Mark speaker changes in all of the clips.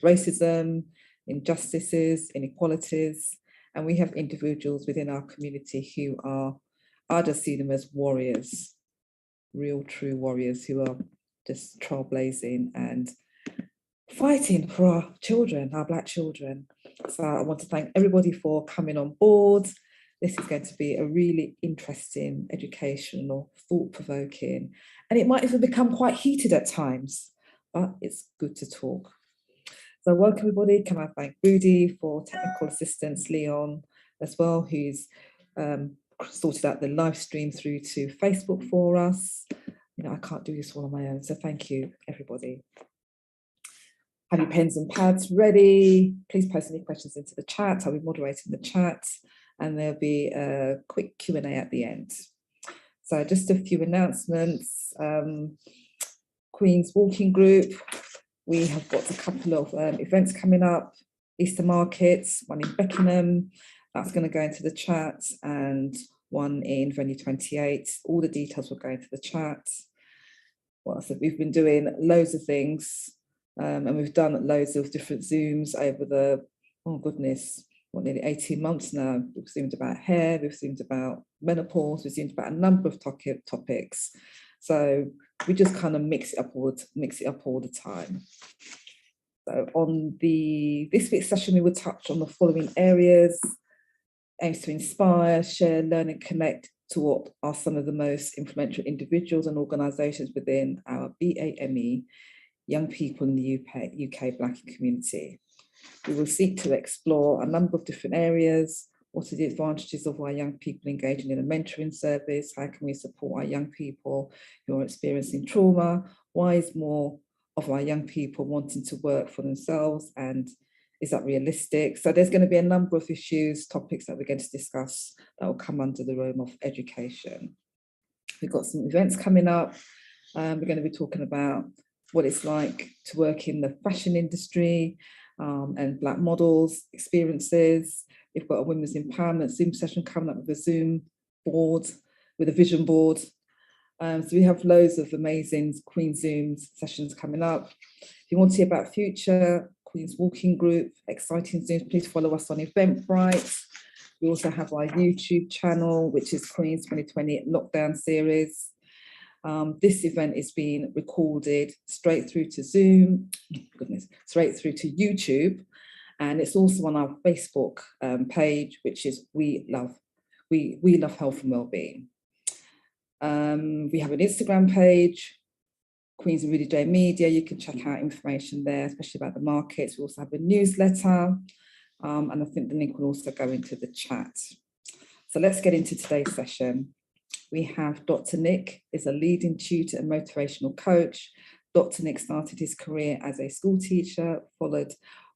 Speaker 1: racism, injustices, inequalities, and we have individuals within our community who I just see them as warriors, real true warriors who are just trailblazing and fighting for our children, our Black children. So I want to thank everybody for coming on board. This is going to be a really interesting, educational, thought-provoking, and it might even become quite heated at times, but it's good to talk. So welcome everybody. Can I thank Rudy for technical assistance, Leon as well, who's sorted out the live stream through to Facebook for us. You know, I can't do this all on my own, so thank you, everybody. Have your pens and pads ready. Please post any questions into the chat. I'll be moderating the chat, and there'll be a quick Q&A at the end. So just a few announcements. Queen's Walking Group, we have got a couple of events coming up. Easter Markets, one in Beckenham, that's going to go into the chat, and one in Venue 28. All the details will go into the chat. What else? We've been doing loads of things. And we've done loads of different Zooms over the, oh goodness, nearly 18 months now. We've Zoomed about hair, we've Zoomed about menopause, we've Zoomed about a number of topics. So we just kind of mix it up all the time. So on this week's session, we will touch on the following areas: aims to inspire, share, learn and connect to what are some of the most influential individuals and organisations within our BAME young people in the UK Black community. We will seek to explore a number of different areas. What are the advantages of our young people engaging in a mentoring service? How can we support our young people who are experiencing trauma? Why is more of our young people wanting to work for themselves, and is that realistic? So there's going to be a number of issues, topics that we're going to discuss that will come under the realm of education. We've got some events coming up. We're going to be talking about what it's like to work in the fashion industry and Black models, experiences. We've got a women's empowerment Zoom session coming up with a Zoom board, with a vision board. So we have loads of amazing Queen Zoom sessions coming up. If you want to hear about future Queen's Walking Group, exciting Zooms, please follow us on Eventbrite. We also have our YouTube channel, which is Queen's 2020 Lockdown Series. This event is being recorded straight through to Zoom, straight through to YouTube, and it's also on our Facebook page, which is We Love Health and Wellbeing. We have an Instagram page, Queens and Rudy J Media. You can check out information there, especially about the markets. We also have a newsletter, and I think the link will also go into the chat. So let's get into today's session. We have Dr. Nick, is a leading tutor and motivational coach. Dr. Nick started his career as a school teacher, followed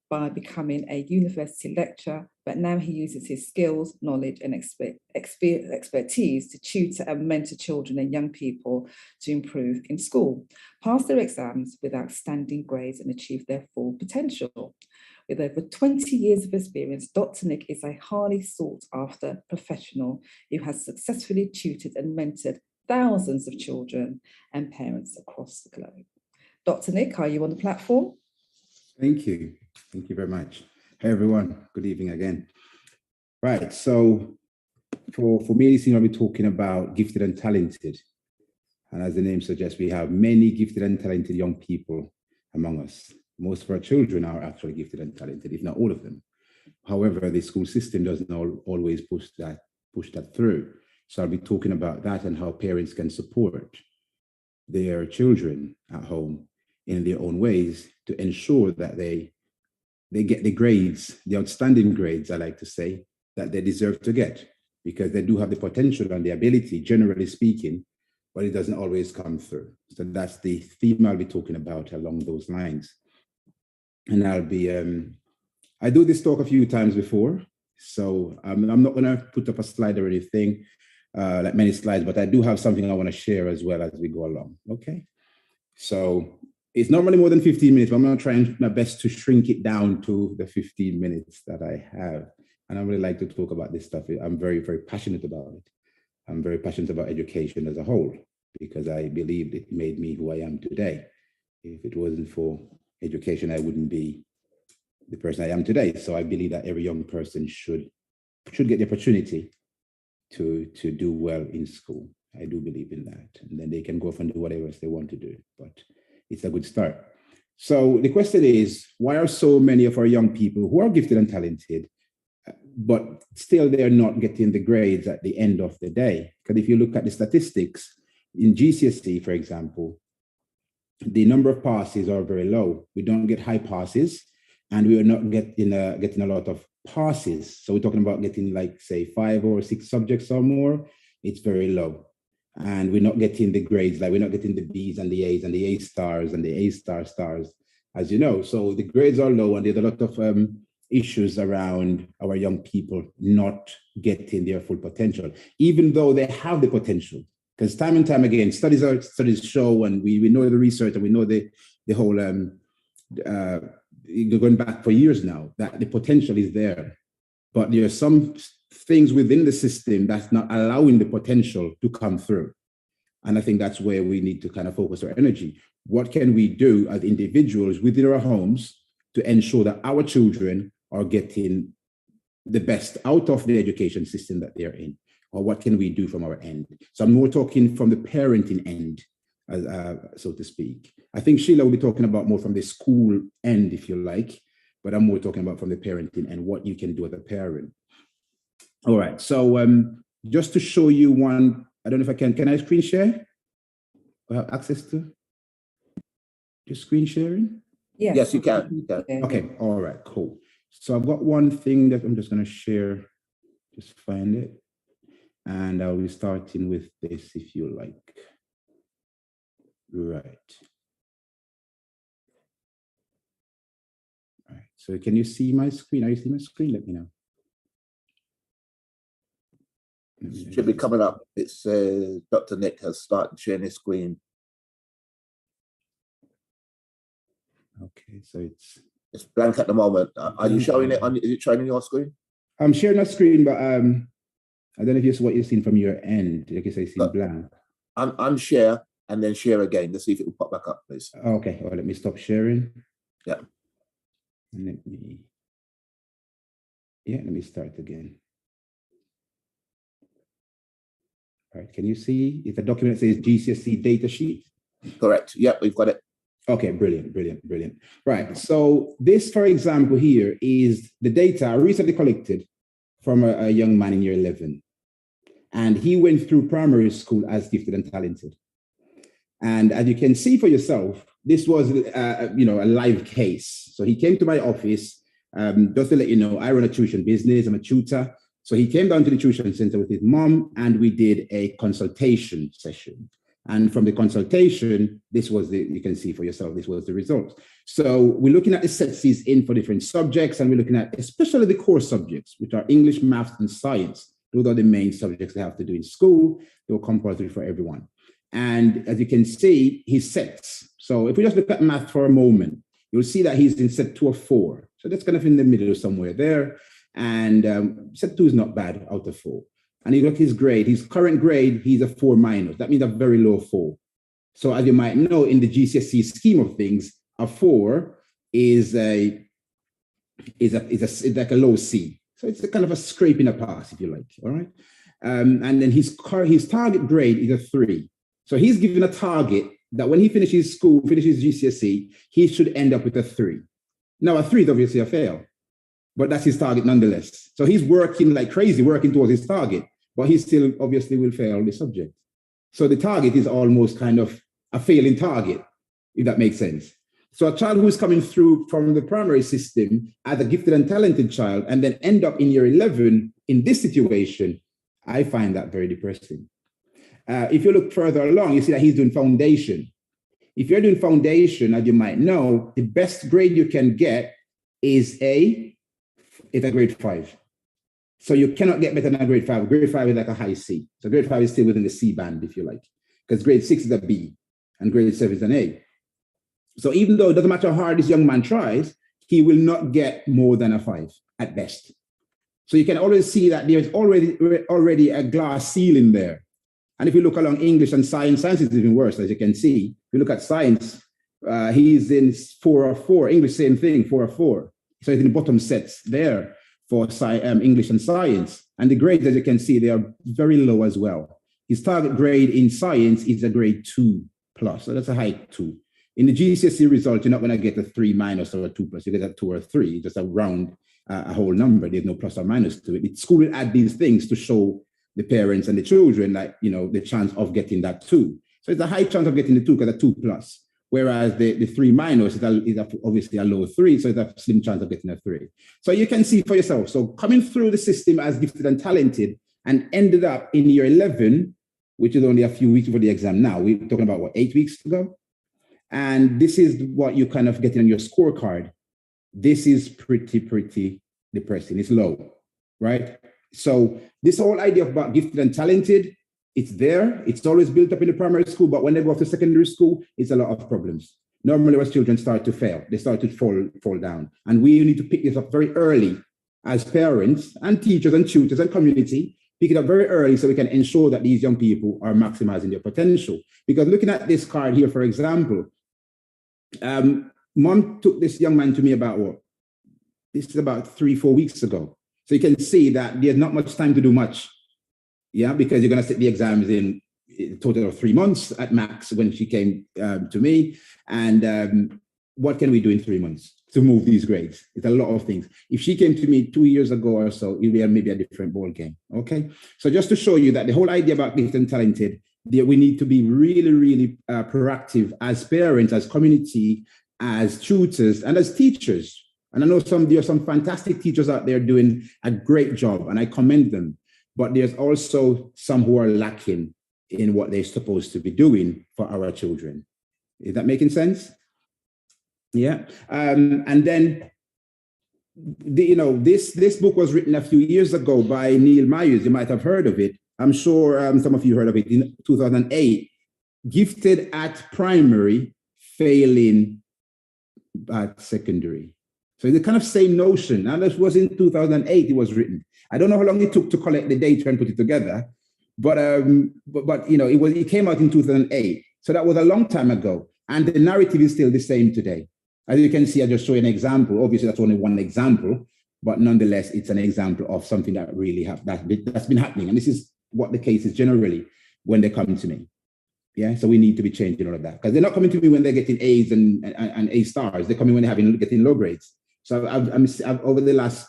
Speaker 1: by becoming a university lecturer, but now he uses his skills, knowledge and expertise to tutor and mentor children and young people to improve in school, pass their exams with outstanding grades and achieve their full potential. With over 20 years of experience, Dr. Nick is a highly sought after professional who has successfully tutored and mentored thousands of children and parents across the globe. Dr. Nick, are you on the platform?
Speaker 2: Thank you. Thank you very much. Hey, everyone. Good evening again. Right. So for me, this evening, I'll be talking about gifted and talented. And as the name suggests, we have many gifted and talented young people among us. Most of our children are actually gifted and talented, if not all of them. However, the school system doesn't always push that through. So I'll be talking about that and how parents can support their children at home in their own ways to ensure that they get the grades, the outstanding grades, I like to say, that they deserve to get, because they do have the potential and the ability, generally speaking, but it doesn't always come through. So that's the theme I'll be talking about along those lines. And I'll be, I do this talk a few times before, so I'm not going to put up a slide or anything, like many slides, but I do have something I want to share as well as we go along, okay? So it's normally more than 15 minutes, but I'm going to try my best to shrink it down to the 15 minutes that I have. And I really like to talk about this stuff. I'm very, very passionate about it. I'm very passionate about education as a whole, because I believe it made me who I am today. If it wasn't for education, I wouldn't be person I am today. So I believe that every young person should get the opportunity to do well in school. I do believe in that. And then they can go off and do whatever else they want to do. But it's a good start. So the question is, why are so many of our young people who are gifted and talented, but still they're not getting the grades at the end of the day? Because if you look at the statistics in GCSE, for example, the number of passes are very low. We don't get high passes, and we are not getting a lot of passes. So we're talking about getting, like, say, 5 or 6 subjects or more. It's very low. And we're not getting the grades, like we're not getting the B's and the A's and the A stars and the A stars, as you know. So the grades are low, and there's a lot of issues around our young people not getting their full potential, even though they have the potential. Because time and time again, studies show, and we know the research, and we know the whole, going back for years now, that the potential is there. But there are some things within the system that's not allowing the potential to come through. And I think that's where we need to kind of focus our energy. What can we do as individuals within our homes to ensure that our children are getting the best out of the education system that they're in? Or what can we do from our end? So I'm more talking from the parenting end, so to speak. I think Sheila will be talking about more from the school end, if you like, but I'm more talking about from the parenting and what you can do as a parent. All right, so just to show you one, I don't know if I can I screen share? I have access to your screen sharing?
Speaker 3: Yes, you can.
Speaker 2: Okay, all right, cool. So I've got one thing that I'm just gonna share, just find it. And I'll be starting with this if you like. Right. All right, so can you see my screen? Are you seeing my screen? Let me know.
Speaker 3: Should be coming up. It's Dr. Nick has started sharing his screen.
Speaker 2: Okay, so
Speaker 3: it's blank at the moment. Are you showing it on? Is it showing on your screen?
Speaker 2: I'm sharing my screen, but I don't know if it's what you're seeing from your end. Like I say, see blank.
Speaker 3: Unshare and then share again to see if it will pop back up, please.
Speaker 2: Okay, well, let me stop sharing.
Speaker 3: Yeah.
Speaker 2: And let me start again. All right, can you see if the document says GCSE data sheet?
Speaker 3: Correct. Yep, we've got it.
Speaker 2: Okay, brilliant. Right, so this, for example, here is the data I recently collected from a young man in year 11. And he went through primary school as gifted and talented. And as you can see for yourself, this was a live case. So he came to my office, just to let you know, I run a tuition business, I'm a tutor. So he came down to the tuition center with his mom, and we did a consultation session. And from the consultation, this was you can see for yourself, this was the result. So we're looking at the sets he's in for different subjects, and we're looking at especially the core subjects, which are English, math, and science. Those are the main subjects they have to do in school. They're compulsory for everyone. And as you can see, his sets. So if we just look at math for a moment, you'll see that he's in set 2 of 4. So that's kind of in the middle somewhere there. And set 2 is not bad out of 4. And you look at his grade, his current grade, he's a 4 minus. That means a very low 4. So as you might know, in the GCSE scheme of things, a 4 is like a low C. So it's a kind of a scrape in a pass, if you like, all right? And then his target grade is a 3. So he's given a target that when he finishes school, finishes GCSE, he should end up with a 3. Now, a 3 is obviously a fail, but that's his target nonetheless. So he's working like crazy, working towards his target, but he still obviously will fail the subject. So the target is almost kind of a failing target, if that makes sense. So a child who's coming through from the primary system as a gifted and talented child and then end up in year 11 in this situation, I find that very depressing. If you look further along, you see that he's doing foundation. If you're doing foundation, as you might know, the best grade you can get is a grade 5. So you cannot get better than a grade 5. Grade 5 is like a high C. So grade 5 is still within the C band, if you like, because grade 6 is a B and grade 7 is an A. So even though it doesn't matter how hard this young man tries, he will not get more than a 5 at best. So you can always see that there's already a glass ceiling there. And if you look along English and science is even worse, as you can see. If you look at science, he's in 4 or 4. English, same thing, 4 or 4. So it's in the bottom sets there for English and science. And the grades, as you can see, they are very low as well. His target grade in science is a grade 2+. So that's a high 2. In the GCSE result, you're not going to get a 3- or a 2+. You get a 2 or a 3, just a round, a whole number. There's no plus or minus to it. The school will add these things to show the parents and the children, like, the chance of getting that 2. So it's a high chance of getting the 2 because a 2+. Whereas the 3- is obviously a low 3, so it's a slim chance of getting a 3. So you can see for yourself. So coming through the system as gifted and talented and ended up in year 11, which is only a few weeks before the exam now. We're talking about, 8 weeks ago? And this is what you kind of getting on your scorecard. This is pretty depressing. It's low, right? So this whole idea about gifted and talented, it's there. It's always built up in the primary school, but when they go off to secondary school, it's a lot of problems. Normally, when children start to fail, they start to fall down. And we need to pick this up very early as parents and teachers and tutors and community, pick it up very early so we can ensure that these young people are maximizing their potential. Because looking at this card here, for example, Mom took this young man to me this is about 3-4 weeks ago. So you can see that there's not much time to do much. Yeah, because you're going to sit the exams in a total of 3 months at max when she came to me. And what can we do in 3 months to move these grades? It's a lot of things. If she came to me 2 years ago or so, it would be maybe a different ball game. Okay, so just to show you that the whole idea about gifted and talented, we need to be really proactive as parents, as community, as tutors, and as teachers. And I know there are some fantastic teachers out there doing a great job, and I commend them. But there's also some who are lacking in what they're supposed to be doing for our children. Is that making sense? Yeah. And then, this book was written a few years ago by Neil Myers. You might have heard of it. I'm sure some of you heard of it in 2008. Gifted at primary, failing at secondary. So it's the kind of same notion. Now, this was in 2008, it was written. I don't know how long it took to collect the data and put it together, but it came out in 2008. So that was a long time ago. And the narrative is still the same today. As you can see, I just show you an example. Obviously, that's only one example, but nonetheless, it's an example of something that really that's been happening. And this is what the case is generally when they come to me. Yeah, so we need to be changing all of that because they're not coming to me when they're getting A's and A stars. They're coming when they're getting low grades. So I've over the last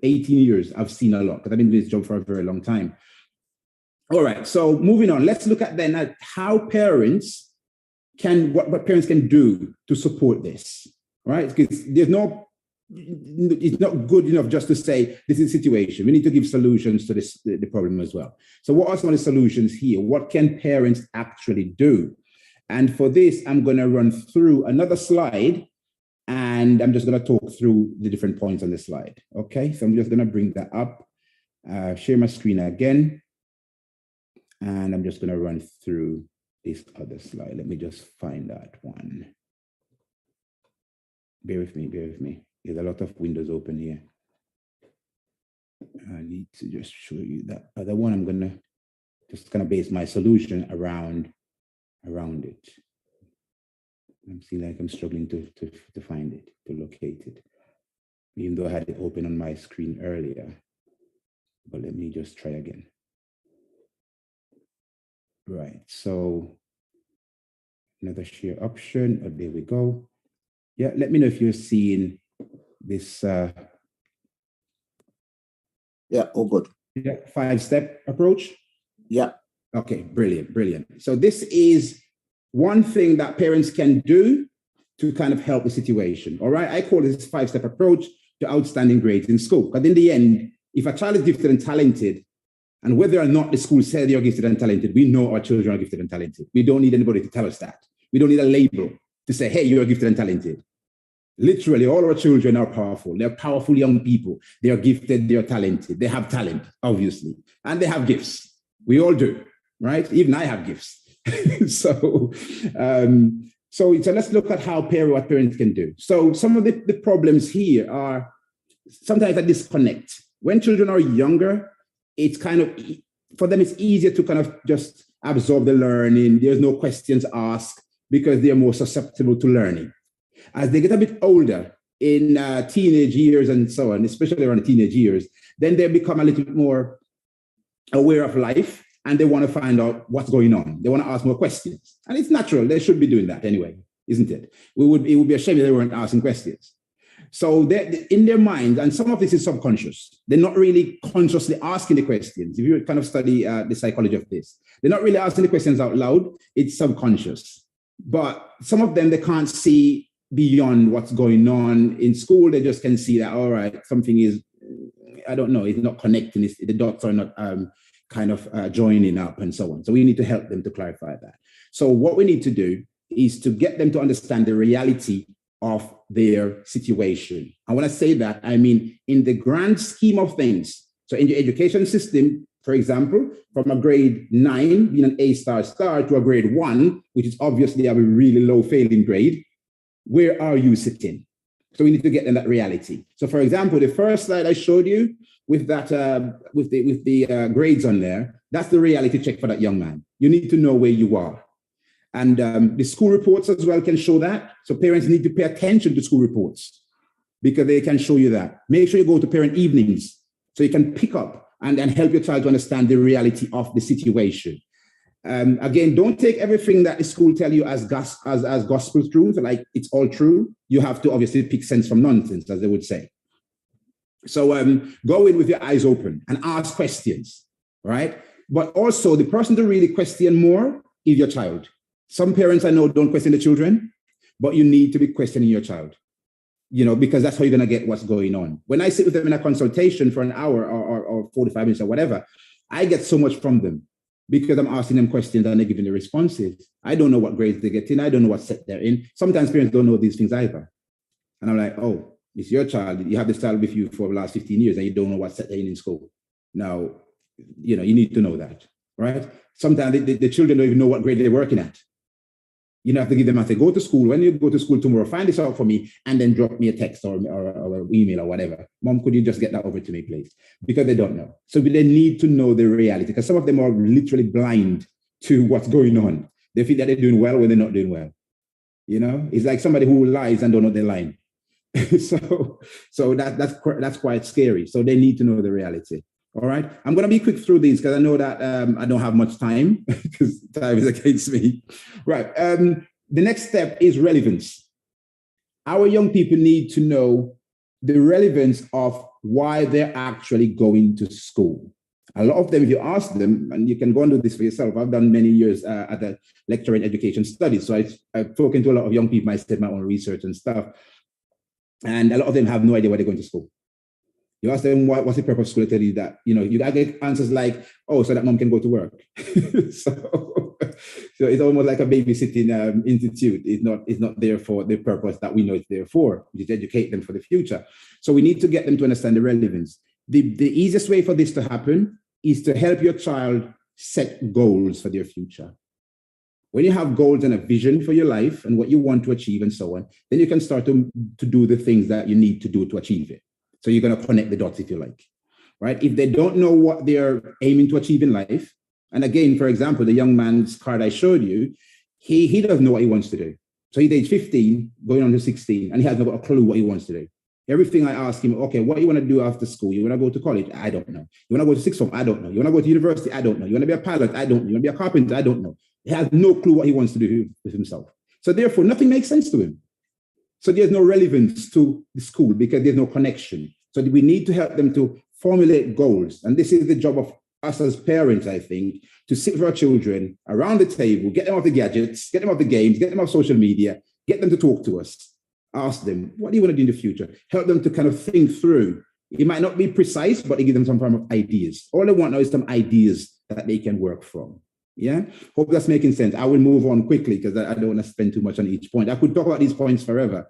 Speaker 2: 18 years, I've seen a lot because I've been doing this job for a very long time. All right, so moving on, let's look at then at how parents what parents can do to support this, right? Because it's not good enough just to say this is a situation. We need to give solutions to the problem as well. So what are some of the solutions here? What can parents actually do? And for this, I'm going to run through another slide and I'm just going to talk through the different points on the slide. Okay, so I'm just going to bring that up, share my screen again, and I'm just going to run through this other slide. Let me just find that one. Bear with me. There's a lot of windows open here. I need to just show you that other one. I'm going to just kind of base my solution around it. I'm seeing like I'm struggling to find it, to locate it, even though I had it open on my screen earlier. But let me just try again. Right, so another share option. Oh, there we go. Yeah, let me know if you're seeing this.
Speaker 3: Yeah, all good.
Speaker 2: Yeah, 5-step approach.
Speaker 3: Yeah.
Speaker 2: Okay, brilliant. So this is one thing that parents can do to kind of help the situation. All right, I call this 5-step approach to outstanding grades in school. Because in the end, if a child is gifted and talented, and whether or not the school says they are gifted and talented, we know our children are gifted and talented. We don't need anybody to tell us that. We don't need a label to say, hey, you're gifted and talented. Literally, all our children are powerful. They're powerful young people. They are gifted, they are talented. They have talent, obviously. And they have gifts. We all do, right? Even I have gifts. So let's look at what parents can do. So some of the problems here are sometimes a disconnect. When children are younger, it's kind of, for them, it's easier to kind of just absorb the learning. There's no questions asked because they're more susceptible to learning. As they get a bit older, in teenage years and so on, especially around the teenage years, then they become a little bit more aware of life and they want to find out what's going on. They want to ask more questions. And it's natural. They should be doing that anyway, isn't it? It would be a shame if they weren't asking questions. So they're in their minds, and some of this is subconscious. They're not really consciously asking the questions. If you kind of study the psychology of this, they're not really asking the questions out loud. It's subconscious. But some of them, they can't see beyond what's going on in school. They just can see that, all right, something is, I don't know, it's not connecting. The dots are not joining up and so on. So we need to help them to clarify that. So what we need to do is to get them to understand the reality of their situation. And when I say that, I mean in the grand scheme of things. So in the education system, for example, from a grade 9, being an A star to a grade 1, which is obviously a really low failing grade, where are you sitting? So we need to get them that reality. So for example, the first slide I showed you with that, with the grades on there, that's the reality check for that young man. You need to know where you are. And the school reports as well can show that. So parents need to pay attention to school reports because they can show you that. Make sure you go to parent evenings so you can pick up and help your child to understand the reality of the situation. Again, don't take everything that the school tell you as gospel truth, like it's all true. You have to obviously pick sense from nonsense, as they would say. So go in with your eyes open and ask questions, right? But also the person to really question more is your child. Some parents I know don't question the children, but you need to be questioning your child, because that's how you're going to get what's going on. When I sit with them in a consultation for an hour or 45 minutes or whatever, I get so much from them because I'm asking them questions and they're giving the responses. I don't know what grades they get in. I don't know what set they're in. Sometimes parents don't know these things either. And I'm like, oh, it's your child. You have this child with you for the last 15 years and you don't know what set they're in school. Now, you need to know that, right? Sometimes the children don't even know what grade they're working at. You have to give them a say, go to school. When you go to school tomorrow, find this out for me and then drop me a text or an email or whatever. Mom, could you just get that over to me, please? Because they don't know. So they need to know the reality because some of them are literally blind to what's going on. They feel that they're doing well when they're not doing well. It's like somebody who lies and don't know they're lying. so that's quite scary. So they need to know the reality. All right. I'm going to be quick through these because I know that I don't have much time because time is against me. Right. The next step is relevance. Our young people need to know the relevance of why they're actually going to school. A lot of them, if you ask them, and you can go and do this for yourself, I've done many years at a lecture in education studies. So I've spoken to a lot of young people. I did my own research and stuff. And a lot of them have no idea why they're going to school. You ask them what's the purpose of school, they tell you that, you get answers like, oh, so that mom can go to work. so it's almost like a babysitting institute. It's not there for the purpose that we know it's there for, which is educate them for the future. So we need to get them to understand the relevance. The easiest way for this to happen is to help your child set goals for their future. When you have goals and a vision for your life and what you want to achieve and so on, then you can start to do the things that you need to do to achieve it. So you're going to connect the dots, if you like, right? If they don't know what they're aiming to achieve in life, and again, for example, the young man's card I showed you, he doesn't know what he wants to do. So he's age 15, going on to 16, and he has no clue what he wants to do. Everything I ask him, okay, what do you want to do after school? You want to go to college? I don't know. You want to go to sixth form? I don't know. You want to go to university? I don't know. You want to be a pilot? I don't know. You want to be a carpenter? I don't know. He has no clue what he wants to do with himself. So therefore, nothing makes sense to him. So there's no relevance to the school because there's no connection. So we need to help them to formulate goals. And this is the job of us as parents, I think, to sit with our children around the table, get them off the gadgets, get them off the games, get them off social media, get them to talk to us. Ask them, what do you want to do in the future? Help them to kind of think through. It might not be precise, but give them some form of ideas. All they want now is some ideas that they can work from. Yeah, hope that's making sense. I will move on quickly because I don't want to spend too much on each point. I could talk about these points forever,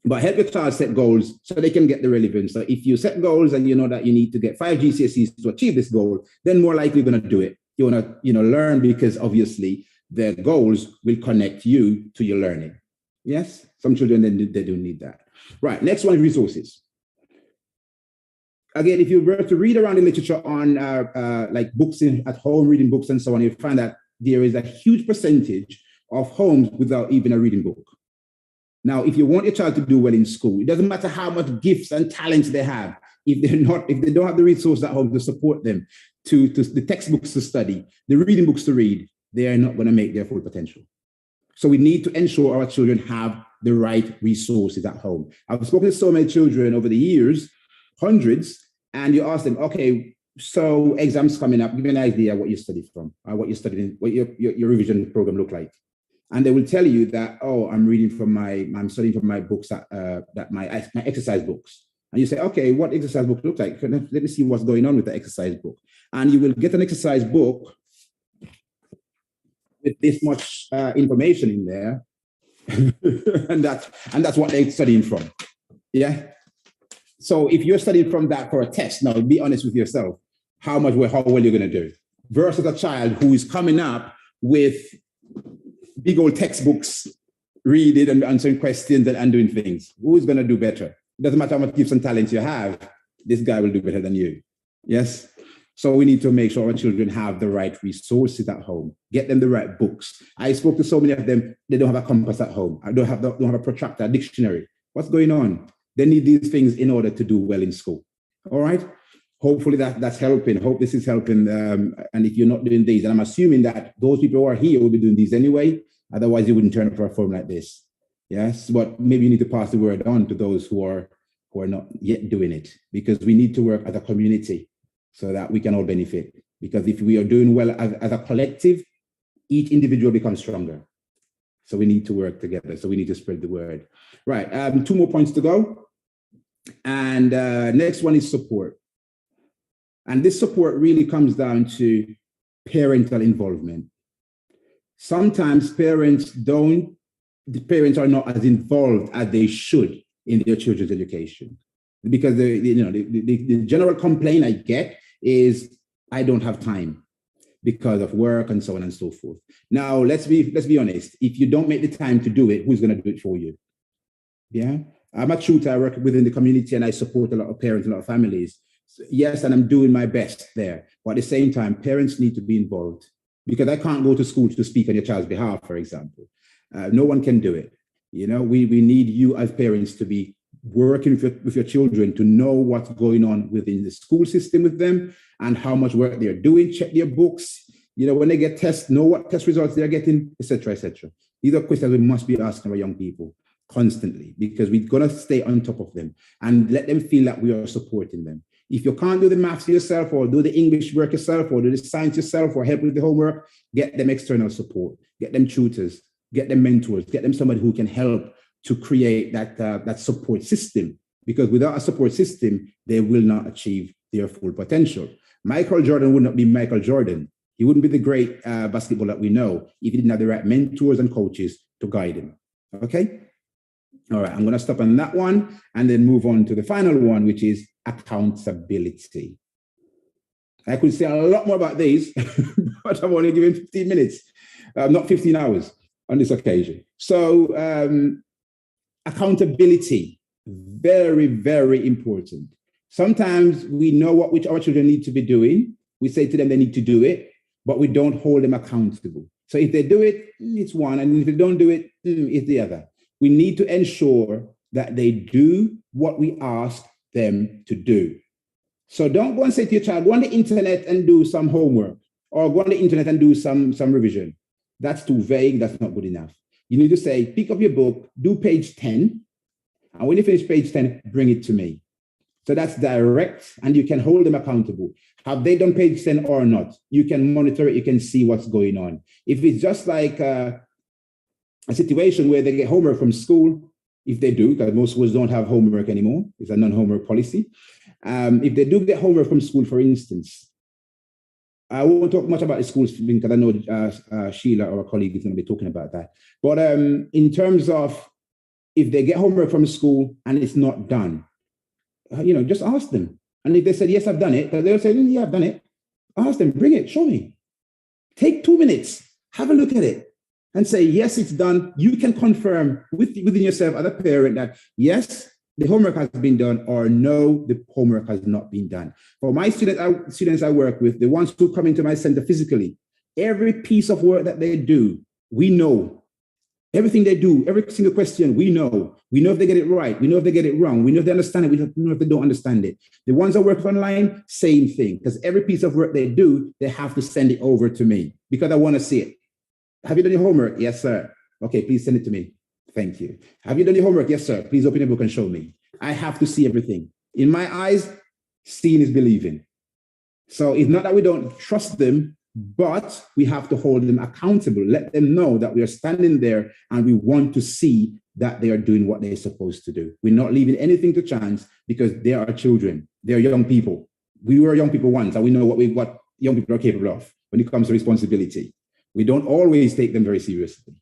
Speaker 2: but help your child set goals so they can get the relevance. So if you set goals and you know that you need to get 5 GCSEs to achieve this goal, then more likely you're going to do it. You want to, learn because obviously the goals will connect you to your learning. Yes, some children they do need that. Right. Next one, resources. Again, if you were to read around the literature on like books at home, reading books and so on, you'll find that there is a huge percentage of homes without even a reading book. Now, if you want your child to do well in school, it doesn't matter how much gifts and talents they have. If they don't have the resources at home to support them, to the textbooks to study, the reading books to read, they are not going to make their full potential. So we need to ensure our children have the right resources at home. I've spoken to so many children over the years, hundreds, and you ask them, okay, so exams coming up, give me an idea what you studied from, or what you studied in, what your revision program looked like. And they will tell you that, oh, I'm studying from my books, my exercise books. And you say, okay, what exercise book look like? Let me see what's going on with the exercise book. And you will get an exercise book with this much information in there. and that's what they're studying from. Yeah. So if you're studying from that for a test, now be honest with yourself, how well you're going to do versus a child who is coming up with big old textbooks, read it and answering questions and doing things. Who's going to do better? It doesn't matter how much gifts and talents you have, this guy will do better than you. Yes? So we need to make sure our children have the right resources at home, get them the right books. I spoke to so many of them, they don't have a compass at home. I don't have a protractor, a dictionary. What's going on? They need these things in order to do well in school. All right? Hopefully that's helping. Hope this is helping. And if you're not doing these, and I'm assuming that those people who are here will be doing these anyway, otherwise you wouldn't turn up for a forum like this. Yes, but maybe you need to pass the word on to those who are not yet doing it, because we need to work as a community so that we can all benefit. Because if we are doing well as a collective, each individual becomes stronger. So we need to work together. So we need to spread the word. Right, 2 more points to go. And next one is support. And this support really comes down to parental involvement. Sometimes the parents are not as involved as they should in their children's education, because the general complaint I get is, I don't have time because of work and so on and so forth. Now, let's be honest. If you don't make the time to do it, who's going to do it for you? Yeah, I'm a tutor. I work within the community and I support a lot of parents, a lot of families. So, yes, and I'm doing my best there. But at the same time, parents need to be involved, because I can't go to school to speak on your child's behalf, for example. No one can do it. You know, we need you as parents to be working with your children to know what's going on within the school system with them and how much work they're doing. Check their books. You know, when they get tests, know what test results they're getting, etc., etc. These are questions we must be asking our young people constantly, because we're going to stay on top of them and let them feel that we are supporting them. If you can't do the maths yourself, or do the English work yourself, or do the science yourself, or help with the homework, get them external support, get them tutors, get them mentors, get them somebody who can help to create that support system. Because without a support system, they will not achieve their full potential. Michael Jordan would not be Michael Jordan. He wouldn't be the great basketball that we know if he didn't have the right mentors and coaches to guide him. Okay? All right, I'm going to stop on that one and then move on to the final one, which is accountability. I could say a lot more about these, but I'm only giving 15 minutes, not 15 hours on this occasion. So accountability, very, very important. Sometimes we know what our children need to be doing. We say to them they need to do it, but we don't hold them accountable. So if they do it, it's one, and if they don't do it, it's the other. We need to ensure that they do what we ask them to do. So don't go and say to your child, go on the internet and do some homework, or go on the internet and do some revision. That's too vague. That's not good enough. You need to say, pick up your book, do page 10, and when you finish page 10, bring it to me. So that's direct, and you can hold them accountable. Have they done page 10 or not? You can monitor it. You can see what's going on. If it's just like a situation where they get homework from school, if they do, because most schools don't have homework anymore, it's a non-homework policy. If they do get homework from school, for instance, I won't talk much about the schools because I know Sheila, our colleague, is going to be talking about that. But in terms of if they get homework from school and it's not done, just ask them. And if they said, yes, I've done it, they'll say, yeah, I've done it. Ask them, bring it, show me. Take 2 minutes, have a look at it and say, yes, it's done. You can confirm within yourself as a parent that, yes, the homework has been done, or no, the homework has not been done. For my students I work with, the ones who come into my center physically, every piece of work that they do, we know Everything they do, every single question, we know. We know if they get it right. We know if they get it wrong. We know if they understand it. We know if they don't understand it. The ones that work online, same thing. Because every piece of work they do, they have to send it over to me because I want to see it. Have you done your homework? Yes, sir. Okay, please send it to me. Thank you. Have you done your homework? Yes, sir. Please open your book and show me. I have to see everything. In my eyes, seeing is believing. So it's not that we don't trust them, but we have to hold them accountable, let them know that we are standing there and we want to see that they are doing what they're supposed to do. We're not leaving anything to chance because they are children. They're young people. We were young people once, and we know what young people are capable of when it comes to responsibility. We don't always take them very seriously,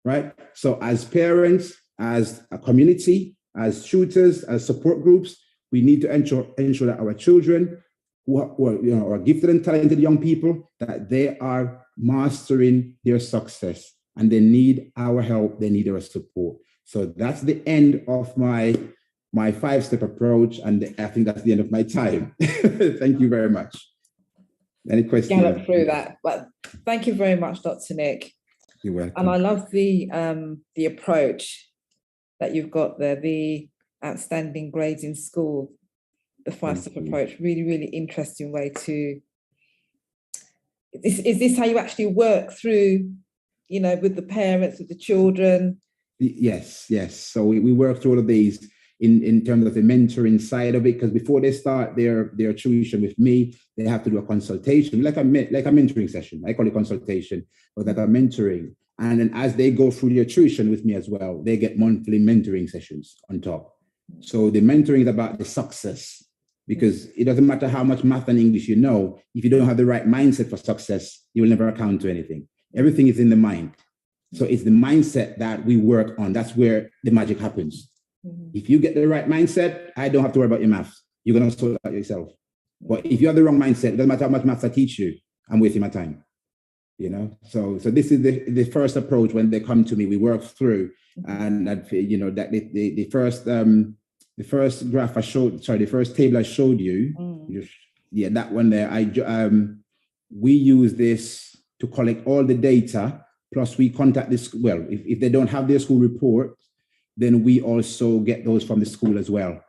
Speaker 2: right? So as parents, as a community, as tutors, as support groups, we need to ensure that our children who are gifted and talented young people, that they are mastering their success, and they need our help, they need our support. So that's the end of my 5-step approach, and I think that's the end of my time. Thank you very much. Any questions?
Speaker 1: Gallop through that, but thank you very much, Dr. Nick.
Speaker 2: You're welcome.
Speaker 1: And I love the approach that you've got there, the outstanding grades in school. The 5-step approach, really, really interesting way to. Is this how you actually work through, with the parents, with the children?
Speaker 2: Yes. So we work through all of these in terms of the mentoring side of it, because before they start their tuition with me, they have to do a consultation, like a mentoring session. I call it consultation, but that are mentoring. And then as they go through their tuition with me as well, they get monthly mentoring sessions on top. So the mentoring is about the success. Because it doesn't matter how much math and English you know, if you don't have the right mindset for success, you will never account to anything. Everything is in the mind. So it's the mindset that we work on. That's where the magic happens. Mm-hmm. If you get the right mindset, I don't have to worry about your math. You're going to sort it out yourself. But if you have the wrong mindset, it doesn't matter how much math I teach you, I'm wasting my time. So this is the first approach. When they come to me, we work through, and that the first graph I showed, the first table I showed you, that one there, we use this to collect all the data, plus we contact this, if they don't have their school report, then we also get those from the school as well.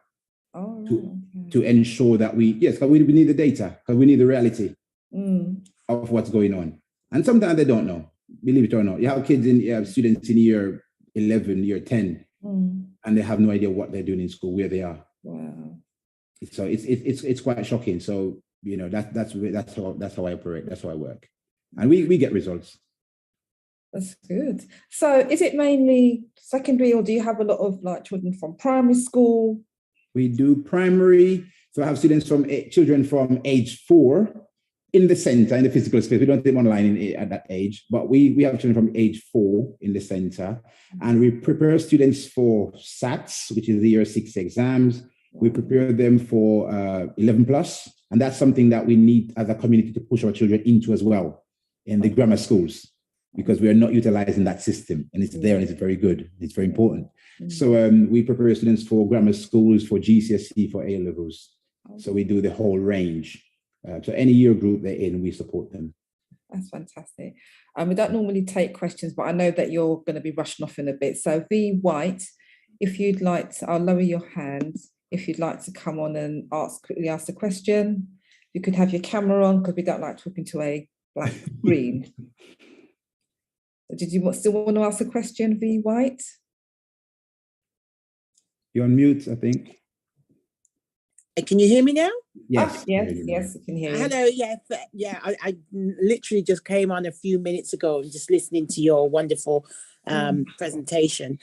Speaker 2: To ensure that because we need the data, because we need the reality of what's going on. And sometimes they don't know, believe it or not. You have kids students in year 11, year 10, and they have no idea what they're doing in school, where they are.
Speaker 1: Wow.
Speaker 2: So it's quite shocking. So that's how I operate. That's how I work, and we get results.
Speaker 1: That's good. So is it mainly secondary, or do you have a lot of children from primary school?
Speaker 2: We do primary. So I have children from age 4 in the center, in the physical space. We don't take them online at that age, but we have children from age 4 in the center, and we prepare students for SATs, which is the year 6 exams. We prepare them for 11 plus, and that's something that we need as a community to push our children into as well in the grammar schools, because we are not utilizing that system, and it's there and it's very good. It's very important. So we prepare students for grammar schools, for GCSE, for A levels. So we do the whole range. So any year group they're in, we support them.
Speaker 1: That's fantastic. We don't normally take questions, but I know that you're going to be rushing off in a bit. So V White, if you'd like to, I'll lower your hand. If you'd like to come on and quickly ask a question, you could have your camera on, because we don't like talking to a black screen. Did you still want to ask a question, V White?
Speaker 2: You're on mute, I think.
Speaker 4: Can you hear me now?
Speaker 1: Yes, yes, I can hear you.
Speaker 4: Hello, I literally just came on a few minutes ago and just listening to your wonderful presentation.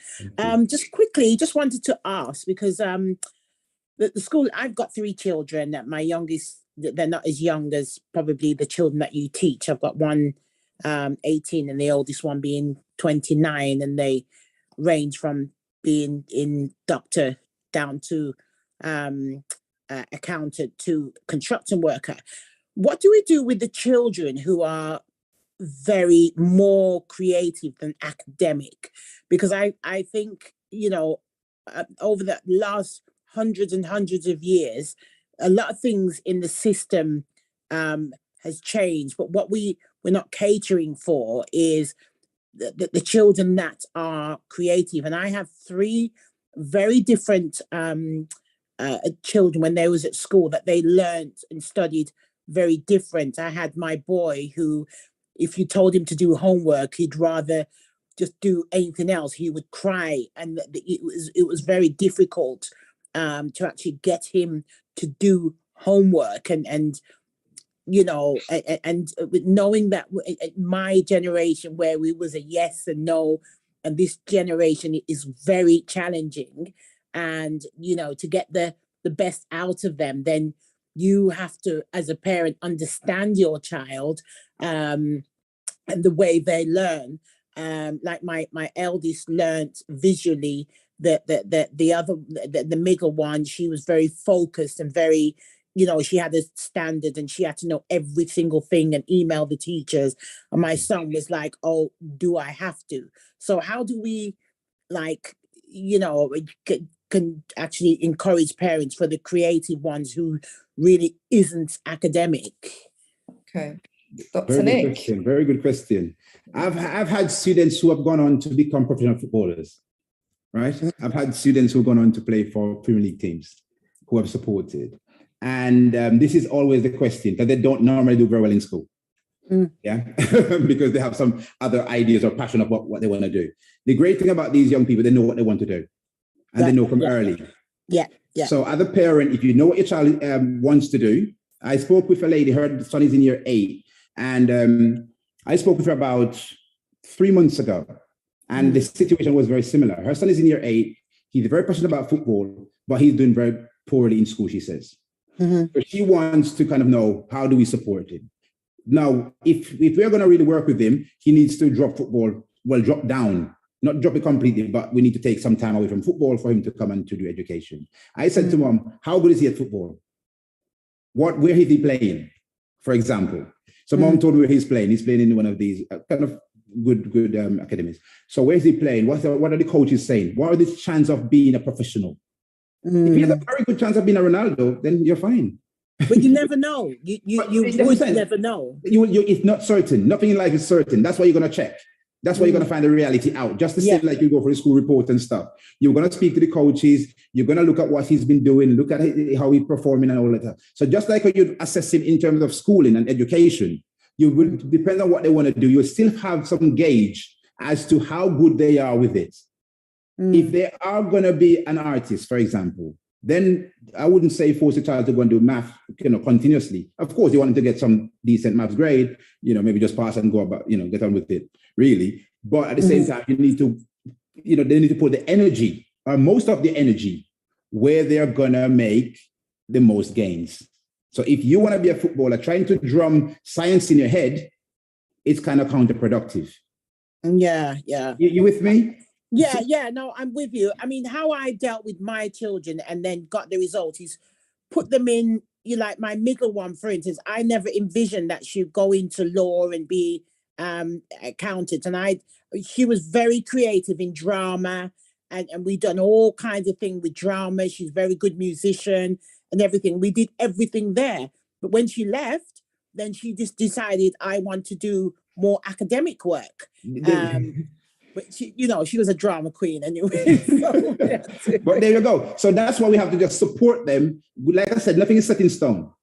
Speaker 4: Just quickly, just wanted to ask, because the school, I've got 3 children. My youngest, they're not as young as probably the children that you teach. I've got one 18 and the oldest one being 29, and they range from being in doctor down to accountant to construction worker. What do we do with the children who are very more creative than academic? Because I think, over the last hundreds and hundreds of years, a lot of things in the system has changed, but what we're not catering for is the children that are creative. And I have three very different children when they was at school that they learned and studied very different. I had my boy who, if you told him to do homework, he'd rather just do anything else. He would cry, and it was very difficult to actually get him to do homework. And you know, and knowing that my generation, where we was a yes and no, and this generation is very challenging, and you know, to get the best out of them, then you have to, as a parent, understand your child and the way they learn. Like my eldest learned visually. The middle one, she was very focused and very, you know, she had a standard and she had to know every single thing and email the teachers. And my son was like, oh, do I have to? So how do we, like, you know, can actually encourage parents for the creative ones who really isn't academic?
Speaker 1: Okay. Dr. Nick.
Speaker 2: Very good question. I've had students who have gone on to become professional footballers, right? I've had students who've gone on to play for Premier League teams who have supported. And this is always the question, because they don't normally do very well in school. Yeah, because they have some other ideas or passion about what they want to do. The great thing about these young people, they know what they want to do, and they know from early.
Speaker 4: Yeah.
Speaker 2: So as a parent, if you know what your child wants to do, I spoke with a lady, her son is in year 8, and I spoke with her about 3 months ago, and the situation was very similar. Her son is in year 8. He's very passionate about football, but he's doing very poorly in school, she says. So she wants to kind of know, how do we support him? Now, if we're going to really work with him, he needs to drop football, drop down, not drop it completely, but we need to take some time away from football for him to come and to do education. I said to Mom, how good is he at football? Where is he playing, for example? So Mom told me where he's playing. He's playing in one of these kind of good academies. So where is he playing? What are the coaches saying? What are the chances of being a professional? If he has a very good chance of being a Ronaldo, then you're fine.
Speaker 4: But you never know. You would never know.
Speaker 2: It's not certain. Nothing in life is certain. That's why you're going to check. That's why you're going to find the reality out. Just the same like you go for the school report and stuff. You're going to speak to the coaches. You're going to look at what he's been doing, look at how he's performing and all that. So just like you assess him in terms of schooling and education, you will depend on what they want to do. You'll still have some gauge as to how good they are with it. If they are going to be an artist, for example, then I wouldn't say force a child to go and do math, continuously. Of course, you want them to get some decent maths grade, maybe just pass and go about, get on with it, really. But at the same time, you need to, they need to put the energy, or most of the energy, where they're going to make the most gains. So if you want to be a footballer, trying to drum science in your head, it's kind of counterproductive.
Speaker 4: Yeah.
Speaker 2: You with me?
Speaker 4: Yeah, no, I'm with you. I mean, how I dealt with my children and then got the result is put them in, like my middle one, for instance, I never envisioned that she'd go into law and be accountant. And she was very creative in drama, and we done all kinds of things with drama. She's a very good musician and everything. We did everything there. But when she left, then she just decided, I want to do more academic work. But she was a drama queen anyway. So,
Speaker 2: But there you go. So that's why we have to just support them. Like I said, nothing is set in stone.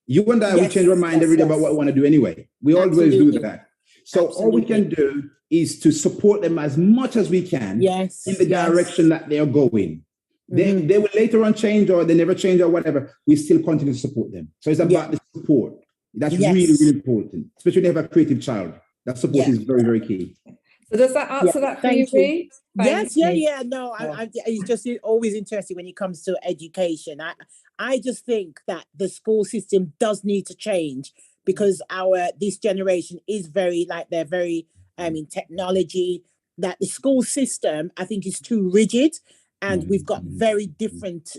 Speaker 2: You and I will change our mind every day about what we want to do anyway. We always do that. So all we can do is to support them as much as we can in the direction that they are going. They will later on change, or they never change, or whatever. We still continue to support them. So it's about the support. That's really, really important, especially when they have a creative child. That support is very, very key.
Speaker 1: So does that answer that for you, Ree?
Speaker 4: Yes. No, it's just always interesting when it comes to education. I just think that the school system does need to change, because this generation is they're very in technology, that the school system, I think, is too rigid. And we've got very different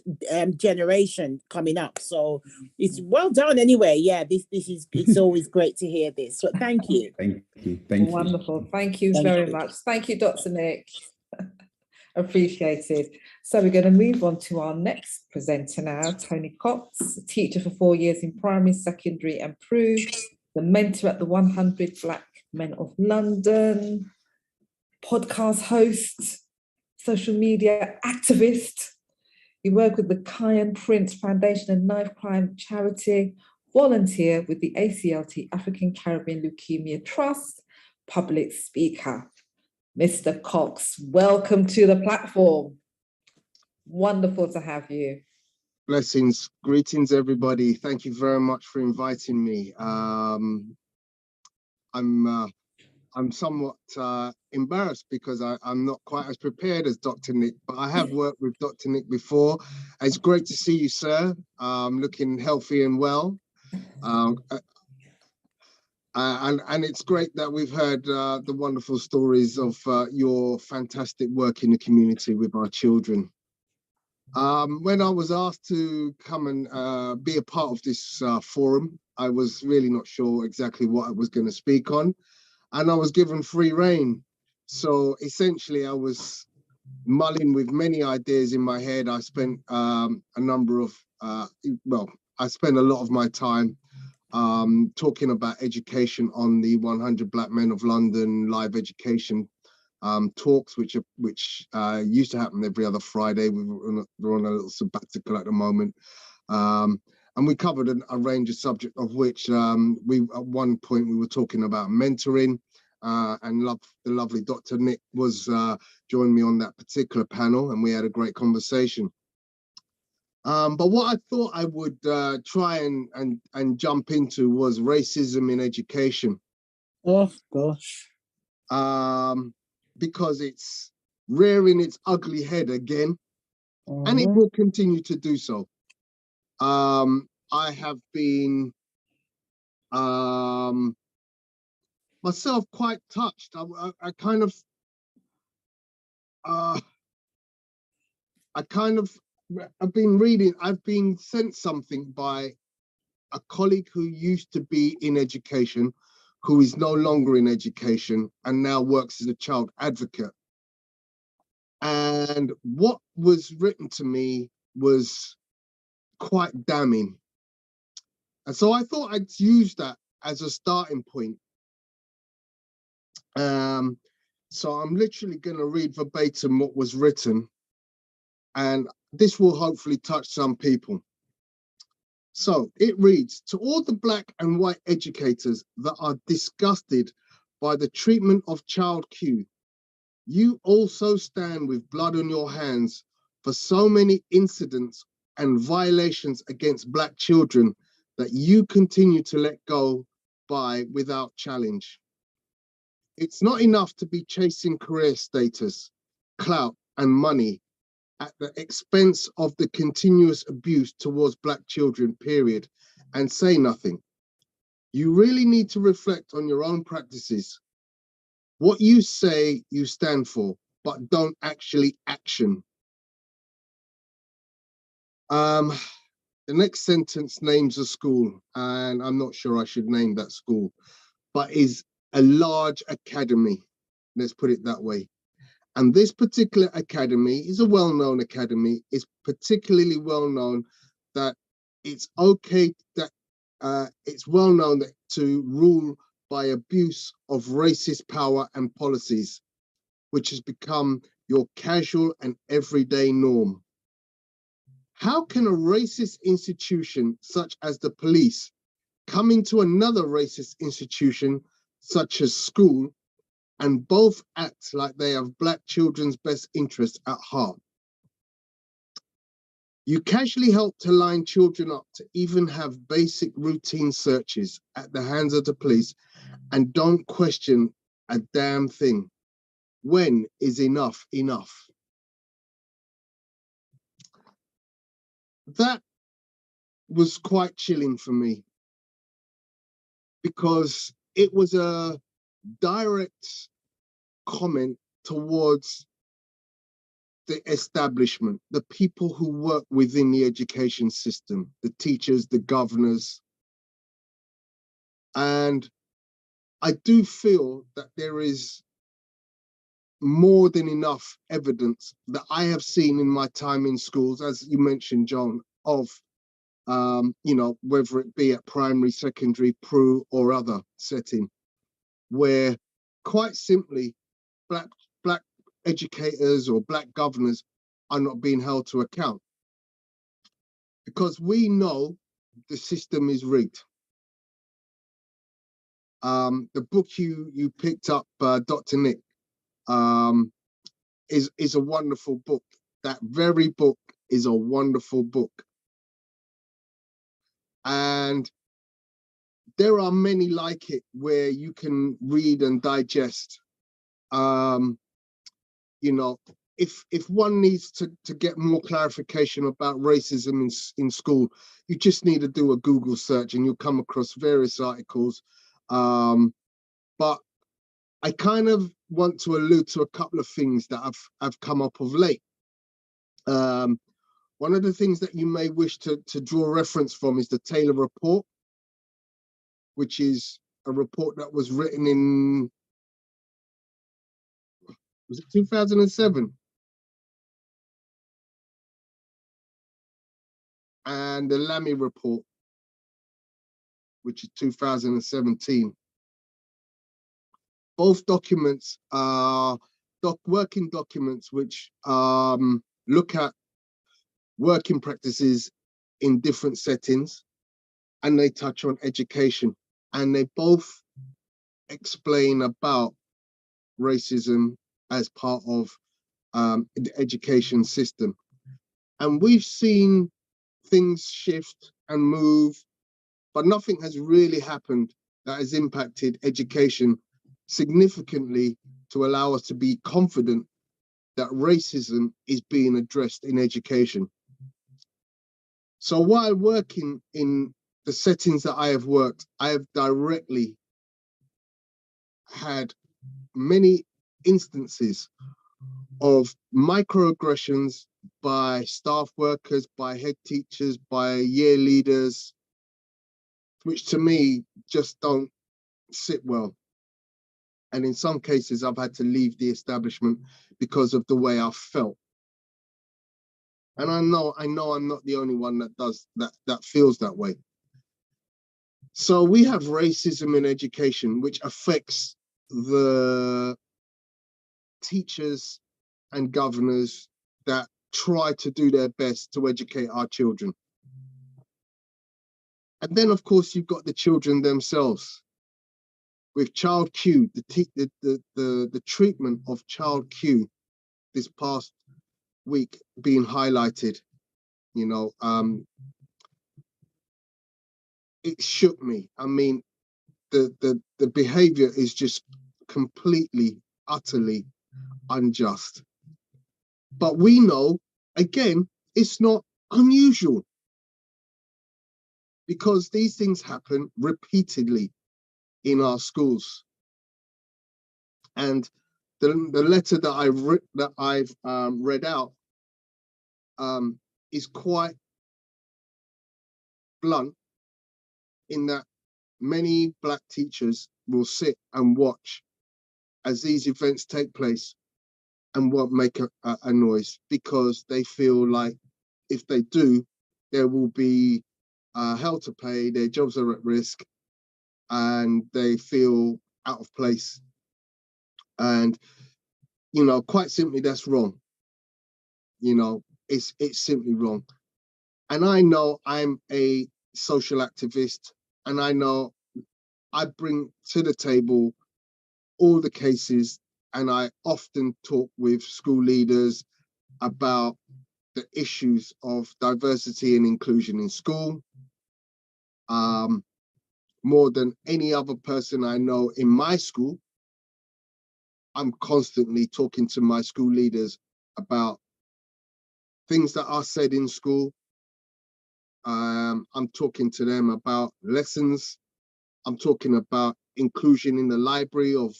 Speaker 4: generation coming up. So it's well done anyway. Yeah, it's always great to hear this. So thank you.
Speaker 2: Thank you.
Speaker 1: Wonderful. Thank you very much. Thank you, Dr. Nick. Appreciated. So we're going to move on to our next presenter now, Tony Cox, a teacher for 4 years in primary, secondary and Prue, the mentor at the 100 Black Men of London. podcast host, social media activist. You work with the Kian Prince Foundation and Knife Crime Charity, volunteer with the ACLT African Caribbean Leukemia Trust, public speaker. Mr. Cox, welcome to the platform. Wonderful to have you.
Speaker 5: Blessings, greetings, everybody. Thank you very much for inviting me. I'm somewhat embarrassed because I'm not quite as prepared as Dr. Nick, but I have worked with Dr. Nick before. It's great to see you, sir. Looking healthy and well. And it's great that we've heard the wonderful stories of your fantastic work in the community with our children. When I was asked to come and be a part of this forum, I was really not sure exactly what I was going to speak on, and I was given free rein. So essentially, I was mulling with many ideas in my head. I spent I spent a lot of my time talking about education on the 100 Black Men of London live education talks, which used to happen every other Friday. We're on a little sabbatical at the moment, and we covered a range of subjects, of which at one point we were talking about mentoring, and the lovely Dr. Nick was joined me on that particular panel, and we had a great conversation. But what I thought I would try and jump into was racism in education.
Speaker 4: Oh gosh.
Speaker 5: Because it's rearing its ugly head again, and it will continue to do so. I have been myself quite touched. I've been sent something by a colleague who used to be in education, who is no longer in education and now works as a child advocate. And what was written to me was quite damning. And so I thought I'd use that as a starting point. So I'm literally going to read verbatim what was written, and this will hopefully touch some people. So it reads, to all the Black and white educators that are disgusted by the treatment of Child Q, you also stand with blood on your hands for so many incidents and violations against Black children that you continue to let go by without challenge. It's not enough to be chasing career status, clout, and money at the expense of the continuous abuse towards Black children, period, and say nothing. You really need to reflect on your own practices. What you say you stand for, but don't actually action. The next sentence names a school, and I'm not sure I should name that school, but is a large academy. Let's put it that way. And this particular academy is a well-known academy. It's particularly well-known that it's okay that it's well-known that to rule by abuse of racist power and policies, which has become your casual and everyday norm. How can a racist institution such as the police come into another racist institution such as school and both act like they have Black children's best interests at heart? You casually help to line children up to even have basic routine searches at the hands of the police and don't question a damn thing. When is enough enough? That was quite chilling for me, because it was a direct comment towards the establishment, the people who work within the education system, the teachers, the governors. And I do feel that there is more than enough evidence that I have seen in my time in schools, as you mentioned, John, of whether it be at primary, secondary, PRU or other setting, where quite simply Black educators or black governors are not being held to account, because we know the system is rigged. The book you picked up, Dr. Nick, is a wonderful book. That very book is a wonderful book. And there are many like it where you can read and digest. You know, if one needs to get more clarification about racism in school, you just need to do a Google search and you'll come across various articles. But I kind of want to allude to a couple of things that have come up of late. One of the things that you may wish to draw reference from is the Taylor Report, which is a report that was written in, was it 2007? And the Lamy Report, which is 2017. Both documents are working documents which look at working practices in different settings, and they touch on education, and they both explain about racism as part of the education system. And we've seen things shift and move, but nothing has really happened that has impacted education significantly to allow us to be confident that racism is being addressed in education. So while working in the settings that I have worked, I have directly had many instances of microaggressions by staff workers, by head teachers, by year leaders, which to me just don't sit well. And in some cases, I've had to leave the establishment because of the way I felt. And I know I'm not the only one that feels that way. So we have racism in education, which affects the teachers and governors that try to do their best to educate our children. And then, of course, you've got the children themselves. With Child Q, the treatment of Child Q this past week being highlighted, you know, it shook me. I mean, the behavior is just completely, utterly unjust. But we know, again, it's not unusual, because these things happen repeatedly in our schools. And the letter that I've read out is quite blunt, in that many Black teachers will sit and watch as these events take place and won't make a noise, because they feel like if they do, there will be hell to pay, their jobs are at risk, and they feel out of place. And, you know, quite simply, that's wrong. You know, it's simply wrong. And I know I'm a social activist, and I know I bring to the table all the cases, and I often talk with school leaders about the issues of diversity and inclusion in school. More than any other person I know in my school, I'm constantly talking to my school leaders about things that are said in school. I'm talking to them about lessons. I'm talking about inclusion in the library of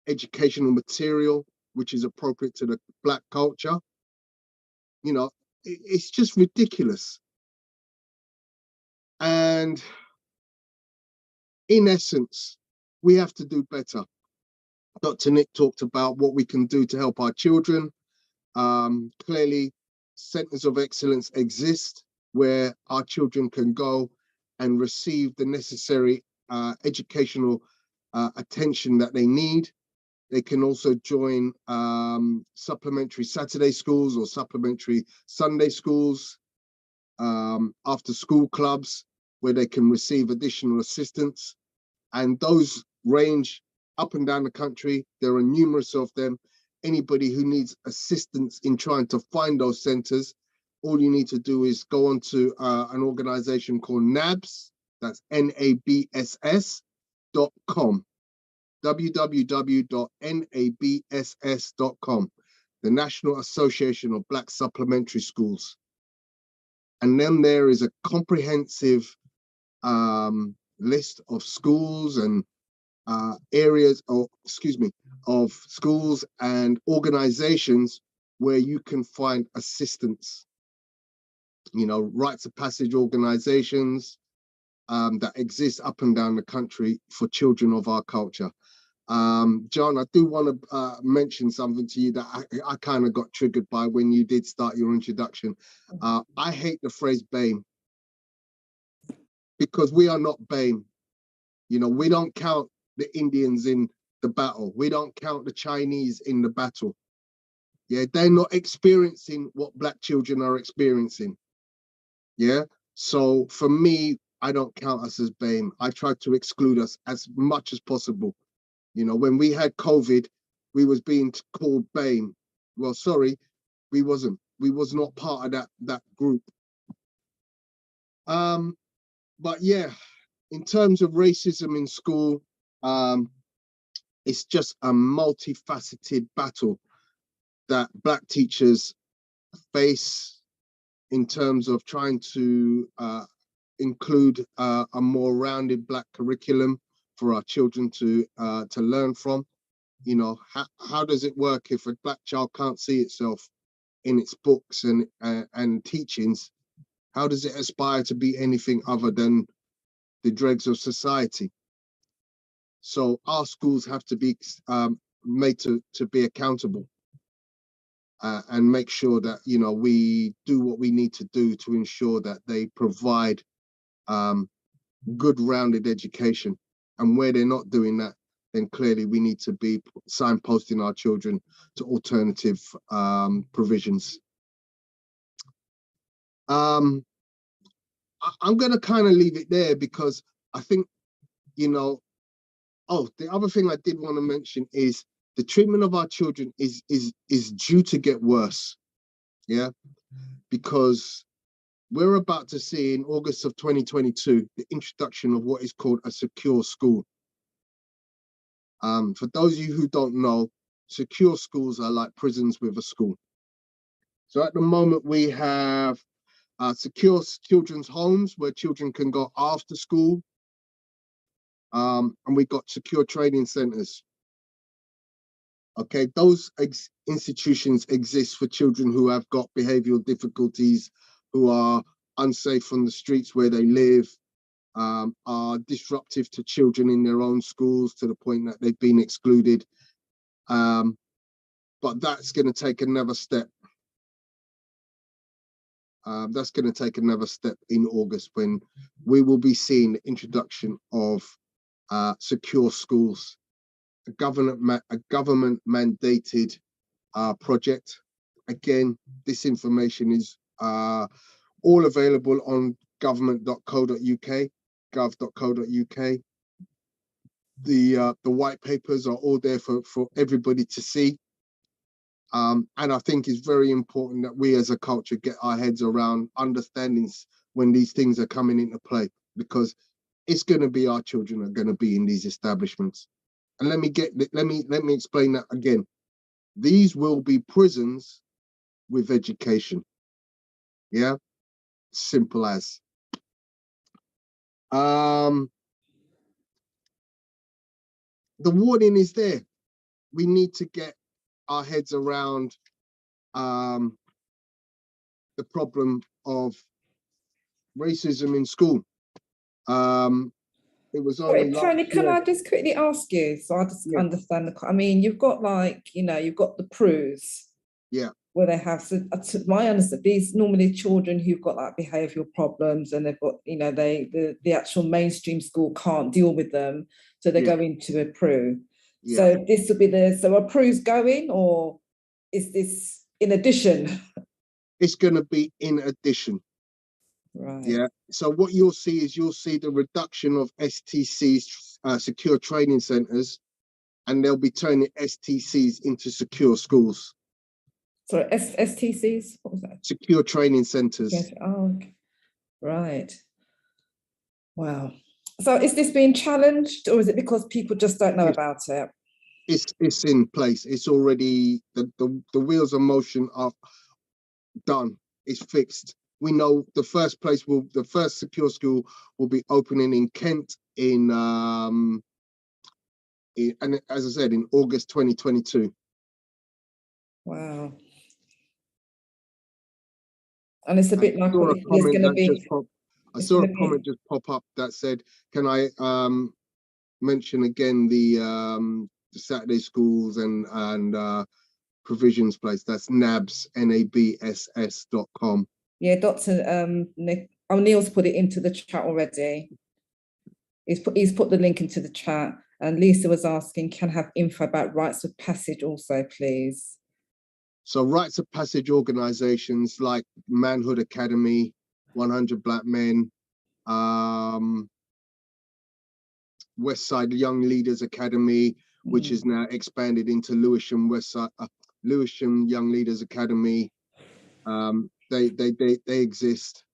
Speaker 5: educational material, which is appropriate to the Black culture. You know, it's just ridiculous. And in essence, we have to do better. Dr. Nick talked about what we can do to help our children. Clearly, centers of excellence exist where our children can go and receive the necessary educational attention that they need. They can also join supplementary Saturday schools or supplementary Sunday schools, after school clubs where they can receive additional assistance. And those range up and down the country. There are numerous of them. Anybody who needs assistance in trying to find those centers, all you need to do is go on to an organization called NABS, that's NABSS.com, www.nabss.com, the National Association of Black Supplementary Schools. And then there is a comprehensive list of schools and areas, or excuse me, of schools and organizations where you can find assistance. You know, rites of passage organizations that exist up and down the country for children of our culture. John, I do want to mention something to you that I kind of got triggered by when you did start your introduction. I hate the phrase BAME, because we are not BAME. You know, we don't count the Indians in the battle. We don't count the Chinese in the battle. Yeah, they're not experiencing what Black children are experiencing. Yeah, so for me, I don't count us as BAME. I try to exclude us as much as possible. You know, when we had COVID, we was being called BAME. Well, sorry, we wasn't. We was not part of that group. But yeah, in terms of racism in school, it's just a multifaceted battle that Black teachers face in terms of trying to include a more rounded Black curriculum for our children to learn from. You know, how does it work if a Black child can't see itself in its books and teachings? How does it aspire to be anything other than the dregs of society? So our schools have to be made to be accountable and make sure that, you know, we do what we need to do to ensure that they provide good rounded education. And where they're not doing that, then clearly we need to be signposting our children to alternative provisions. I'm going to kind of leave it there because I think, you know, oh, the other thing I did want to mention is the treatment of our children is due to get worse. Yeah, because we're about to see in August of 2022 the introduction of what is called a secure school. For those of you who don't know, secure schools are like prisons with a school. So at the moment we have secure children's homes where children can go after school. And we've got secure training centers. Okay, those institutions exist for children who have got behavioral difficulties, who are unsafe on the streets where they live, are disruptive to children in their own schools to the point that they've been excluded. But that's going to take another step. That's going to take another step in August when we will be seeing the introduction of secure schools, a government mandated project. Again, this information is all available on government.co.uk, gov.co.uk. The white papers are all there for everybody to see. And I think it's very important that we as a culture get our heads around understandings when these things are coming into play, because it's going to be our children are going to be in these establishments. And let me explain that again. These will be prisons with education. Yeah, simple as. The warning is there. We need to get our heads around the problem of racism in school. It was only
Speaker 1: Tony, can I just quickly ask you, so I just understand I mean, you've got like, you know, you've got the PRUs.
Speaker 5: Yeah.
Speaker 1: Where they have, so to my understanding, these normally children who've got like behavioural problems and they've got, you know, the actual mainstream school can't deal with them, so they go into a PRU.
Speaker 5: Yeah.
Speaker 1: So this will be so are Prue's going, or is this in addition?
Speaker 5: It's going to be in addition.
Speaker 1: Right.
Speaker 5: Yeah. So what you'll see is the reduction of STCs, secure training centres, and they'll be turning STCs into secure schools.
Speaker 1: Sorry, STCs? What was that?
Speaker 5: Secure training centres.
Speaker 1: Yes. Oh, okay. Right. Wow. So is this being challenged, or is it because people just don't know about it?
Speaker 5: It's in place. It's already, the wheels of motion are done. It's fixed. We know the first secure school will be opening in Kent and as I said, in August 2022.
Speaker 1: Wow. And it's a bit like
Speaker 5: I saw a comment just pop up that said, can I mention again the Saturday schools and provisions place? That's NABS, NABSS.com.
Speaker 1: Yeah, Dr. Nick O'Neill's put it into the chat already. He's put the link into the chat, and Lisa was asking, can I have info about rites of passage also, please?
Speaker 5: So rites of passage organizations like Manhood Academy, 100 Black Men, Westside Young Leaders Academy, which is now expanded into Lewisham Young Leaders Academy. They exist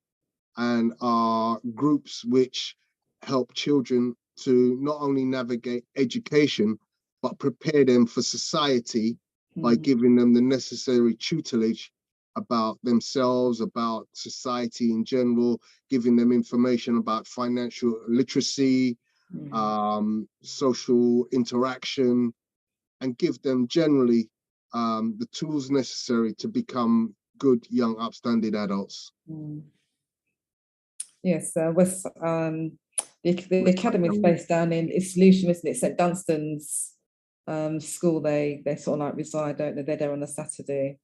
Speaker 5: and are groups which help children to not only navigate education, but prepare them for society by giving them the necessary tutelage about themselves, about society in general, giving them information about financial literacy, social interaction, and give them generally the tools necessary to become good, young, upstanding adults.
Speaker 1: Yes, the academy is based down in Lewisham, isn't it? St Dunstan's school. They sort of like reside, don't they? They're there on a Saturday.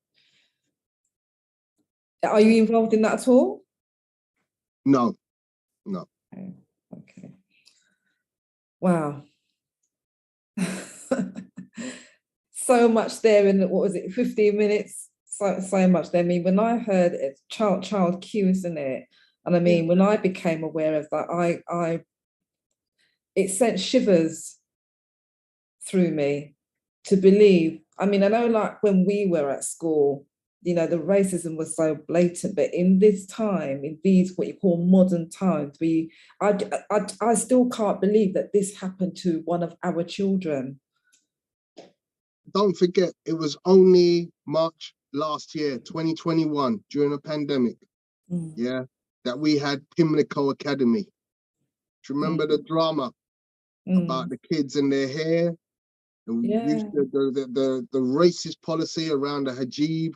Speaker 1: Are you involved in that at all?
Speaker 5: No.
Speaker 1: Okay. Wow. So much there in, what was it, 15 minutes? So much there. I mean, when I heard it, child Q, isn't it? And I mean, when I became aware of that, it sent shivers through me to believe. I mean, I know like when we were at school, you know, the racism was so blatant, but in this time, in these what you call modern times, I still can't believe that this happened to one of our children.
Speaker 5: Don't forget, it was only March last year, 2021, during a pandemic, that we had Pimlico Academy. Do you remember the drama about the kids and their hair? The racist policy around the hijab,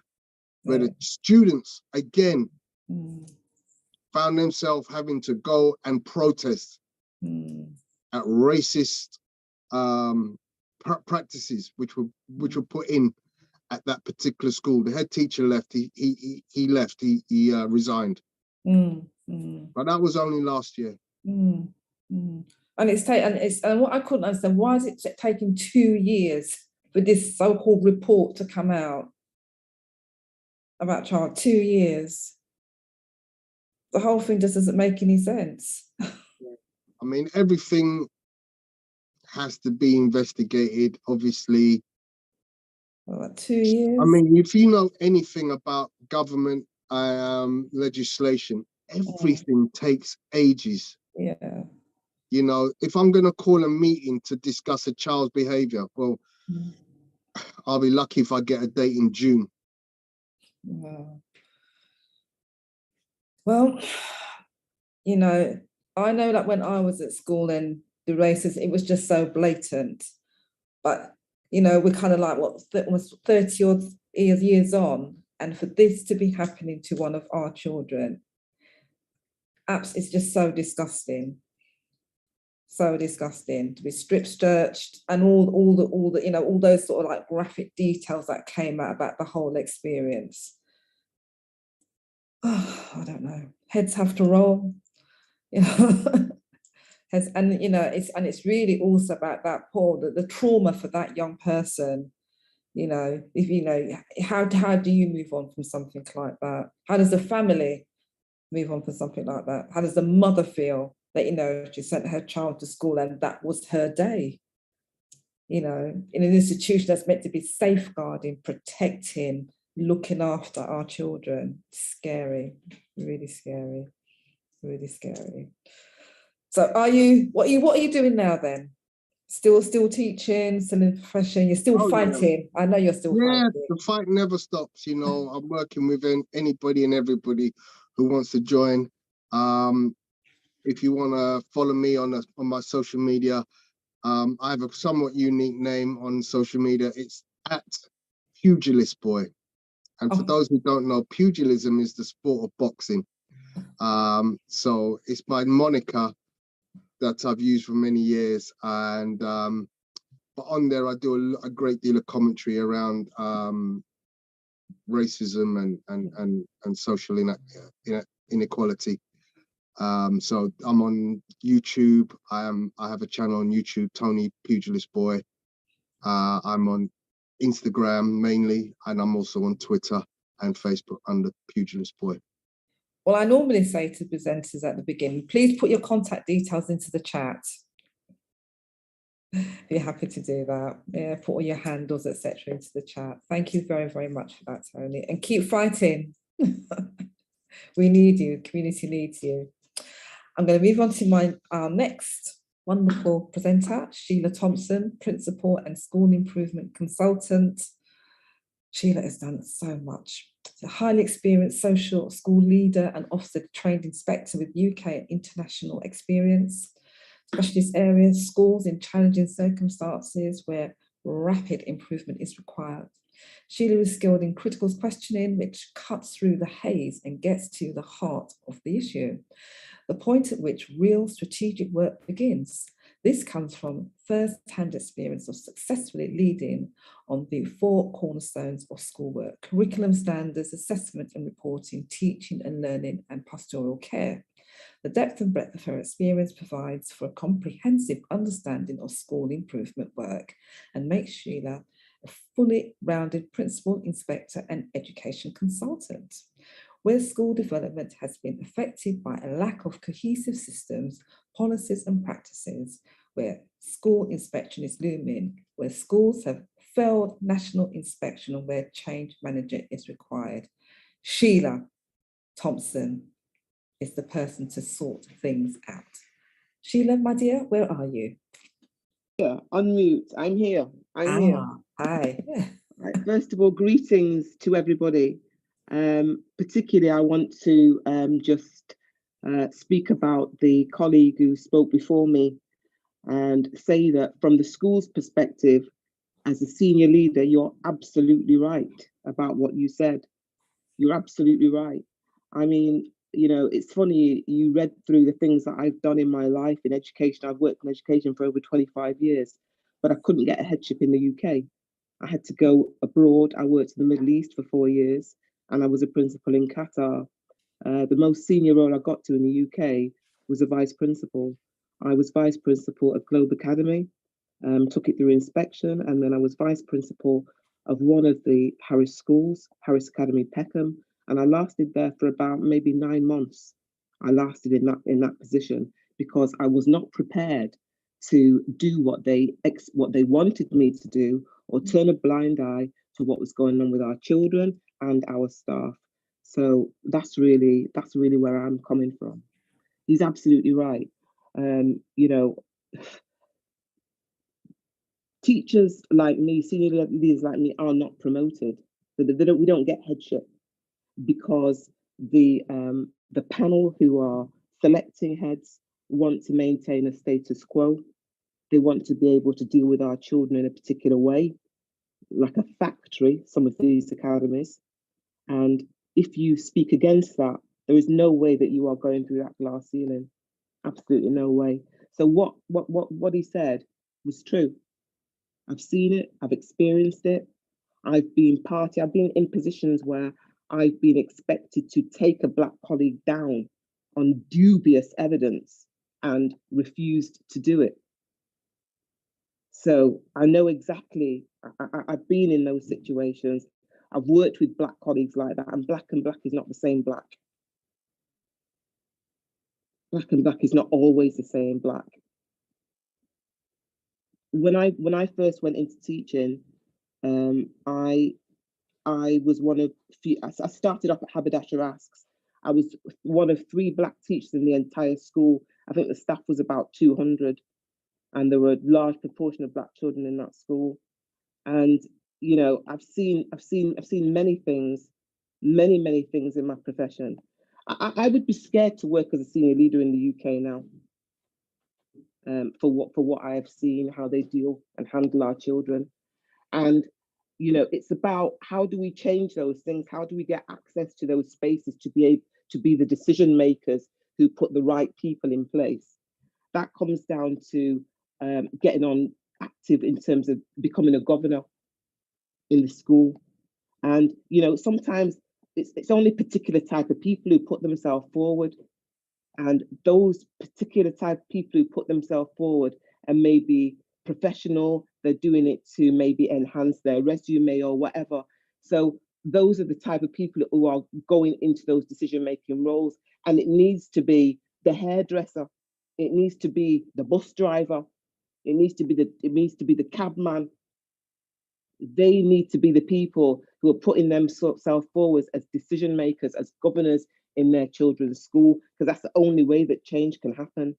Speaker 5: where the students, again, found themselves having to go and protest at racist practices which were put in at that particular school. The head teacher left. He left. He resigned. But that was only last year. And what I couldn't understand, why is it taking 2 years for this so-called report to come out about child? 2 years. The whole thing just doesn't make any sense. I mean, everything has to be investigated, obviously.
Speaker 1: About 2 years.
Speaker 5: I mean, if you know anything about government legislation, everything takes ages.
Speaker 1: Yeah.
Speaker 5: You know, if I'm going to call a meeting to discuss a child's behavior, well, I'll be lucky if I get a date in June.
Speaker 1: Wow. Well, you know, I know that when I was at school and the racism, it was just so blatant. But, you know, we're kind of like, what, almost 30 odd years on, and for this to be happening to one of our children, it's just so disgusting. So disgusting to be strip searched and all the you know, all those sort of like graphic details that came out about the whole experience. Oh, I don't know. Heads have to roll. You know, has, and you know, it's really also about that, Paul, the trauma for that young person. You know, if you know, how do you move on from something like that? How does the family move on from something like that? How does the mother feel that, you know, she sent her child to school and that was her day? You know, in an institution that's meant to be safeguarding, protecting, looking after our children. Scary, really scary, really scary. So what are you doing now then? Still teaching, still in the profession, you're still fighting. Yeah. I know you're still fighting.
Speaker 5: The fight never stops, you know. I'm working with anybody and everybody who wants to join. If you want to follow me on my social media, I have a somewhat unique name on social media. It's at Pugilist Boy. And for those who don't know, pugilism is the sport of boxing. So it's my moniker that I've used for many years. And but on there, I do a great deal of commentary around racism and social inequality. So I'm on YouTube. I have a channel on YouTube, Tony Pugilist Boy. I'm on Instagram mainly, and I'm also on Twitter and Facebook under Pugilist Boy.
Speaker 1: Well, I normally say to presenters at the beginning, please put your contact details into the chat. Be happy to do that. Yeah, put all your handles, etc., into the chat. Thank you very, very much for that, Tony. And keep fighting. We need you. Community needs you. I'm going to move on to our next wonderful presenter, Sheila Thompson, Principal and School Improvement Consultant. Sheila has done so much. She's a highly experienced social school leader and Ofsted trained inspector with UK and international experience. Specialist areas, schools in challenging circumstances where rapid improvement is required. Sheila is skilled in critical questioning, which cuts through the haze and gets to the heart of the issue, the point at which real strategic work begins. This comes from first-hand experience of successfully leading on the 4 cornerstones of schoolwork: curriculum standards, assessment and reporting, teaching and learning, and pastoral care. The depth and breadth of her experience provides for a comprehensive understanding of school improvement work and makes Sheila a fully rounded principal, inspector and education consultant. Where school development has been affected by a lack of cohesive systems, policies and practices, where school inspection is looming, where schools have failed national inspection and where change manager is required. Sheila Thompson is the person to sort things out. Sheila, my dear, where are you?
Speaker 6: Yeah, unmute. I'm here. I'm here.
Speaker 1: Hi.
Speaker 6: Right, first of all, greetings to everybody. Particularly, I want to just speak about the colleague who spoke before me and say that from the school's perspective, as a senior leader, you're absolutely right about what you said. You're absolutely right. I mean, you know, it's funny, you read through the things that I've done in my life in education. I've worked in education for over 25 years, but I couldn't get a headship in the UK. I had to go abroad. I worked in the Middle East for 4 years, and I was a principal in Qatar. The most senior role I got to in the UK was a vice principal. I was vice principal at Goldsmiths Academy, took it through inspection, and then I was vice principal of one of the Paris schools, Paris Academy Peckham, and I lasted there for about maybe 9 months. I lasted in that position because I was not prepared to do what they wanted me to do, or turn a blind eye to what was going on with our children and our staff. So that's really where I'm coming from. He's absolutely right. You know, teachers like me, senior leaders like me, are not promoted. We don't get headship because the panel who are selecting heads want to maintain a status quo. They want to be able to deal with our children in a particular way, like a factory, some of these academies. And if you speak against that, there is no way that you are going through that glass ceiling. Absolutely no way. So what he said was true. I've seen it, I've experienced it. I've been in positions where I've been expected to take a Black colleague down on dubious evidence, and refused to do it. So I know exactly, I've been in those situations. I've worked with Black colleagues like that, and black is not the same black. Black and black is not always the same black. When I first went into teaching, I was one of few. I started off at Haberdasher Asks. I was one of 3 Black teachers in the entire school. I think the staff was about 200, and there were a large proportion of Black children in that school. And you know, I've seen many things, many things in my profession. I would be scared to work as a senior leader in the UK now, for what I have seen, how they deal and handle our children. And you know, it's about how do we change those things? How do we get access to those spaces to be able to be the decision makers who put the right people in place? That comes down to getting on active in terms of becoming a governor in the school. And you know, sometimes it's only particular type of people who put themselves forward, and those particular type of people who put themselves forward and maybe professional, they're doing it to maybe enhance their resume or whatever. So those are the type of people who are going into those decision-making roles. And it needs to be the hairdresser, it needs to be the bus driver, it needs to be the cabman. They need to be the people who are putting themselves forward as decision makers, as governors in their children's school, because that's the only way that change can happen.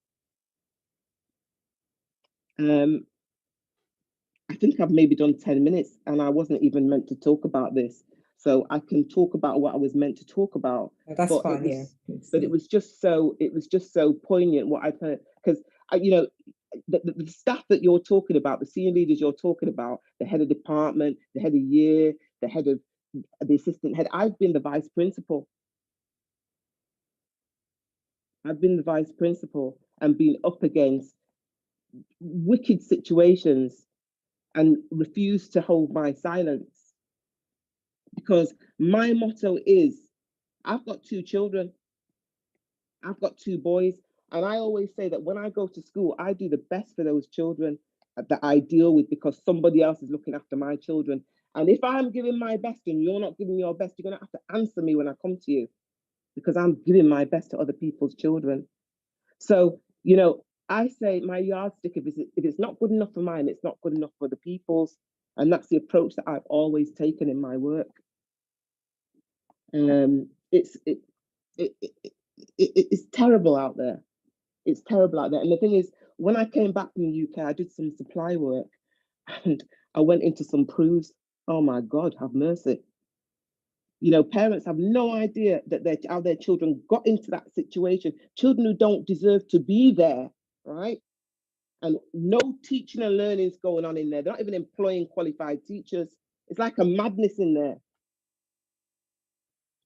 Speaker 6: I think I've maybe done 10 minutes, and I wasn't even meant to talk about this. So I can talk about what I was meant to talk about.
Speaker 1: That's fine, yeah.
Speaker 6: But it was just so poignant what I've heard, because you know, the staff that you're talking about, the senior leaders you're talking about, the head of department, the head of year, the head of the assistant head. I've been the vice principal. I've been the vice principal and been up against wicked situations and refused to hold my silence, because my motto is, I've got 2 children. I've got 2 boys. And I always say that when I go to school, I do the best for those children that I deal with, because somebody else is looking after my children. And if I'm giving my best and you're not giving your best, you're going to have to answer me when I come to you, because I'm giving my best to other people's children. So, you know, I say my yardstick, if it's not good enough for mine, it's not good enough for the people's. And that's the approach that I've always taken in my work. It's terrible out there. It's terrible out there. And the thing is, when I came back from the UK, I did some supply work, and I went into some proofs. Oh my God, have mercy. You know, parents have no idea that how their children got into that situation. Children who don't deserve to be there, right? And no teaching and learning is going on in there. They're not even employing qualified teachers. It's like a madness in there.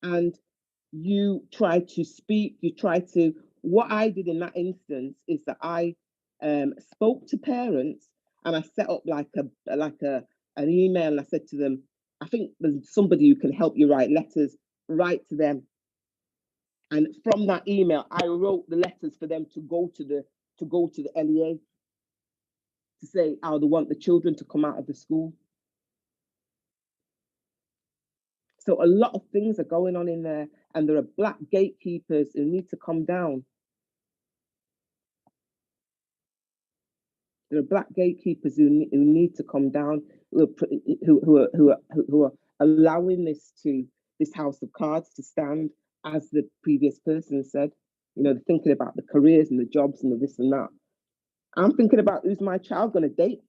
Speaker 6: And you try to speak, what I did in that instance is that I spoke to parents, and I set up like an email, and I said to them, I think there's somebody who can help you write letters, write to them. And from that email, I wrote the letters for them to go to the LEA to say how they want the children to come out of the school. So a lot of things are going on in there, and there are Black gatekeepers who need to come down. There are Black gatekeepers who need to come down, who are allowing this house of cards to stand, as the previous person said. You know, thinking about the careers and the jobs and the this and that. I'm thinking about, who's my child going to date?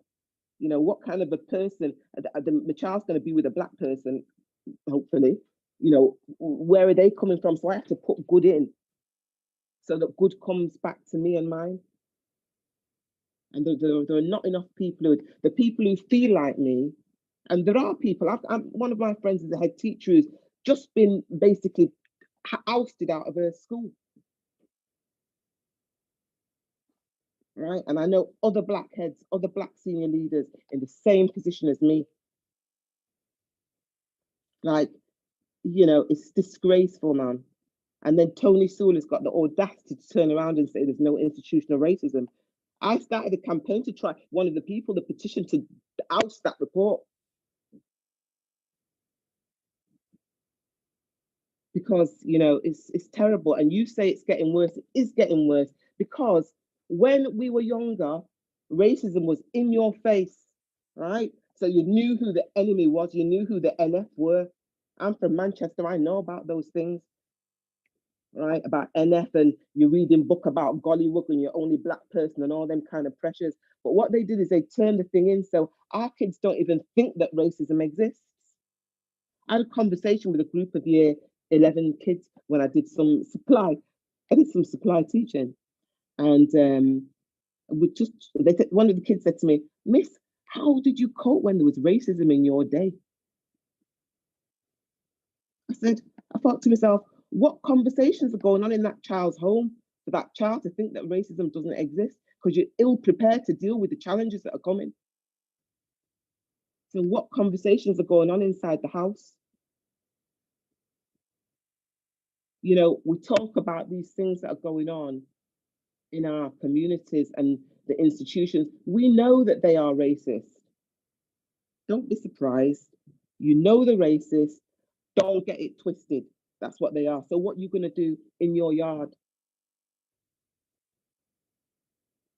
Speaker 6: You know, what kind of a person? My child's going to be with a Black person, hopefully. You know, where are they coming from? So I have to put good in, so that good comes back to me and mine. And there are not enough people the people who feel like me. And there are people. One of my friends is a head teacher who's just been basically ousted out of her school. Right? And I know other Black heads, other Black senior leaders in the same position as me. Like, you know, it's disgraceful, man. And then Tony Sewell has got the audacity to turn around and say there's no institutional racism. I started a campaign to try, one of the people, the petition to oust that report. Because, you know, it's terrible. And you say it's getting worse. It is getting worse because when we were younger, racism was in your face, right? So you knew who the enemy was. You knew who the NF were. I'm from Manchester. I know about those things, right? About NF, and you're reading book about Gollywood and you're only black person and all them kind of pressures. But what they did is they turned the thing in. So our kids don't even think that racism exists. I had a conversation with a group of year 11 kids when I did some supply. I did some supply teaching, and one of the kids said to me, "Miss, how did you cope when there was racism in your day?" I thought to myself, what conversations are going on in that child's home for that child to think that racism doesn't exist? Because you're ill prepared to deal with the challenges that are coming. So what conversations are going on inside the house? You know, we talk about these things that are going on in our communities and the institutions. We know that they are racist. Don't be surprised. You know they're racist. Don't get it twisted. That's what they are. So what are you going to do in your yard?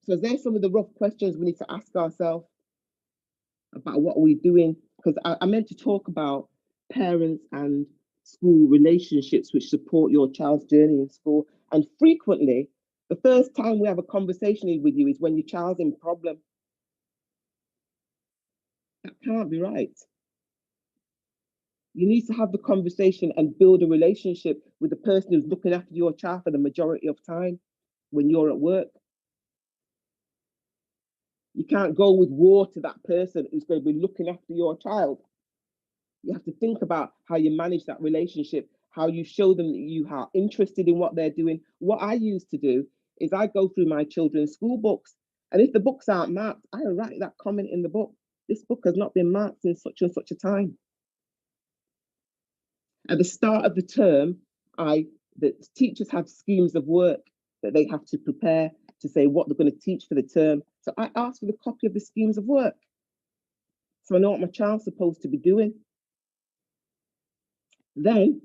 Speaker 6: So there's some of the rough questions we need to ask ourselves about what we're doing. Because I meant to talk about parents and school relationships which support your child's journey in school. And frequently, the first time we have a conversation with you is when your child's in problem. That can't be right. You need to have the conversation and build a relationship with the person who's looking after your child for the majority of time when you're at work. You can't go with war to that person who's going to be looking after your child. You have to think about how you manage that relationship, how you show them that you are interested in what they're doing. What I used to do is I go through my children's school books, and if the books aren't marked, I write that comment in the book. This book has not been marked in such and such a time. At the start of the term, the teachers have schemes of work that they have to prepare to say what they're going to teach for the term. So I ask for the copy of the schemes of work, so I know what my child's supposed to be doing. Then,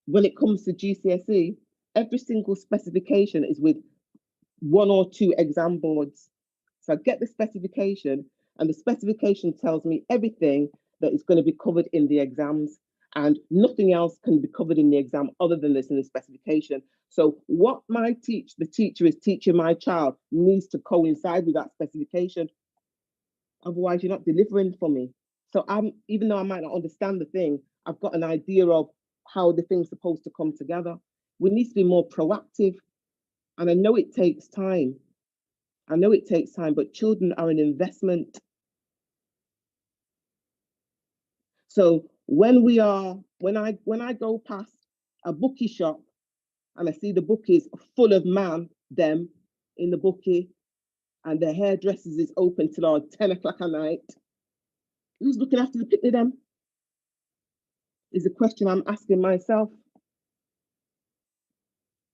Speaker 6: when it comes to GCSE, every single specification is with 1 or 2 exam boards. So I get the specification, and the specification tells me everything that is going to be covered in the exams, and nothing else can be covered in the exam other than this in the specification. So what the teacher is teaching my child needs to coincide with that specification. Otherwise, you're not delivering for me. So even though I might not understand the thing, I've got an idea of how the thing's supposed to come together. We need to be more proactive. And I know it takes time. But children are an investment. So when I go past a bookie shop and I see the bookies full of them in the bookie, and the hairdressers is open till 10 o'clock at night, who's looking after the picnic them? Is the question I'm asking myself.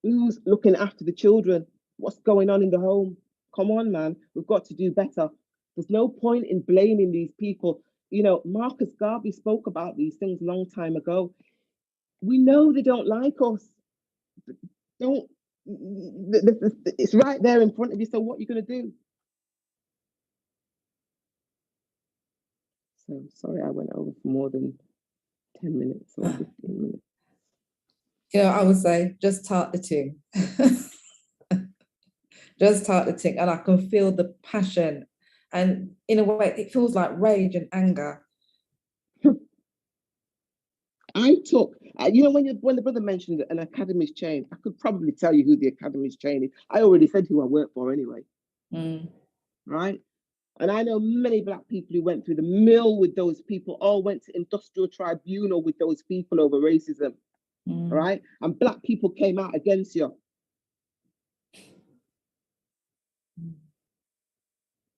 Speaker 6: Who's looking after the children? What's going on in the home? Come on, man, we've got to do better. There's no point in blaming these people. You know, Marcus Garvey spoke about these things a long time ago. We know they don't like us. It's right there in front of you. So what are you going to do? So sorry, I went over for more than 10 minutes or 15 minutes.
Speaker 1: You know, I would say just start the thing. Just start the thing, and I can feel the passion, and in a way it feels like rage and anger.
Speaker 6: I took, you know, when the brother mentioned an academy's change, I could probably tell you who the academy's change is. I already said who I work for anyway. Right? And I know many Black people who went through the mill with those people, all went to industrial tribunal with those people over racism. Right? And Black people came out against you.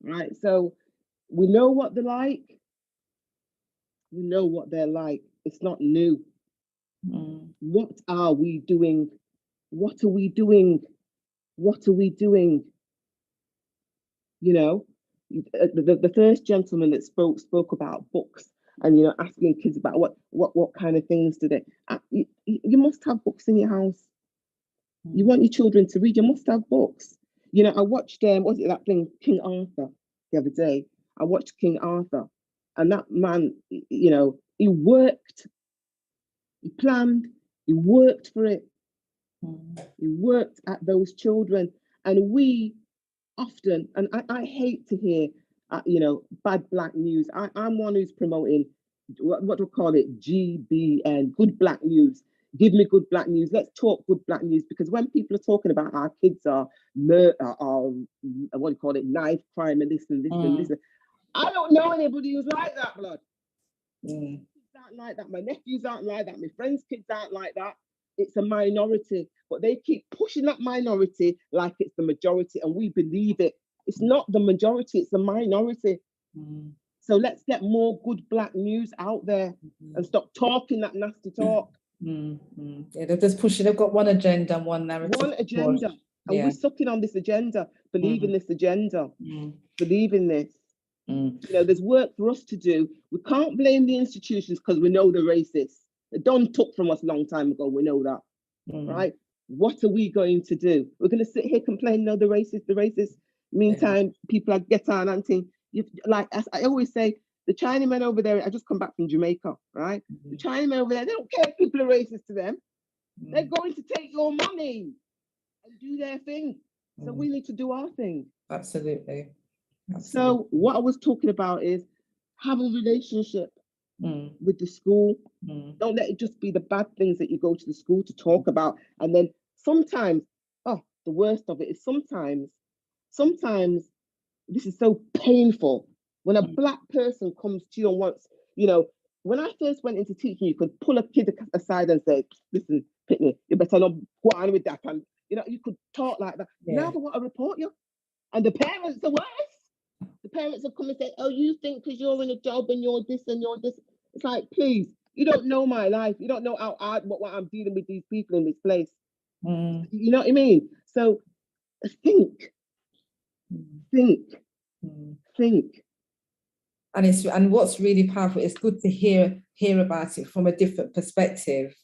Speaker 6: Right? So we know what they're like. We know what they're like. It's not new. What are we doing? What are we doing? What are we doing? You know, the first gentleman that spoke about books and, you know, asking kids about what kind of things do they. You must have books in your house. You want your children to read, you must have books. You know, I watched was it that thing King Arthur the other day? I watched King Arthur, and that man, you know, he worked, he planned, he worked for it. He worked at those children, and we often, and I hate to hear, you know, bad black news. I'm one who's promoting what do we call it, GBN, good black news. Give me good black news. Let's talk good black news, because when people are talking about our kids are what do you call it, knife crime and this and this and this, I don't know anybody who's like that, blood. Kids aren't like that. My nephews aren't like that. My friends' kids aren't like that. It's a minority, but they keep pushing that minority like it's the majority, and we believe it. It's not the majority, it's the minority. So let's get more good black news out there and stop talking that nasty talk.
Speaker 1: Yeah, they're just pushing, they've got one agenda and one narrative.
Speaker 6: One agenda. And we're sucking on this agenda, believing this agenda, believing this. You know, there's work for us to do. We can't blame the institutions because we know they're racist. They done took from us a long time ago. We know that, right? What are we going to do? We're going to sit here complaining, no, the racist, the racist. Meantime, people are getting on and think, like, as I always say, the Chinamen over there, I just come back from Jamaica, right? The Chinamen over there, they don't care if people are racist to them. They're going to take your money and do their thing. So we need to do our thing.
Speaker 1: Absolutely.
Speaker 6: So what I was talking about is have a relationship with the school. Don't let it just be the bad things that you go to the school to talk about. And then sometimes, the worst of it is sometimes this is so painful when a black person comes to you and wants, you know, when I first went into teaching, you could pull a kid aside and say, listen, Pitney, you better not go on with that. And, you know, you could talk like that. Now they want to report you. And the parents are worse. The parents will come and say, oh, you think because you're in a job and you're this and you're this. It's like, please, you don't know my life. You don't know how hard what I'm dealing with these people in this place. You know what I mean? So think.
Speaker 1: And what's really powerful, it's good to hear about it from a different perspective.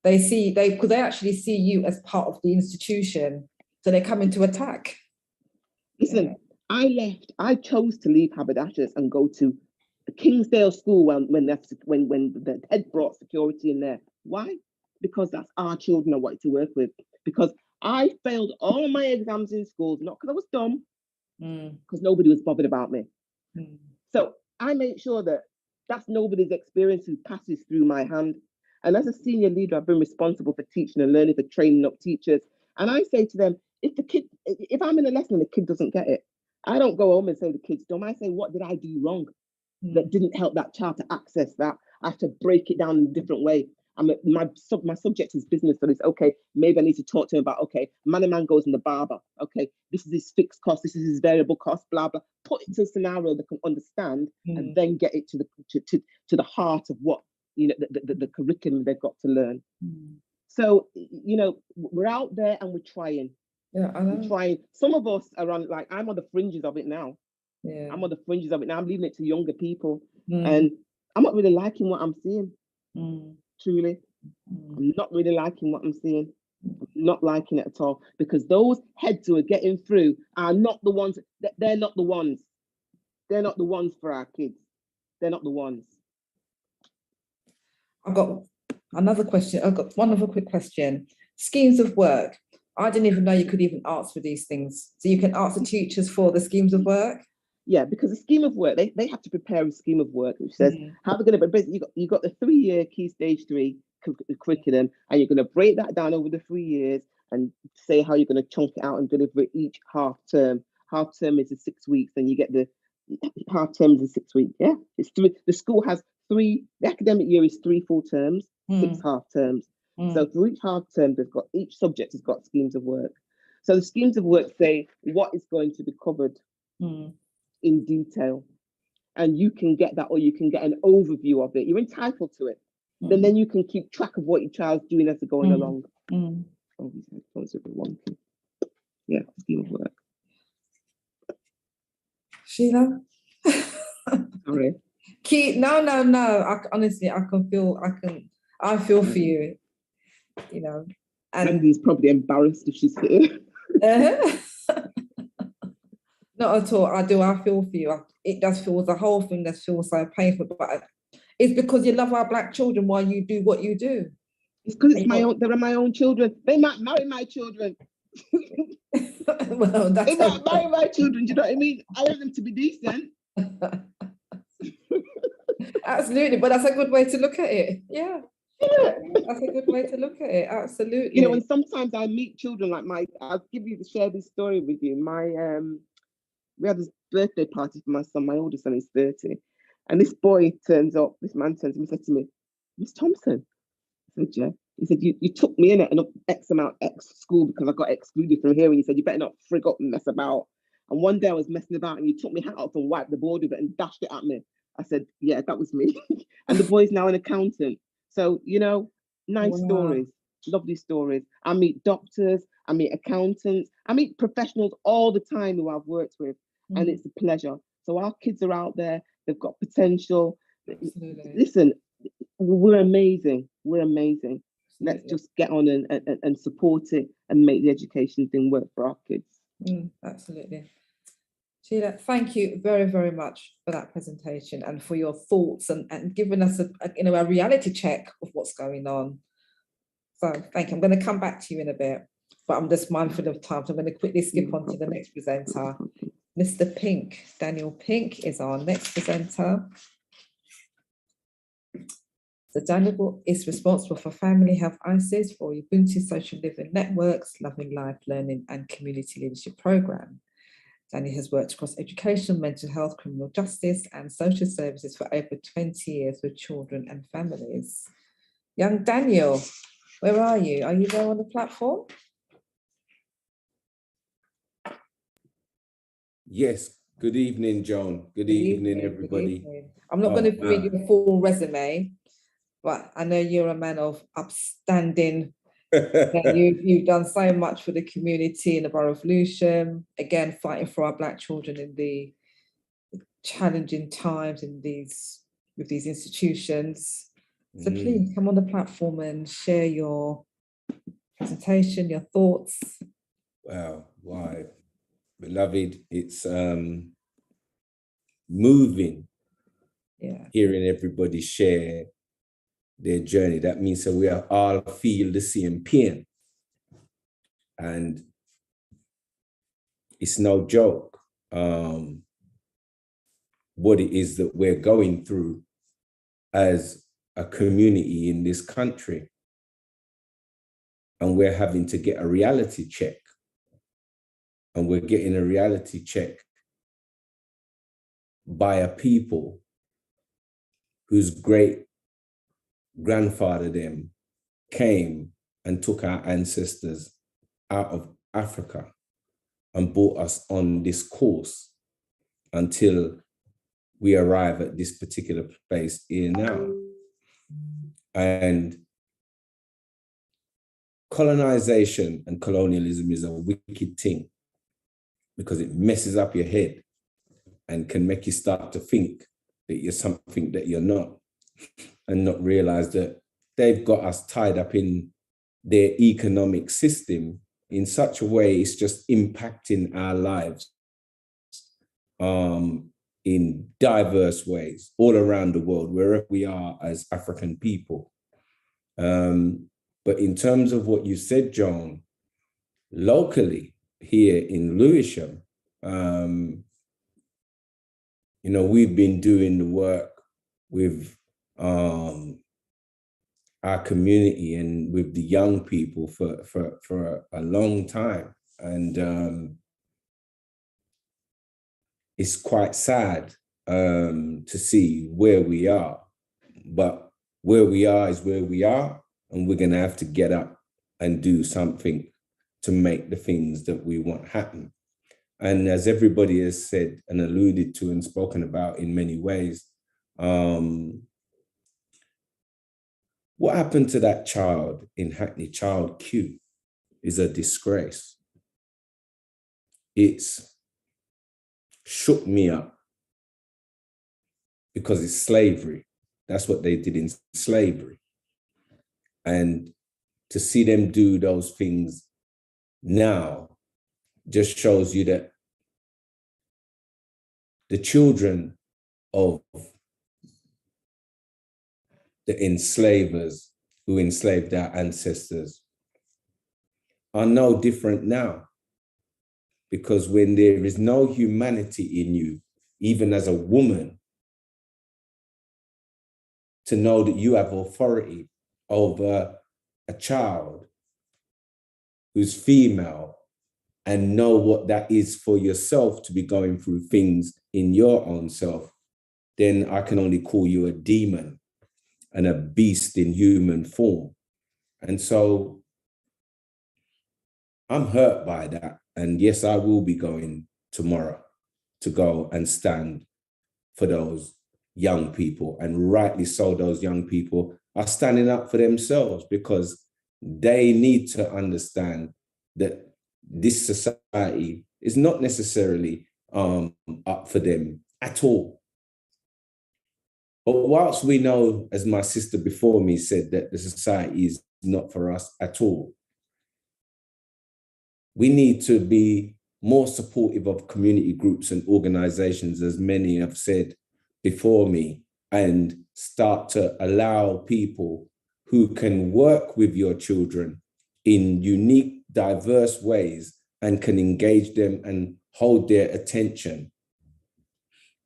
Speaker 1: Because they actually see you as part of the institution, so they come into attack.
Speaker 6: Listen, I chose to leave Haberdashers and go to the Kingsdale School when the head brought security in there. Why? Because that's our children I wanted to work with. Because I failed all my exams in schools, not because I was dumb, because nobody was bothered about me. So I made sure that that's nobody's experience who passes through my hand. And as a senior leader, I've been responsible for teaching and learning, for training up teachers. And I say to them, if I'm in a lesson and the kid doesn't get it, I don't go home and say the kid's dumb. I say, what did I do wrong that didn't help that child to access that? I have to break it down in a different way. My subject is business studies. Okay, maybe I need to talk to him about, okay, man goes in the barber. Okay, this is his fixed cost, this is his variable cost, blah, blah. Put it to a scenario that can understand and then get it to the heart of what, you know, the curriculum they've got to learn. So, you know, we're out there and we're trying.
Speaker 1: Yeah, I know.
Speaker 6: We're trying. Some of us are on, like, I'm on the fringes of it now.
Speaker 1: Yeah.
Speaker 6: I'm on the fringes of it now. I'm leaving it to younger people. And I'm not really liking what I'm seeing. Truly. I'm not really liking what I'm seeing. I'm not liking it at all, because those heads who are getting through are not the ones. They're not the ones. They're not the ones for our kids. They're not the ones.
Speaker 1: I've got another question. I've got one other quick question. Schemes of work. I didn't even know you could even ask for these things. So you can ask the teachers for the schemes of work?
Speaker 6: Yeah, because the scheme of work, they have to prepare a scheme of work which says how they're going to, basically you got the 3-year Key Stage 3 curriculum, and you're going to break that down over the 3 years and say how you're going to chunk it out and deliver it each half term. Half term is 6 weeks, and you get the half terms in 6 weeks. Yeah, it's 3. The school has 3. The academic year is 3 full terms, 6 half terms. So for each half term, each subject has got schemes of work. So the schemes of work say what is going to be covered in detail, and you can get that, or you can get an overview of it. You're entitled to it. then you can keep track of what your child's doing as they're going along.
Speaker 1: Mm.
Speaker 6: Oh, these headphones are a bit wonky. Yeah, scheme of work.
Speaker 1: Sheila?
Speaker 6: Sorry.
Speaker 1: No. Honestly, I feel for you, you know. And
Speaker 6: Andy's probably embarrassed if she's here.
Speaker 1: Not at all. I feel for you. It does feel, the whole thing does feel so painful, but it's because you love our Black children while you do what you do.
Speaker 6: It's because it's my own, they're my own children. They might marry my children.
Speaker 1: Well,
Speaker 6: They might marry my children, do you know what I mean? I want them to be decent.
Speaker 1: Absolutely, but that's a good way to look at it. Yeah. That's a good way to look at it. Absolutely.
Speaker 6: You know, and sometimes I meet children like I'll share this story with you. We had this birthday party for my son. My oldest son is 30. And this boy turns up, this man turns to me and said to me, "Miss Thompson." I said, "Yeah." He said, you took me in at an X amount X school because I got excluded from here. And you said, "You better not frig up and mess about." And one day I was messing about and you took my hat off and wiped the board with it and dashed it at me. I said, "Yeah, that was me." And the boy's now an accountant. So, you know, nice stories, lovely stories. I meet doctors, I meet accountants, I meet professionals all the time who I've worked with, and it's a pleasure. So our kids are out there, they've got potential. Absolutely. Listen, we're amazing. We're amazing. Absolutely. Let's just get on and support it and make the education thing work for our kids.
Speaker 1: Absolutely. Sheila, thank you very, very much for that presentation and for your thoughts and giving us a reality check of what's going on. So thank you. I'm going to come back to you in a bit, but I'm just mindful of time. So I'm going to quickly skip on to the next presenter. Mr. Pink, Daniel Pink is our next presenter. So Daniel is responsible for Family Health ICES for Ubuntu Social Living Networks, Loving Life Learning and Community Leadership Program. Daniel has worked across education, mental health, criminal justice, and social services for over 20 years with children and families. Young Daniel, where are you? Are you there on the platform?
Speaker 7: Yes. Good evening, Joan. Good evening, everybody.
Speaker 1: Good evening. I'm not going to read your full resume, but I know you're a man of upstanding. You've done so much for the community in the Borough of Lewisham, again fighting for our Black children in the challenging times with these institutions. So please come on the platform and share your presentation, your thoughts.
Speaker 7: Wow, why, beloved, it's moving.
Speaker 1: Yeah,
Speaker 7: hearing everybody share their journey. That means that we all feel the same pain. And it's no joke what it is that we're going through as a community in this country. And we're having to get a reality check. And we're getting a reality check by a people whose great grandfather them came and took our ancestors out of Africa and brought us on this course until we arrive at this particular place here now. And colonization and colonialism is a wicked thing because it messes up your head and can make you start to think that you're something that you're not, and not realize that they've got us tied up in their economic system in such a way it's just impacting our lives in diverse ways all around the world, wherever we are as African people. But in terms of what you said, Joan, locally here in Lewisham, you know, we've been doing the work with our community and with the young people for a long time. And it's quite sad to see where we are, but where we are is where we are, and we're gonna have to get up and do something to make the things that we want happen. And as everybody has said and alluded to and spoken about in many ways, What happened to that child in Hackney, child Q, is a disgrace. It's shook me up because it's slavery. That's what they did in slavery. And to see them do those things now just shows you that the children of the enslavers who enslaved our ancestors are no different now. Because when there is no humanity in you, even as a woman, to know that you have authority over a child who's female and know what that is for yourself to be going through things in your own self, then I can only call you a demon and a beast in human form. And so I'm hurt by that. And yes, I will be going tomorrow to go and stand for those young people. And rightly so, those young people are standing up for themselves because they need to understand that this society is not necessarily up for them at all. But whilst we know, as my sister before me said, that the society is not for us at all, we need to be more supportive of community groups and organizations, as many have said before me, and start to allow people who can work with your children in unique, diverse ways and can engage them and hold their attention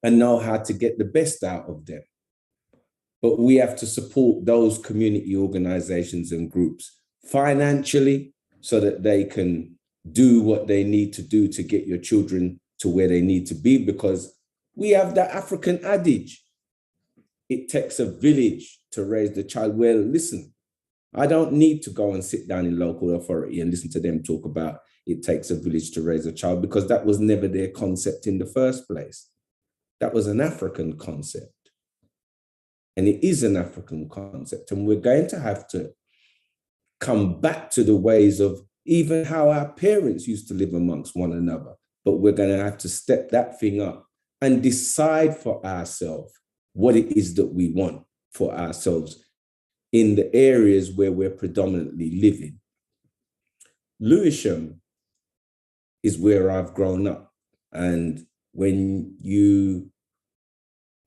Speaker 7: and know how to get the best out of them. But we have to support those community organizations and groups financially so that they can do what they need to do to get your children to where they need to be, because we have that African adage, it takes a village to raise the child. Well, listen, I don't need to go and sit down in local authority and listen to them talk about it takes a village to raise a child, because that was never their concept in the first place. That was an African concept. And it is an African concept. And we're going to have to come back to the ways of even how our parents used to live amongst one another. But we're going to have to step that thing up and decide for ourselves what it is that we want for ourselves in the areas where we're predominantly living. Lewisham is where I've grown up. And when you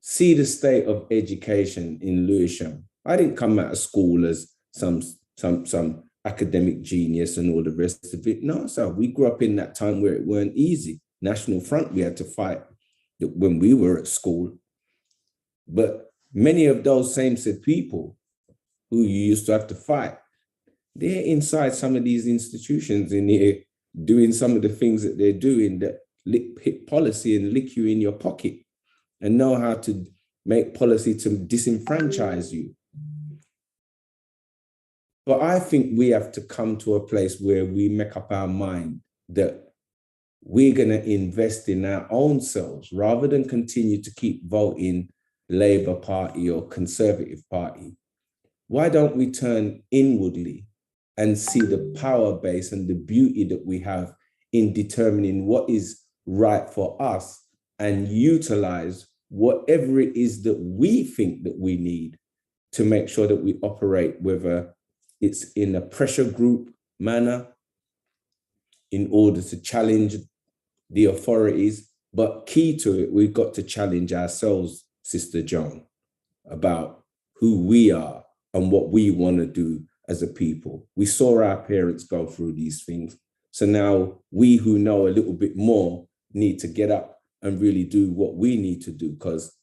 Speaker 7: see the state of education in Lewisham, I didn't come out of school as some academic genius and all the rest of it. No, so we grew up in that time where it weren't easy. National Front, we had to fight when we were at school. But many of those same said people who you used to have to fight, they're inside some of these institutions and they're doing some of the things that they're doing that hit policy and lick you in your pocket and know how to make policy to disenfranchise you. But I think we have to come to a place where we make up our mind that we're going to invest in our own selves rather than continue to keep voting Labour Party or Conservative Party. Why don't we turn inwardly and see the power base and the beauty that we have in determining what is right for us and utilize whatever it is that we think that we need to make sure that we operate, whether it's in a pressure group manner in order to challenge the authorities. But key to it, we've got to challenge ourselves, Sister Joan, about who we are and what we want to do as a people. We saw our parents go through these things. So now we who know a little bit more need to get up and really do what we need to do, because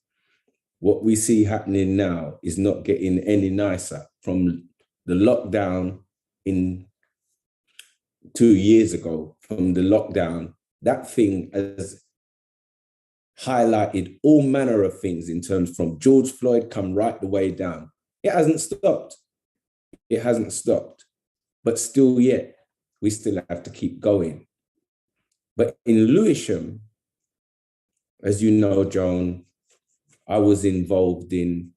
Speaker 7: what we see happening now is not getting any nicer. From the lockdown in 2 years ago, from the lockdown, that thing has highlighted all manner of things in terms from George Floyd come right the way down. It hasn't stopped. It hasn't stopped. But still yet, we still have to keep going. But in Lewisham, as you know, Joan, I was involved in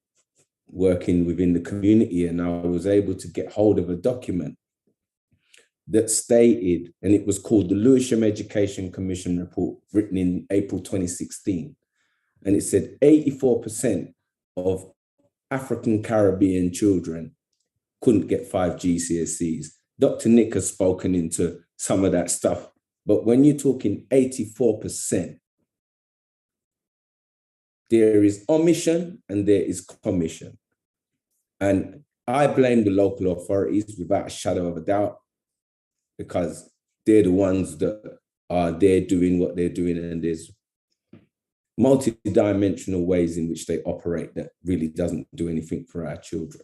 Speaker 7: working within the community, and I was able to get hold of a document that stated, and it was called the Lewisham Education Commission report, written in April 2016. And it said 84% of African Caribbean children couldn't get 5 GCSEs. Dr. Nick has spoken into some of that stuff, but when you're talking 84%, there is omission and there is commission. And I blame the local authorities without a shadow of a doubt, because they're the ones that are there doing what they're doing, and there's multi-dimensional ways in which they operate that really doesn't do anything for our children.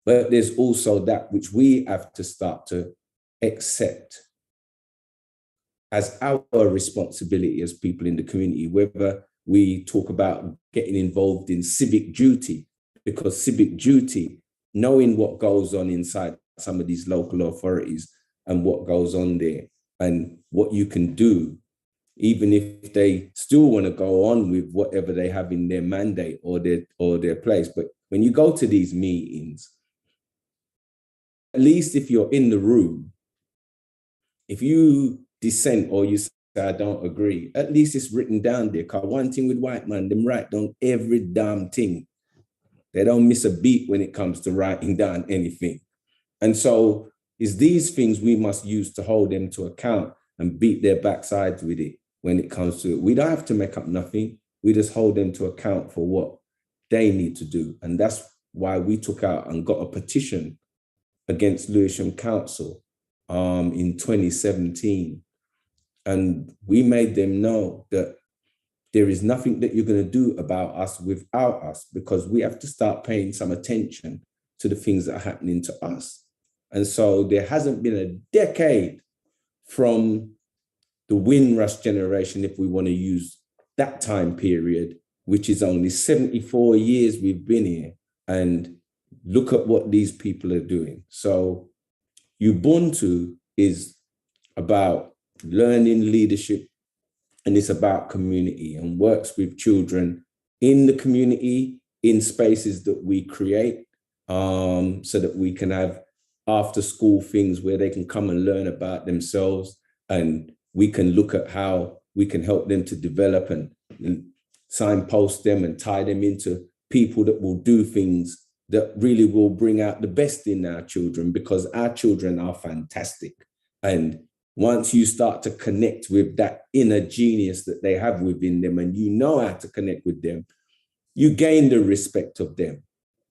Speaker 7: But there's also that which we have to start to accept as our responsibility as people in the community, whether we talk about getting involved in civic duty, because civic duty, knowing what goes on inside some of these local authorities and what goes on there and what you can do, even if they still want to go on with whatever they have in their mandate or their place. But when you go to these meetings, at least if you're in the room, if you dissent or you say, I don't agree, at least it's written down there. Because one thing with white man, them write down every damn thing. They don't miss a beat when it comes to writing down anything. And so it's these things we must use to hold them to account and beat their backsides with it when it comes to it. We don't have to make up nothing. We just hold them to account for what they need to do. And that's why we took out and got a petition against Lewisham Council in 2017. And we made them know that there is nothing that you're going to do about us without us, because we have to start paying some attention to the things that are happening to us. And so there hasn't been a decade from the Windrush generation, if we want to use that time period, which is only 74 years we've been here, and look at what these people are doing. So Ubuntu is about learning leadership, and it's about community, and works with children in the community, in spaces that we create, so that we can have after school things where they can come and learn about themselves, and we can look at how we can help them to develop and signpost them and tie them into people that will do things that really will bring out the best in our children, because our children are fantastic. And once you start to connect with that inner genius that they have within them, and you know how to connect with them, you gain the respect of them.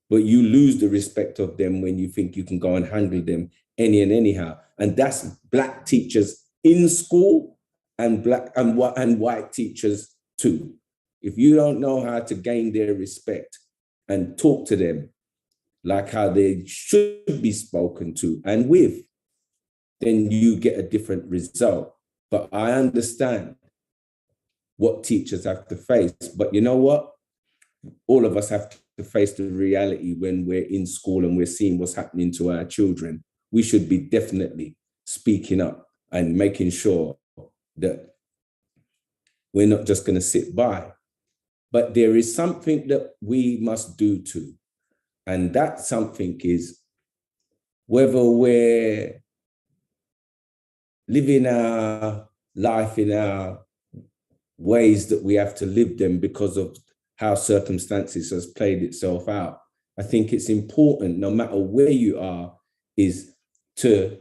Speaker 7: But you lose the respect of them when you think you can go and handle them any and anyhow. And that's Black teachers in school and Black and white teachers too. If you don't know how to gain their respect and talk to them like how they should be spoken to and with, then you get a different result. But I understand what teachers have to face. But you know what? All of us have to face the reality when we're in school and we're seeing what's happening to our children. We should be definitely speaking up and making sure that we're not just going to sit by. But there is something that we must do too. And that something is whether we're living our life in our ways that we have to live them because of how circumstances has played itself out. I think it's important, no matter where you are, is to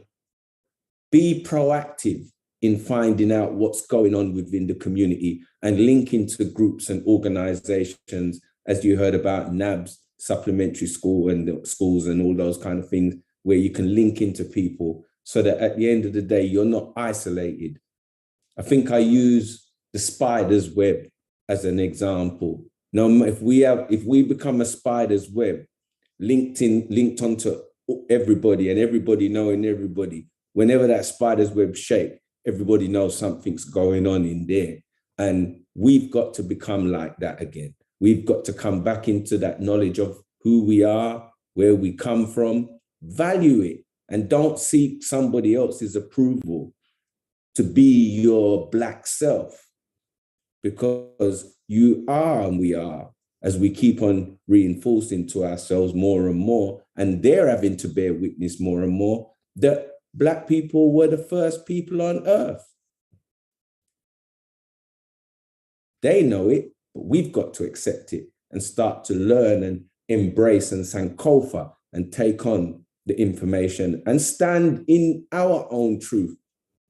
Speaker 7: be proactive in finding out what's going on within the community and link into groups and organizations, as you heard about NABS, supplementary school and the schools and all those kind of things, where you can link into people so that at the end of the day, you're not isolated. I think I use the spider's web as an example. Now, if we become a spider's web, linked onto everybody and everybody knowing everybody, whenever that spider's web shake, everybody knows something's going on in there. And we've got to become like that again. We've got to come back into that knowledge of who we are, where we come from, value it, and don't seek somebody else's approval to be your Black self, because you are and we are as we keep on reinforcing to ourselves more and more, and they're having to bear witness more and more, that Black people were the first people on earth. They know it, but we've got to accept it and start to learn and embrace and sankofa and take on the information and stand in our own truth.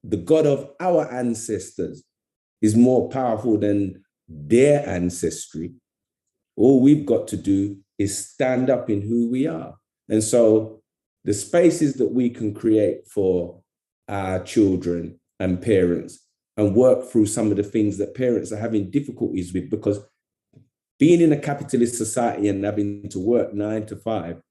Speaker 7: The God of our ancestors is more powerful than their ancestry. All we've got to do is stand up in who we are. And so the spaces that we can create for our children and parents and work through some of the things that parents are having difficulties with, because being in a capitalist society and having to work 9 to 5,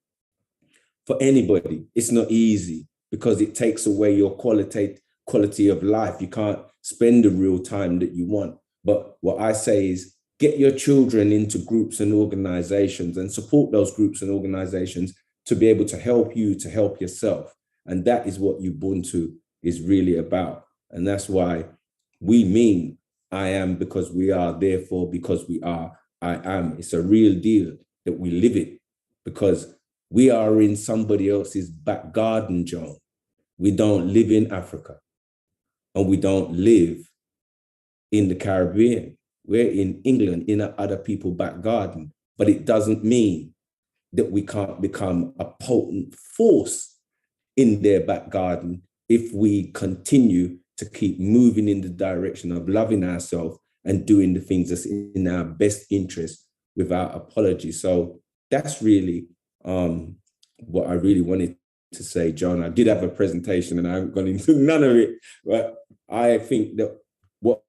Speaker 7: for anybody, it's not easy because it takes away your quality of life. You can't spend the real time that you want. But what I say is get your children into groups and organizations and support those groups and organizations to be able to help you to help yourself. And that is what Ubuntu is really about. And that's why we mean I am because we are, therefore because we are, I am. It's a real deal that we live it because we are in somebody else's back garden, John. We don't live in Africa and we don't live in the Caribbean. We're in England, in other people's back garden, but it doesn't mean that we can't become a potent force in their back garden if we continue to keep moving in the direction of loving ourselves and doing the things that's in our best interest without apology. So that's really what I really wanted to say, John. I did have a presentation and I haven't gone into none of it, but I think that what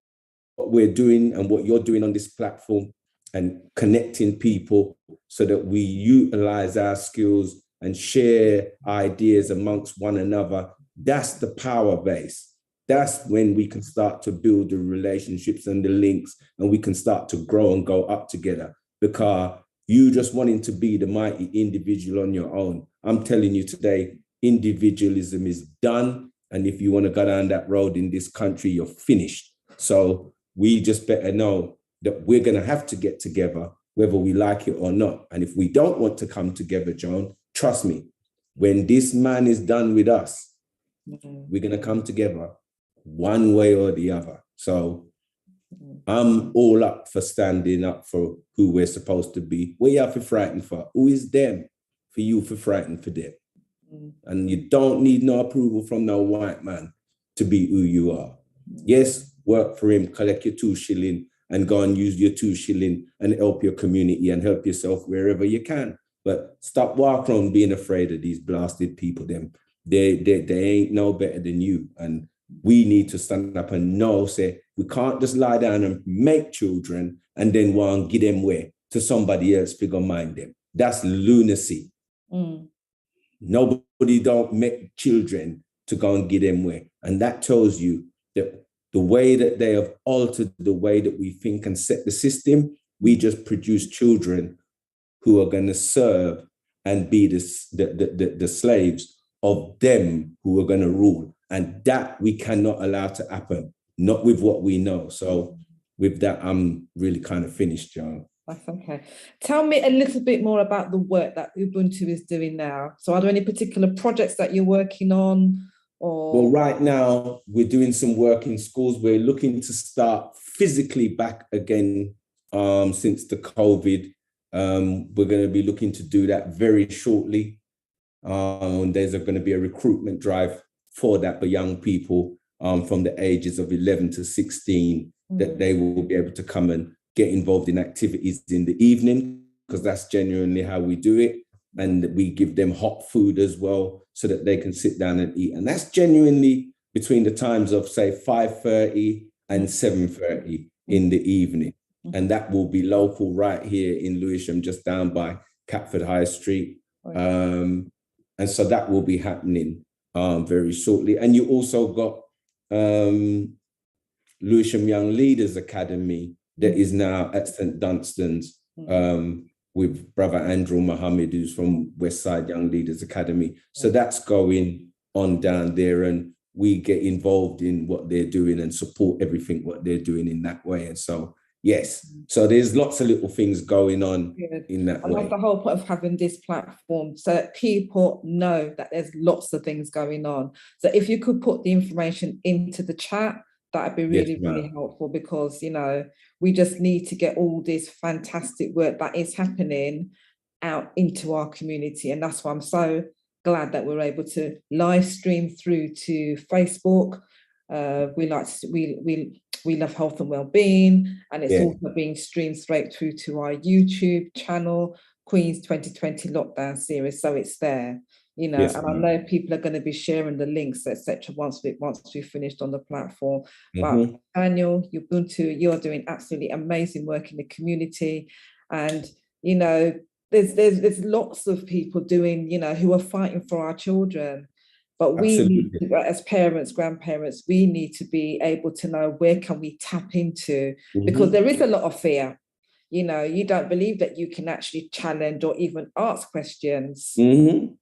Speaker 7: we're doing and what you're doing on this platform and connecting people so that we utilize our skills and share ideas amongst one another, that's the power base. That's when we can start to build the relationships and the links, and we can start to grow and go up together. Because you just wanting to be the mighty individual on your own, I'm telling you today, individualism is done. And if you want to go down that road in this country, you're finished. So we just better know that we're going to have to get together, whether we like it or not. And if we don't want to come together, John, trust me, when this man is done with us, we're going to come together one way or the other. So I'm all up for standing up for who we're supposed to be. What you have to frighten for? Who is them? For you for frighten for them. And you don't need no approval from no white man to be who you are. Yes, work for him, collect your 2 shilling and go and use your 2 shilling and help your community and help yourself wherever you can. But stop walking around being afraid of these blasted people. They ain't no better than you. And we need to stand up and know, say, we can't just lie down and make children and then want to give them away to somebody else to go mind them. That's lunacy. Nobody don't make children to go and give them away. And that tells you that the way that they have altered the way that we think and set the system, we just produce children who are going to serve and be the slaves of them who are going to rule. And that we cannot allow to happen, not with what we know. So with that, I'm really kind of finished, John.
Speaker 1: That's okay. Tell me a little bit more about the work that Ubuntu is doing now. So are there any particular projects that you're working on?
Speaker 7: Well, right now, we're doing some work in schools. We're looking to start physically back again since the COVID. We're going to be looking to do that very shortly. There's going to be a recruitment drive for that for young people from the ages of 11 to 16, that they will be able to come and get involved in activities in the evening, because that's genuinely how we do it. And we give them hot food as well so that they can sit down and eat. And that's genuinely between the times of, say, 5:30 and 7:30 in the evening. And that will be local right here in Lewisham, just down by Catford High Street. And so that will be happening very shortly. And you also got Lewisham Young Leaders Academy that is now at St Dunstan's with Brother Andrew Mohammed, who's from Westside Young Leaders Academy. So that's going on down there, and we get involved in what they're doing and support everything what they're doing in that way. And so Yes. So there's lots of little things going on
Speaker 1: Good.
Speaker 7: in that
Speaker 1: I
Speaker 7: way.
Speaker 1: love the whole point of having this platform so that people know that there's lots of things going on. So if you could put the information into the chat, that'd be really,
Speaker 7: Yes,
Speaker 1: really helpful, because, you know, we just need to get all this fantastic work that is happening out into our community. And that's why I'm so glad that we're able to live stream through to Facebook. We love health and well-being, and it's also being streamed straight through to our YouTube channel, Queen's 2020 Lockdown Series. So it's there, you know, and I know people are going to be sharing the links, etc. once we've finished on the platform. But Daniel, Ubuntu, you're doing absolutely amazing work in the community, and you know, there's lots of people doing, you know, who are fighting for our children. But we need to, as parents, grandparents, we need to be able to know where can we tap into, because there is a lot of fear. You know, you don't believe that you can actually challenge or even ask questions. So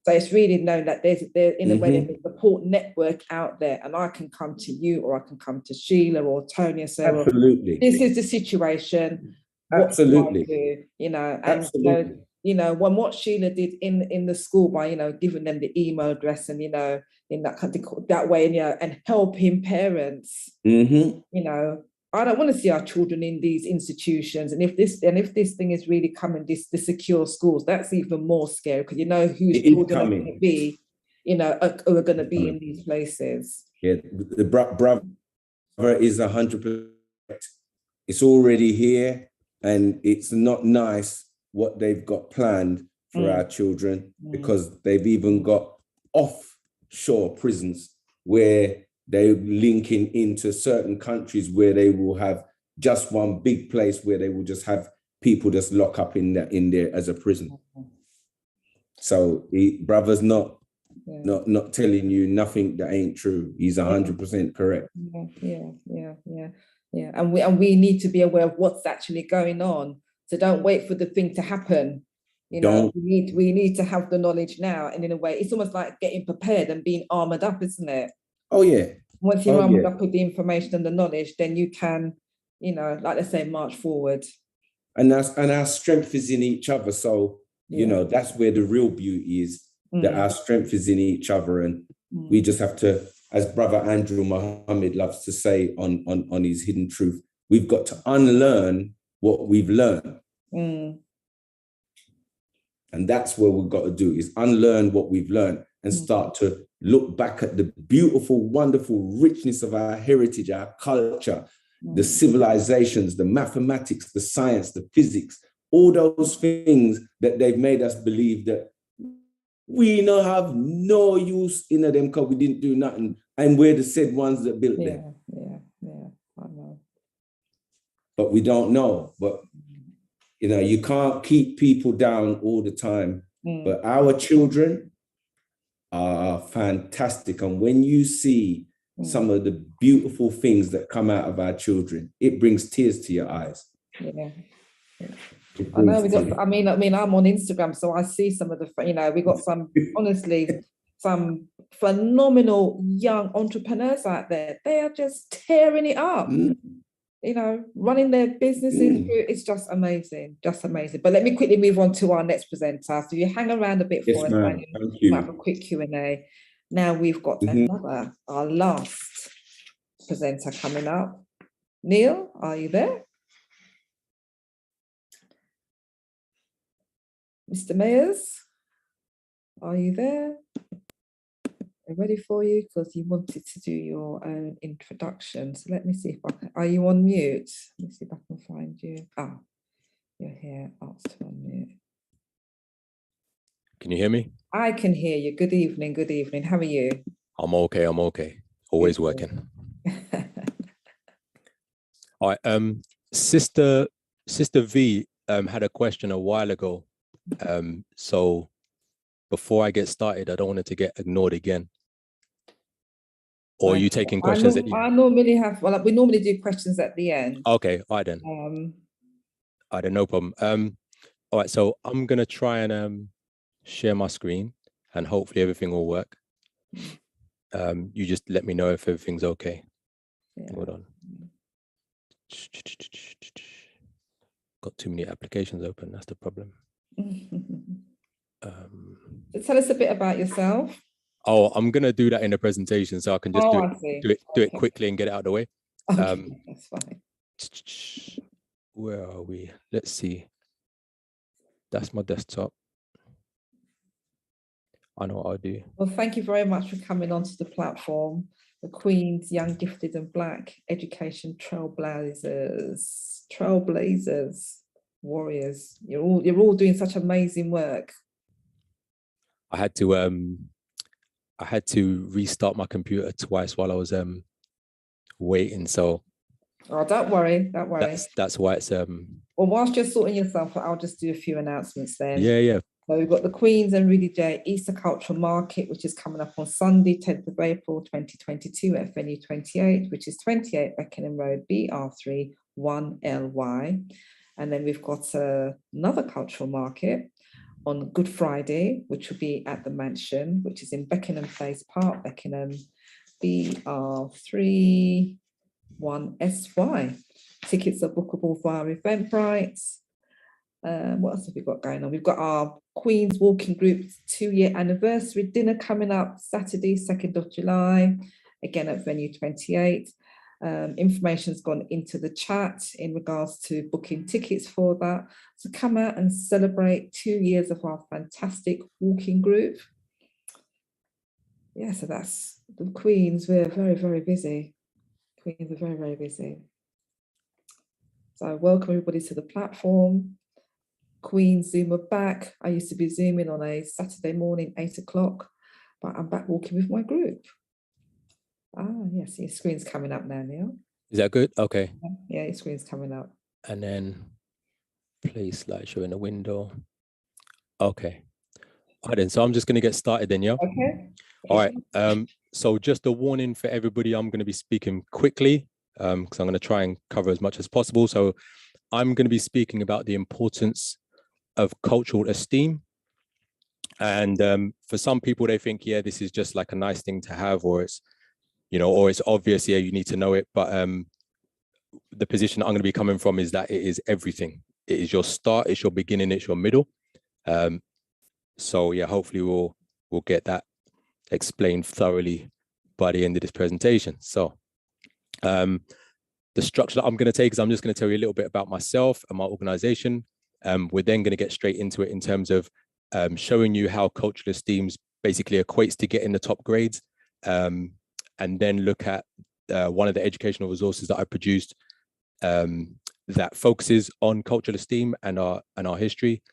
Speaker 1: it's really known that there's in a way there's a support network out there, and I can come to you, or I can come to Sheila or Tony and say, well, this is the situation. What do I do? You know, and so, you know, when what Sheila did in the school by, you know, giving them the email address and, you know, in that way, and, you know, and helping parents, you know, I don't want to see our children in these institutions. And if this thing is really coming, the secure schools, that's even more scary, because you know whose children are going to be, you know, are going to be in these places.
Speaker 7: Yeah, the brother is 100%. It's already here, and it's not nice what they've got planned for our children, because they've even got offshore prisons where they're linking into certain countries where they will have just one big place where they will just have people just lock up in there as a prison. So brother's not telling you nothing that ain't true. He's 100% correct.
Speaker 1: Yeah. And we need to be aware of what's actually going on. So don't wait for the thing to happen. You know, we need to have the knowledge now. And in a way, it's almost like getting prepared and being armored up, isn't it?
Speaker 7: Oh, yeah.
Speaker 1: Once you're armored up with the information and the knowledge, then you can, you know, like they say, march forward.
Speaker 7: And our strength is in each other. So, you know, that's where the real beauty is, that our strength is in each other. And we just have to, as Brother Andrew Muhammad loves to say on his Hidden Truth, we've got to unlearn what we've learned. And that's what we've got to do, is unlearn what we've learned and start to look back at the beautiful, wonderful richness of our heritage, our culture, the civilizations, the mathematics, the science, the physics, all those things that they've made us believe that we no have no use in them because we didn't do nothing, and we're the said ones that built them.
Speaker 1: I know.
Speaker 7: But we don't know. But you know, you can't keep people down all the time. But our children are fantastic, and when you see some of the beautiful things that come out of our children, it brings tears to your eyes.
Speaker 1: I know I mean, I'm on Instagram, so I see some of the, you know, we got some, honestly, some phenomenal young entrepreneurs out there. They are just tearing it up, you know, running their businesses. It's just amazing, But let me quickly move on to our next presenter. So you hang around a bit for us.
Speaker 7: Thank you.
Speaker 1: We'll have a quick Q&A. Now we've got our last presenter coming up. Neil, are you there? Mr. Mayers, are you there? I'm ready for you, because you wanted to do your own introduction. So let me see if I can. Are you on mute? Let me see if I can find you. Ah, you're here. Asked to unmute.
Speaker 8: Can you hear me?
Speaker 1: I can hear you. Good evening. Good evening. How are you?
Speaker 8: I'm okay. Always working. All right. Sister V had a question a while ago. So before I get started, I don't want it to get ignored again. Or are you taking questions at the end?
Speaker 1: I normally have, well, we normally do questions at the end.
Speaker 8: Okay, all right then. All right then, no problem. All right, so I'm gonna try and share my screen, and hopefully everything will work. You just let me know if everything's okay. Hold on. got too many applications open. That's the problem.
Speaker 1: So tell us a bit about yourself.
Speaker 8: Oh, I'm gonna do that in the presentation, so I can just do it quickly and get it out of the way.
Speaker 1: Okay, that's fine.
Speaker 8: Where are we? Let's see. That's my desktop. I know what I'll do.
Speaker 1: Well, thank you very much for coming onto the platform. The Queen's Young, Gifted and Black Education Trailblazers. Trailblazers, warriors. You're all doing such amazing work.
Speaker 8: I had to restart my computer twice while I was waiting. So
Speaker 1: don't worry.
Speaker 8: That's why it's
Speaker 1: Well, whilst you're sorting yourself out, I'll just do a few announcements then.
Speaker 8: Yeah.
Speaker 1: So we've got the Queen's and Rudy J Easter Cultural Market, which is coming up on Sunday, 10th of April, 2022 at venue 28, which is 28 Beckenham Road, BR3 1LY. And then we've got another cultural market on Good Friday, which will be at the Mansion, which is in Beckenham Place Park, Beckenham, BR3 1SY. Tickets are bookable via Eventbrite. What else have we got going on? We've got our Queen's Walking Group's 2-year anniversary dinner coming up Saturday, 2nd of July, again at venue 28. Information's gone into the chat in regards to booking tickets for that. So come out and celebrate 2 years of our fantastic walking group. Yeah, so that's the Queen's. We're very, very busy. Queen's are very, very busy. So welcome everybody to the platform. Queen Zoomer back. I used to be Zooming on a Saturday morning, 8 o'clock, but I'm back walking with my group. Yes, your screen's coming up now, Neil.
Speaker 8: Is that good? Okay.
Speaker 1: Yeah, your screen's coming up.
Speaker 8: And then play slideshow in the window. Okay. All right then, so I'm just going to get started then, yeah?
Speaker 1: Okay.
Speaker 8: All right. So just a warning for everybody, I'm going to be speaking quickly because I'm going to try and cover as much as possible. So I'm going to be speaking about the importance of cultural esteem. And for some people, they think, yeah, this is just like a nice thing to have, or it's, or it's obvious, yeah, you need to know it. But the position I'm going to be coming from is that it is everything. It is your start, it's your beginning, it's your middle. So yeah, hopefully we'll get that explained thoroughly by the end of this presentation. So the structure that I'm going to take is I'm just going to tell you a little bit about myself and my organization. We're then going to get straight into it in terms of showing you how cultural esteem basically equates to getting the top grades, and then look at one of the educational resources that I produced that focuses on cultural esteem and our history.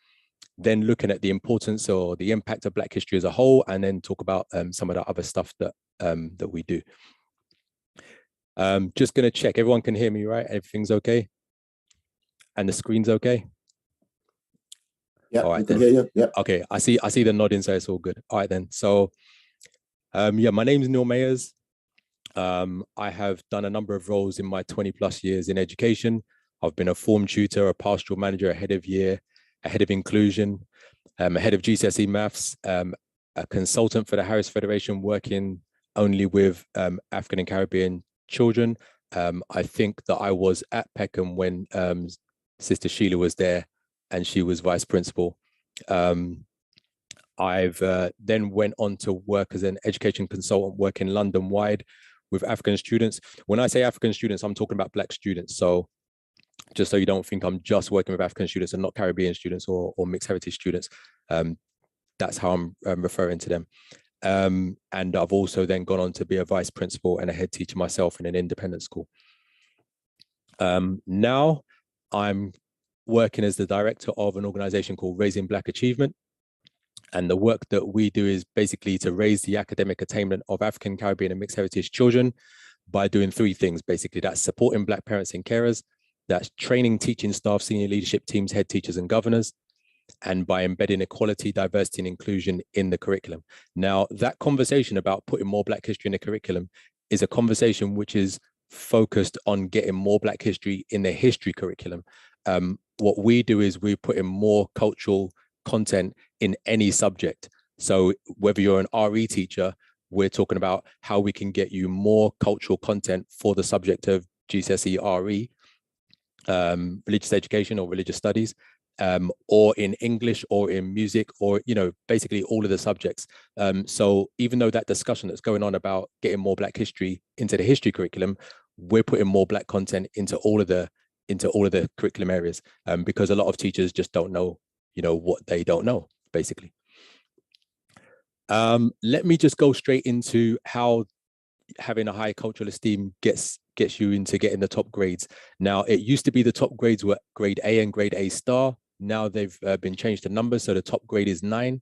Speaker 8: Then looking at the importance or the impact of Black history as a whole, and then talk about some of the other stuff that we do. Just going to check everyone can hear me, right? Everything's okay, and the screen's okay.
Speaker 3: Yeah,
Speaker 8: all right,
Speaker 3: I can hear you. Yeah.
Speaker 8: Okay, I see the nodding, so it's all good. All right then. So yeah, my name is Neil Mayers. I have done a number of roles in my 20+ years in education. I've been a form tutor, a pastoral manager, a head of year, a head of inclusion, a head of GCSE maths, a consultant for the Harris Federation, working only with African and Caribbean children. I think that I was at Peckham when Sister Sheila was there and she was vice principal. I've then went on to work as an education consultant, working London-wide with African students. When I say African students, I'm talking about Black students. So just so you don't think I'm just working with African students and not Caribbean students or mixed heritage students, that's how I'm referring to them. And I've also then gone on to be a vice principal and a head teacher myself in an independent school. Now I'm working as the director of an organization called Raising Black Achievement. And the work that we do is basically to raise the academic attainment of African, Caribbean and mixed heritage children by doing 3 things. Basically, that's supporting Black parents and carers, that's training teaching staff, senior leadership teams, head teachers and governors, and by embedding equality, diversity and inclusion in the curriculum. Now, that conversation about putting more Black history in the curriculum is a conversation which is focused on getting more Black history in the history curriculum. What we do is we put in more cultural content in any subject. So whether you're an RE teacher, we're talking about how we can get you more cultural content for the subject of GCSE RE. religious education or religious studies, or in English or in music, or, you know, basically all of the subjects. So even though that discussion that's going on about getting more Black history into the history curriculum, we're putting more Black content into all of the curriculum areas, because a lot of teachers just don't know, you know, what they don't know, basically. Let me just go straight into how having a high cultural esteem gets you into getting the top grades. Now, it used to be the top grades were grade A and grade A star. Now they've been changed to numbers. So the top grade is 9.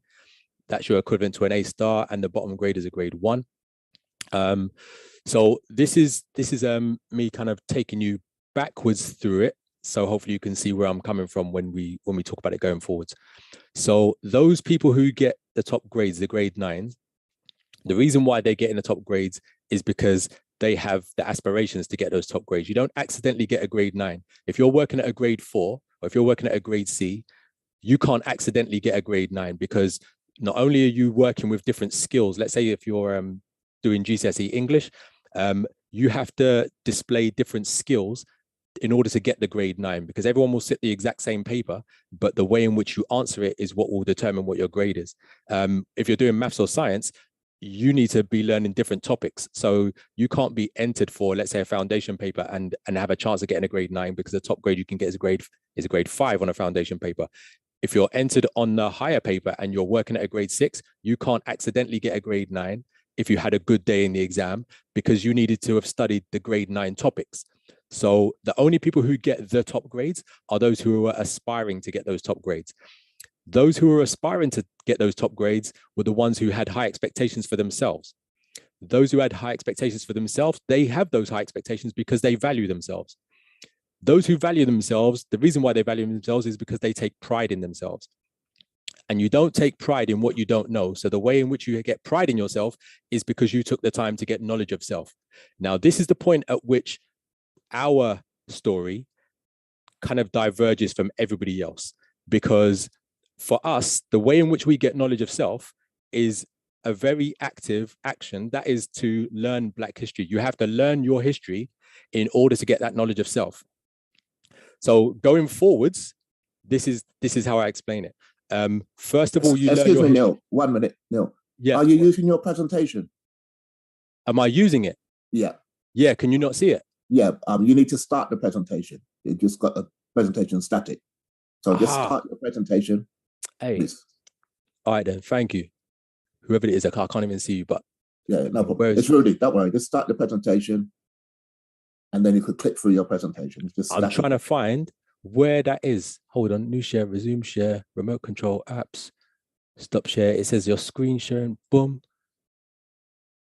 Speaker 8: That's your equivalent to an A star, and the bottom grade is a grade 1. So this is me kind of taking you backwards through it. So hopefully you can see where I'm coming from when we talk about it going forwards. So those people who get the top grades, the grade 9s, the reason why they get in the top grades is because they have the aspirations to get those top grades. You don't accidentally get a grade 9. If you're working at a grade 4, or if you're working at a grade C, you can't accidentally get a grade 9, because not only are you working with different skills, let's say if you're doing GCSE English, you have to display different skills in order to get the grade 9, because everyone will sit the exact same paper, but the way in which you answer it is what will determine what your grade is. If you're doing maths or science, you need to be learning different topics. So you can't be entered for, let's say, a foundation paper and have a chance of getting a grade 9, because the top grade you can get is a grade 5 on a foundation paper. If you're entered on the higher paper and you're working at a grade 6, you can't accidentally get a grade 9 if you had a good day in the exam, because you needed to have studied the grade 9 topics. So the only people who get the top grades are those who are aspiring to get those top grades. Those who are aspiring to get those top grades were the ones who had high expectations for themselves. Those who had high expectations for themselves, they have those high expectations because they value themselves. Those who value themselves, the reason why they value themselves is because they take pride in themselves. And you don't take pride in what you don't know. So the way in which you get pride in yourself is because you took the time to get knowledge of self. Now, this is the point at which our story kind of diverges from everybody else, because for us, the way in which we get knowledge of self is a very active action. That is to learn Black history. You have to learn your history in order to get that knowledge of self. So going forwards, this is how I explain it. First of all, you
Speaker 3: excuse
Speaker 8: learn
Speaker 3: me,
Speaker 8: your
Speaker 3: Neil. 1 minute, Neil.
Speaker 8: Yeah.
Speaker 3: Are you using your presentation?
Speaker 8: Am I using it?
Speaker 3: Yeah.
Speaker 8: Yeah. Can you not see it?
Speaker 3: Yeah. You need to start the presentation. You just got the presentation static. So just start your presentation.
Speaker 8: Hey.
Speaker 3: Please.
Speaker 8: All right then. Thank you. Whoever it is, I can't even see you, but
Speaker 3: yeah, no problem. It's Rudy. Don't worry. Just start the presentation, and then you could click through your presentation.
Speaker 8: I'm trying to find where that is. Hold on. New share, resume share, remote control apps, stop share. It says your screen sharing. Boom.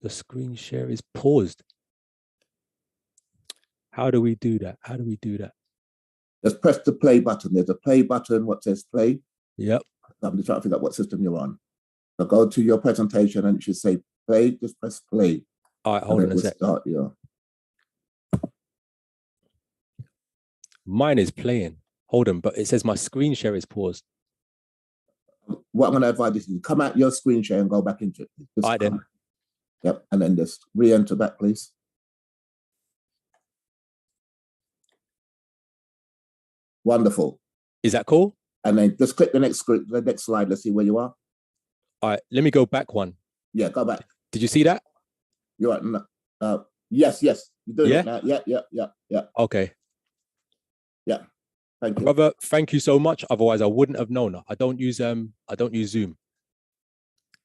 Speaker 8: The screen share is paused. How do we do that? How do we do that?
Speaker 3: Just press the play button. There's a play button. What says play?
Speaker 8: Yep.
Speaker 3: I'm just trying to figure out what system you're on. So go to your presentation and it should say play. Just press play.
Speaker 8: All right, hold on a sec.
Speaker 3: Start, yeah.
Speaker 8: Mine is playing. Hold on, but it says my screen share is paused.
Speaker 3: What I'm going to advise is you come out your screen share and go back into it. All right, then. Yep, and then just re-enter back, please. Wonderful.
Speaker 8: Is that cool?
Speaker 3: And then just click the next slide. Let's see where you are.
Speaker 8: All right, let me go back one.
Speaker 3: Yeah, go back.
Speaker 8: Did you see that?
Speaker 3: You're right. Yes. You're doing it now. Yeah.
Speaker 8: Okay.
Speaker 3: Yeah. Thank you.
Speaker 8: Brother, thank you so much. Otherwise, I wouldn't have known. I don't use Zoom.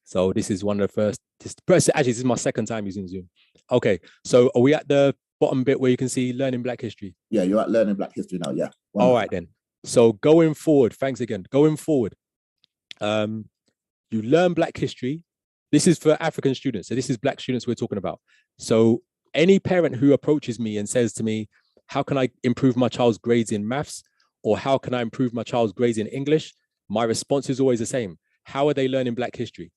Speaker 8: So this is one of the first. Actually, this is my second time using Zoom. Okay, so are we at the bottom bit where you can see learning Black history?
Speaker 3: Yeah, you're at learning Black history now. Yeah.
Speaker 8: All right then. So going forward, thanks again. Going forward, you learn Black history. This is for African students. So this is Black students we're talking about. So any parent who approaches me and says to me, how can I improve my child's grades in maths? Or how can I improve my child's grades in English? My response is always the same. How are they learning Black history?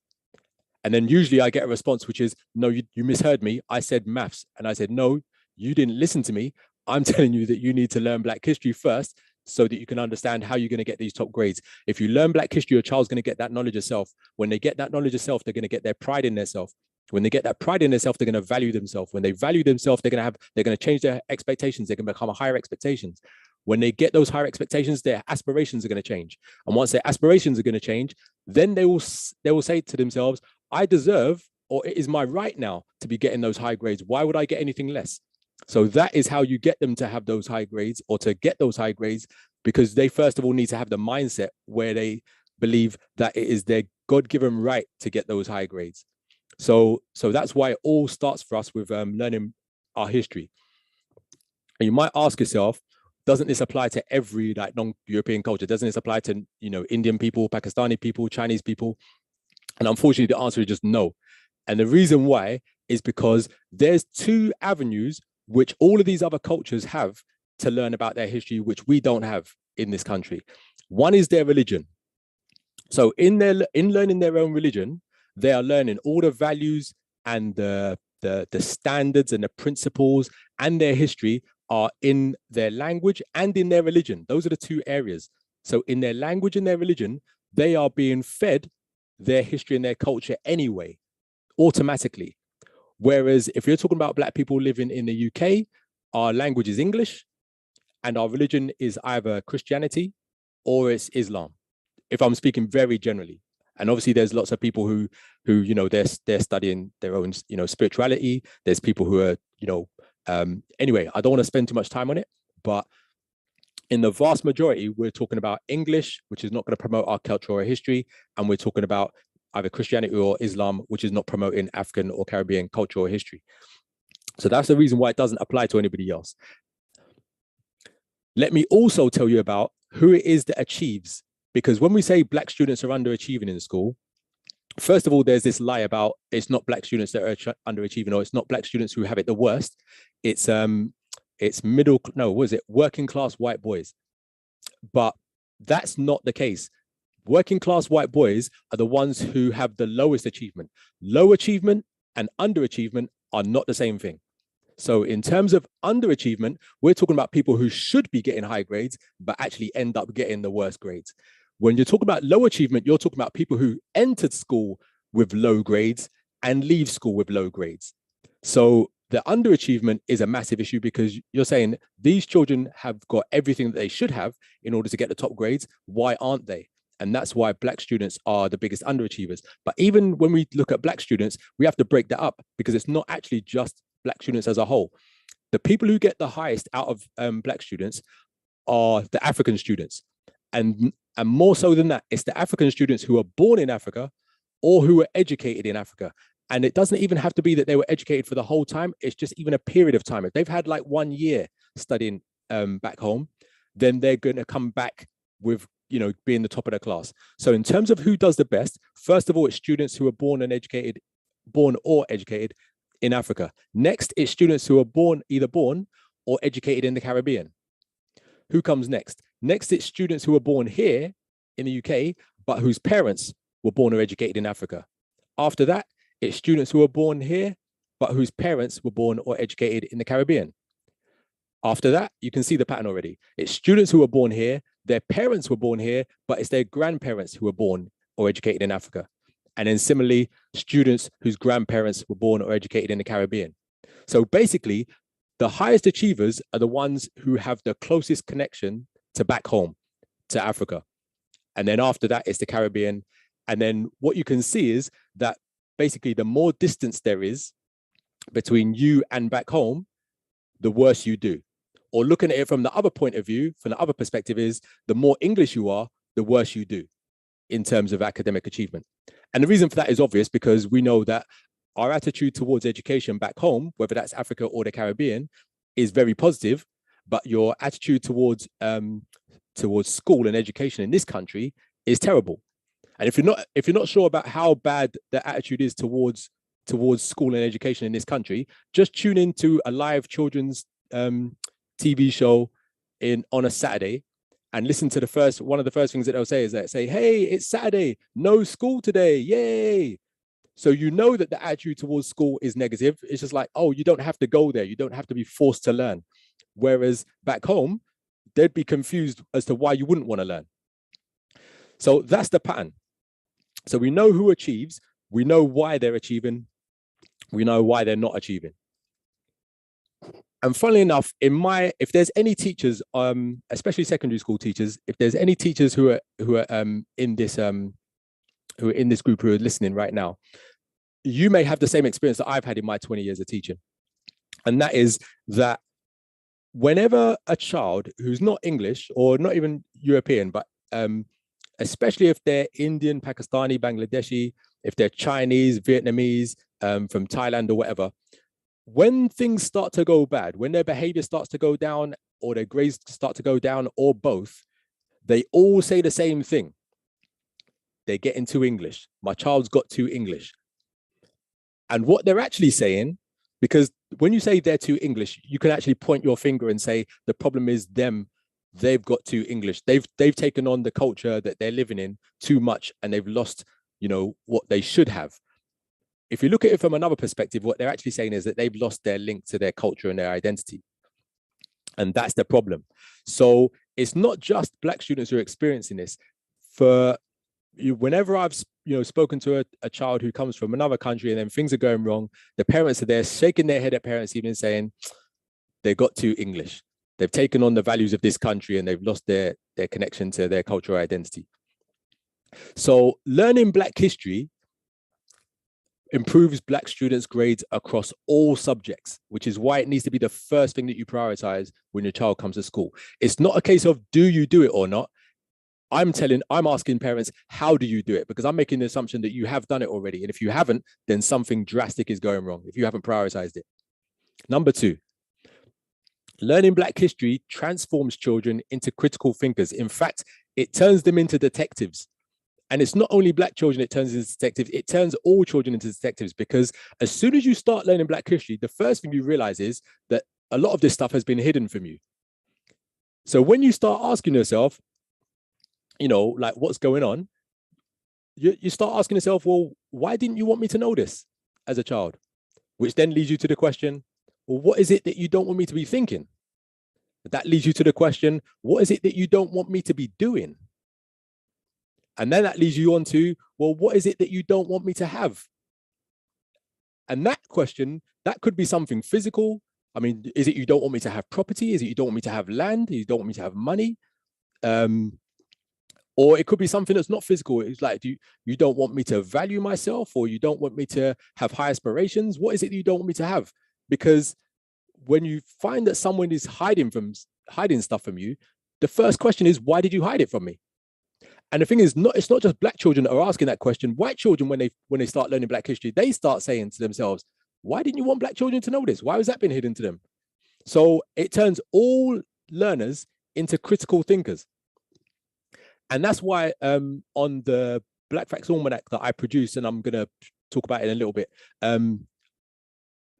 Speaker 8: And then usually I get a response, which is, no, you misheard me. I said maths. And I said, no, you didn't listen to me. I'm telling you that you need to learn Black history first so that you can understand how you're going to get these top grades. If you learn Black history, your child's going to get that knowledge of self. When they get that knowledge of self, they're going to get their pride in their self. When they get that pride in themselves, they're going to value themselves. When they value themselves, they're going to change their expectations. They're going to become higher expectations. When they get those higher expectations, their aspirations are going to change. And once their aspirations are going to change, then they will say to themselves, I deserve, or it is my right now to be getting those high grades. Why would I get anything less? So that is how you get them to have those high grades, or to get those high grades, because they first of all need to have the mindset where they believe that it is their God-given right to get those high grades. So that's why it all starts for us with learning our history. And you might ask yourself, doesn't this apply to every like non-European culture? Doesn't this apply to, you know, Indian people, Pakistani people, Chinese people? And unfortunately, the answer is just no. And the reason why is because there's two avenues which all of these other cultures have to learn about their history, which we don't have in this country. One is their religion. So in learning their own religion, they are learning all the values and the standards and the principles and their history are in their language and in their religion. Those are the two areas. So in their language and their religion, they are being fed their history and their culture anyway, automatically. Whereas if you're talking about Black people living in the UK, our language is English and our religion is either Christianity or it's Islam, if I'm speaking very generally. And obviously there's lots of people who you know, they're studying their own, you know, spirituality. There's people who are, you know, anyway, I don't want to spend too much time on it, but in the vast majority, we're talking about English, which is not going to promote our culture or history. And we're talking about either Christianity or Islam, which is not promoting African or Caribbean culture or history. So that's the reason why it doesn't apply to anybody else. Let me also tell you about who it is that achieves. Because when we say Black students are underachieving in school, first of all, there's this lie about it's not Black students that are underachieving, or it's not Black students who have it the worst. It's working class white boys. But that's not the case. Working class white boys are the ones who have the lowest achievement. Low achievement and underachievement are not the same thing. So in terms of underachievement, we're talking about people who should be getting high grades, but actually end up getting the worst grades. When you're talking about low achievement, you're talking about people who entered school with low grades and leave school with low grades. So the underachievement is a massive issue, because you're saying these children have got everything that they should have in order to get the top grades. Why aren't they? And that's why Black students are the biggest underachievers. But even when we look at Black students, we have to break that up, because it's not actually just Black students as a whole. The people who get the highest out of Black students are the African students. And more so than that, it's the African students who are born in Africa or who are educated in Africa. And it doesn't even have to be that they were educated for the whole time. It's just even a period of time. If they've had like 1 year studying back home, then they're going to come back with, you know, being the top of their class. So in terms of who does the best, first of all, it's students who are born or educated in Africa. Next, it's students who are either born or educated in the Caribbean. Who comes next? Next, it's students who are born here in the UK, but whose parents were born or educated in Africa. After that, it's students who are born here, but whose parents were born or educated in the Caribbean. After that, you can see the pattern already. It's students who are born here, their parents were born here, but it's their grandparents who were born or educated in Africa. And then similarly, students whose grandparents were born or educated in the Caribbean. So basically, the highest achievers are the ones who have the closest connection to back home, to Africa. And then after that, it's the Caribbean. And then what you can see is that basically the more distance there is between you and back home, the worse you do. Or looking at it from the other point of view, from the other perspective, is the more English you are, the worse you do in terms of academic achievement. And the reason for that is obvious, because we know that our attitude towards education back home, whether that's Africa or the Caribbean, is very positive, but your attitude towards school and education in this country is terrible. And if you're not sure about how bad the attitude is towards school and education in this country, just tune into a live children's TV show on a Saturday and listen to one of the first things that they'll say is that say, "Hey, it's Saturday, no school today, yay." So you know that the attitude towards school is negative. It's just like, oh, you don't have to go there. You don't have to be forced to learn. Whereas back home, they'd be confused as to why you wouldn't want to learn. So that's the pattern. So we know who achieves. We know why they're achieving. We know why they're not achieving. And funnily enough, if there's any teachers, especially secondary school teachers, if there's any teachers who are in this group who are listening right now, you may have the same experience that I've had in my 20 years of teaching. And that is that whenever a child who's not English or not even European, but especially if they're Indian, Pakistani, Bangladeshi, if they're Chinese, Vietnamese, from Thailand or whatever, when things start to go bad, when their behavior starts to go down or their grades start to go down or both, they all say the same thing. They're getting too English. My child's got too English. And what they're actually saying, because when you say they're too English, you can actually point your finger and say the problem is them. They've got too English. They've taken on the culture that they're living in too much, and they've lost, what they should have. If you look at it from another perspective, what they're actually saying is that they've lost their link to their culture and their identity. And that's the problem. So it's not just Black students who are experiencing this. Whenever I've spoken to a child who comes from another country and then things are going wrong, the parents are there shaking their head at parents even saying they got too English. They've taken on the values of this country and they've lost their connection to their cultural identity. So learning Black history improves Black students' grades across all subjects, which is why it needs to be the first thing that you prioritize when your child comes to school. It's not a case of do you do it or not. I'm asking parents, how do you do it? Because I'm making the assumption that you have done it already. And if you haven't, then something drastic is going wrong if you haven't prioritized it. Number 2, learning Black history transforms children into critical thinkers. In fact, it turns them into detectives. And it's not only Black children it turns into detectives, it turns all children into detectives, because as soon as you start learning Black history, the first thing you realize is that a lot of this stuff has been hidden from you. So when you start asking yourself, like what's going on, you start asking yourself, well, why didn't you want me to know this as a child? Which then leads you to the question, well, what is it that you don't want me to be thinking? That leads you to the question, what is it that you don't want me to be doing? And then that leads you on to, well, what is it that you don't want me to have? And that question, that could be something physical. I mean, is it you don't want me to have property? Is it you don't want me to have land? You don't want me to have money? Or it could be something that's not physical. It's like, you don't want me to value myself, or you don't want me to have high aspirations? What is it that you don't want me to have? Because when you find that someone is hiding stuff from you, the first question is, why did you hide it from me? And the thing is, it's not just Black children that are asking that question. White children, when they start learning Black history, they start saying to themselves, why didn't you want Black children to know this? Why was that been hidden to them? So it turns all learners into critical thinkers. And that's why on the Black Facts Almanac that I produced, and I'm going to talk about it in a little bit,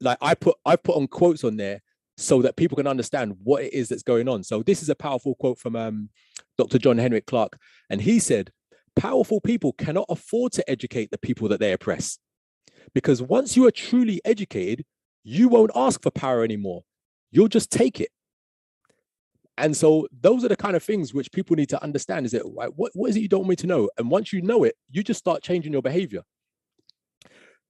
Speaker 8: like I've put on quotes on there so that people can understand what it is that's going on. So this is a powerful quote from Dr. John Henrik Clarke. And he said, powerful people cannot afford to educate the people that they oppress. Because once you are truly educated, you won't ask for power anymore. You'll just take it. And so those are the kind of things which people need to understand, is that what is it you don't want me to know? And once you know it, you just start changing your behavior.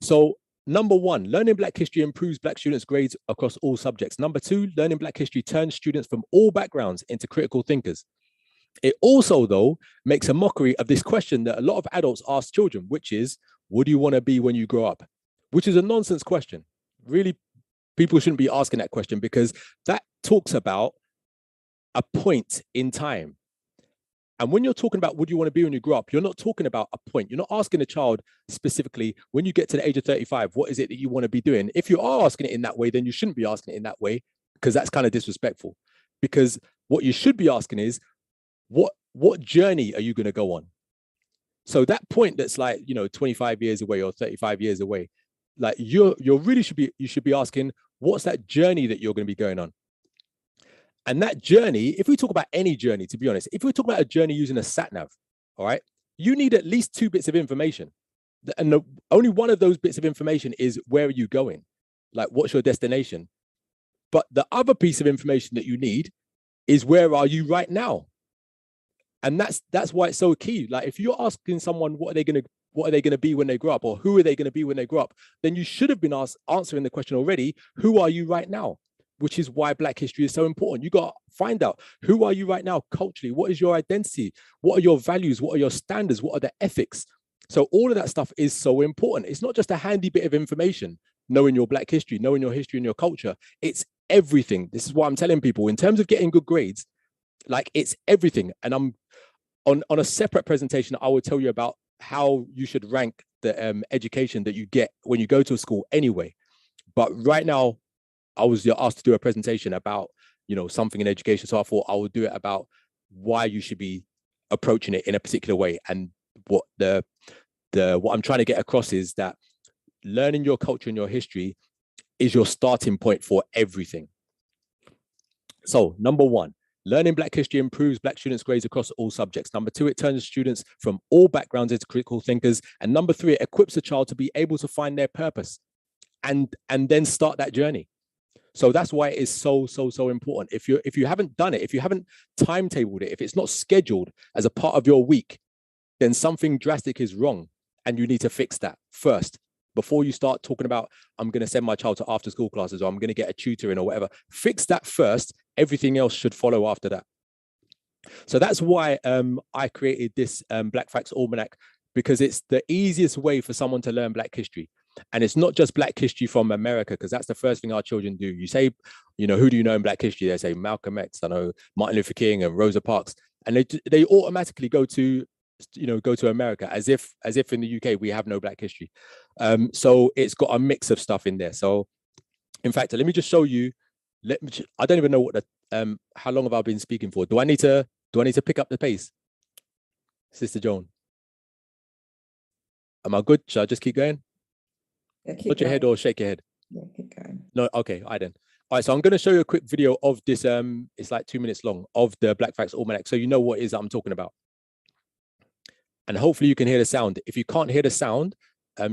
Speaker 8: So number 1, learning Black history improves Black students' grades across all subjects. Number 2, learning Black history turns students from all backgrounds into critical thinkers. It also, though, makes a mockery of this question that a lot of adults ask children, which is, what do you want to be when you grow up? Which is a nonsense question. Really, people shouldn't be asking that question, because that talks about a point in time. And when you're talking about what do you want to be when you grow up, you're not talking about a point. You're not asking a child specifically, when you get to the age of 35, what is it that you want to be doing? If you are asking it in that way, then you shouldn't be asking it in that way, because that's kind of disrespectful. Because what you should be asking is, what journey are you going to go on? So that point that's like, 25 years away or 35 years away, like you should be asking, what's that journey that you're going to be going on? And that journey, if we talk about any journey, to be honest, if we talk about a journey using a sat nav, all right, you need at least 2 bits of information. And only one of those bits of information is, where are you going? Like, what's your destination? But the other piece of information that you need is, where are you right now? And that's why it's so key. Like, if you're asking someone what are they going to be when they grow up, or who are they going to be when they grow up, then you should have been answering the question already, who are you right now? which is why Black history is so important. You got to find out, who are you right now culturally? What is your identity? What are your values? What are your standards? What are the ethics? So all of that stuff is so important. It's not just a handy bit of information, knowing your Black history, knowing your history and your culture. It's everything. This is why I'm telling people, in terms of getting good grades, like, it's everything. And I'm on a separate presentation, I will tell you about how you should rank the education that you get when you go to a school anyway. But right now, I was asked to do a presentation about, you know, something in education. So I thought I would do it about why you should be approaching it in a particular way. And what what I'm trying to get across is that learning your culture and your history is your starting point for everything. So number one, learning Black history improves Black students' grades across all subjects. Number two, it turns students from all backgrounds into critical thinkers. And number three, it equips a child to be able to find their purpose and then start that journey. So that's why it is so important. If you haven't done it, if you haven't timetabled it, if it's not scheduled as a part of your week, then something drastic is wrong, and you need to fix that first before you start talking about, I'm going to send my child to after school classes, or I'm going to get a tutor in, or whatever. Fix that first. Everything else should follow after that. So that's why I created this Black Facts Almanac, because it's the easiest way for someone to learn Black history. And it's not just Black history from America, because that's the first thing our children do. You say, you know, who do you know in Black history? They say Malcolm X, I know Martin Luther King and Rosa Parks. And they automatically go to America, as if in the UK we have no Black history. So it's got a mix of stuff in there. So in fact, let me just show you. I don't even know what how long have I been speaking for? Do I need to pick up the pace, Sister Joan? Am I good? Should I just keep going?
Speaker 1: Yeah,
Speaker 8: Nod your head or shake your head.
Speaker 1: Yeah, keep going.
Speaker 8: No, okay, I then. All right, so I'm going to show you a quick video of this. It's like 2 minutes long, of the Black Facts Almanac, so you know what it is that I'm talking about. And hopefully you can hear the sound. If you can't hear the sound,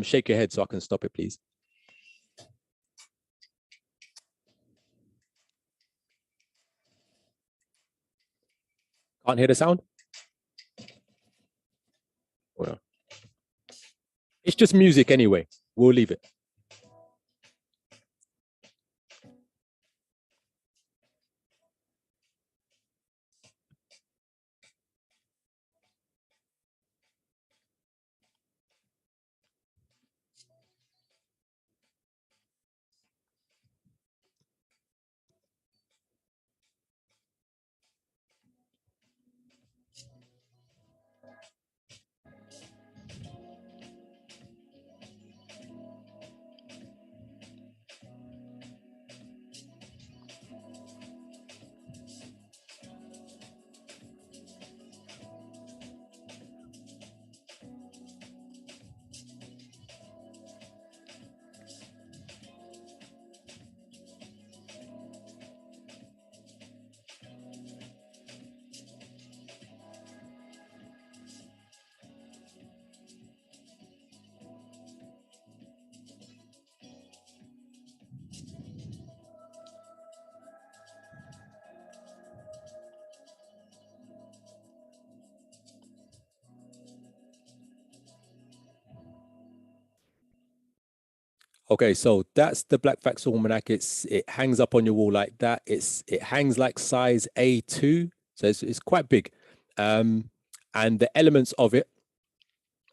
Speaker 8: shake your head so I can stop it, please. Can't hear the sound? Well, it's just music anyway. We'll leave it. Okay, so that's the Black Facts Almanac. It hangs up on your wall like that. It hangs like size A2, so it's quite big. And the elements of it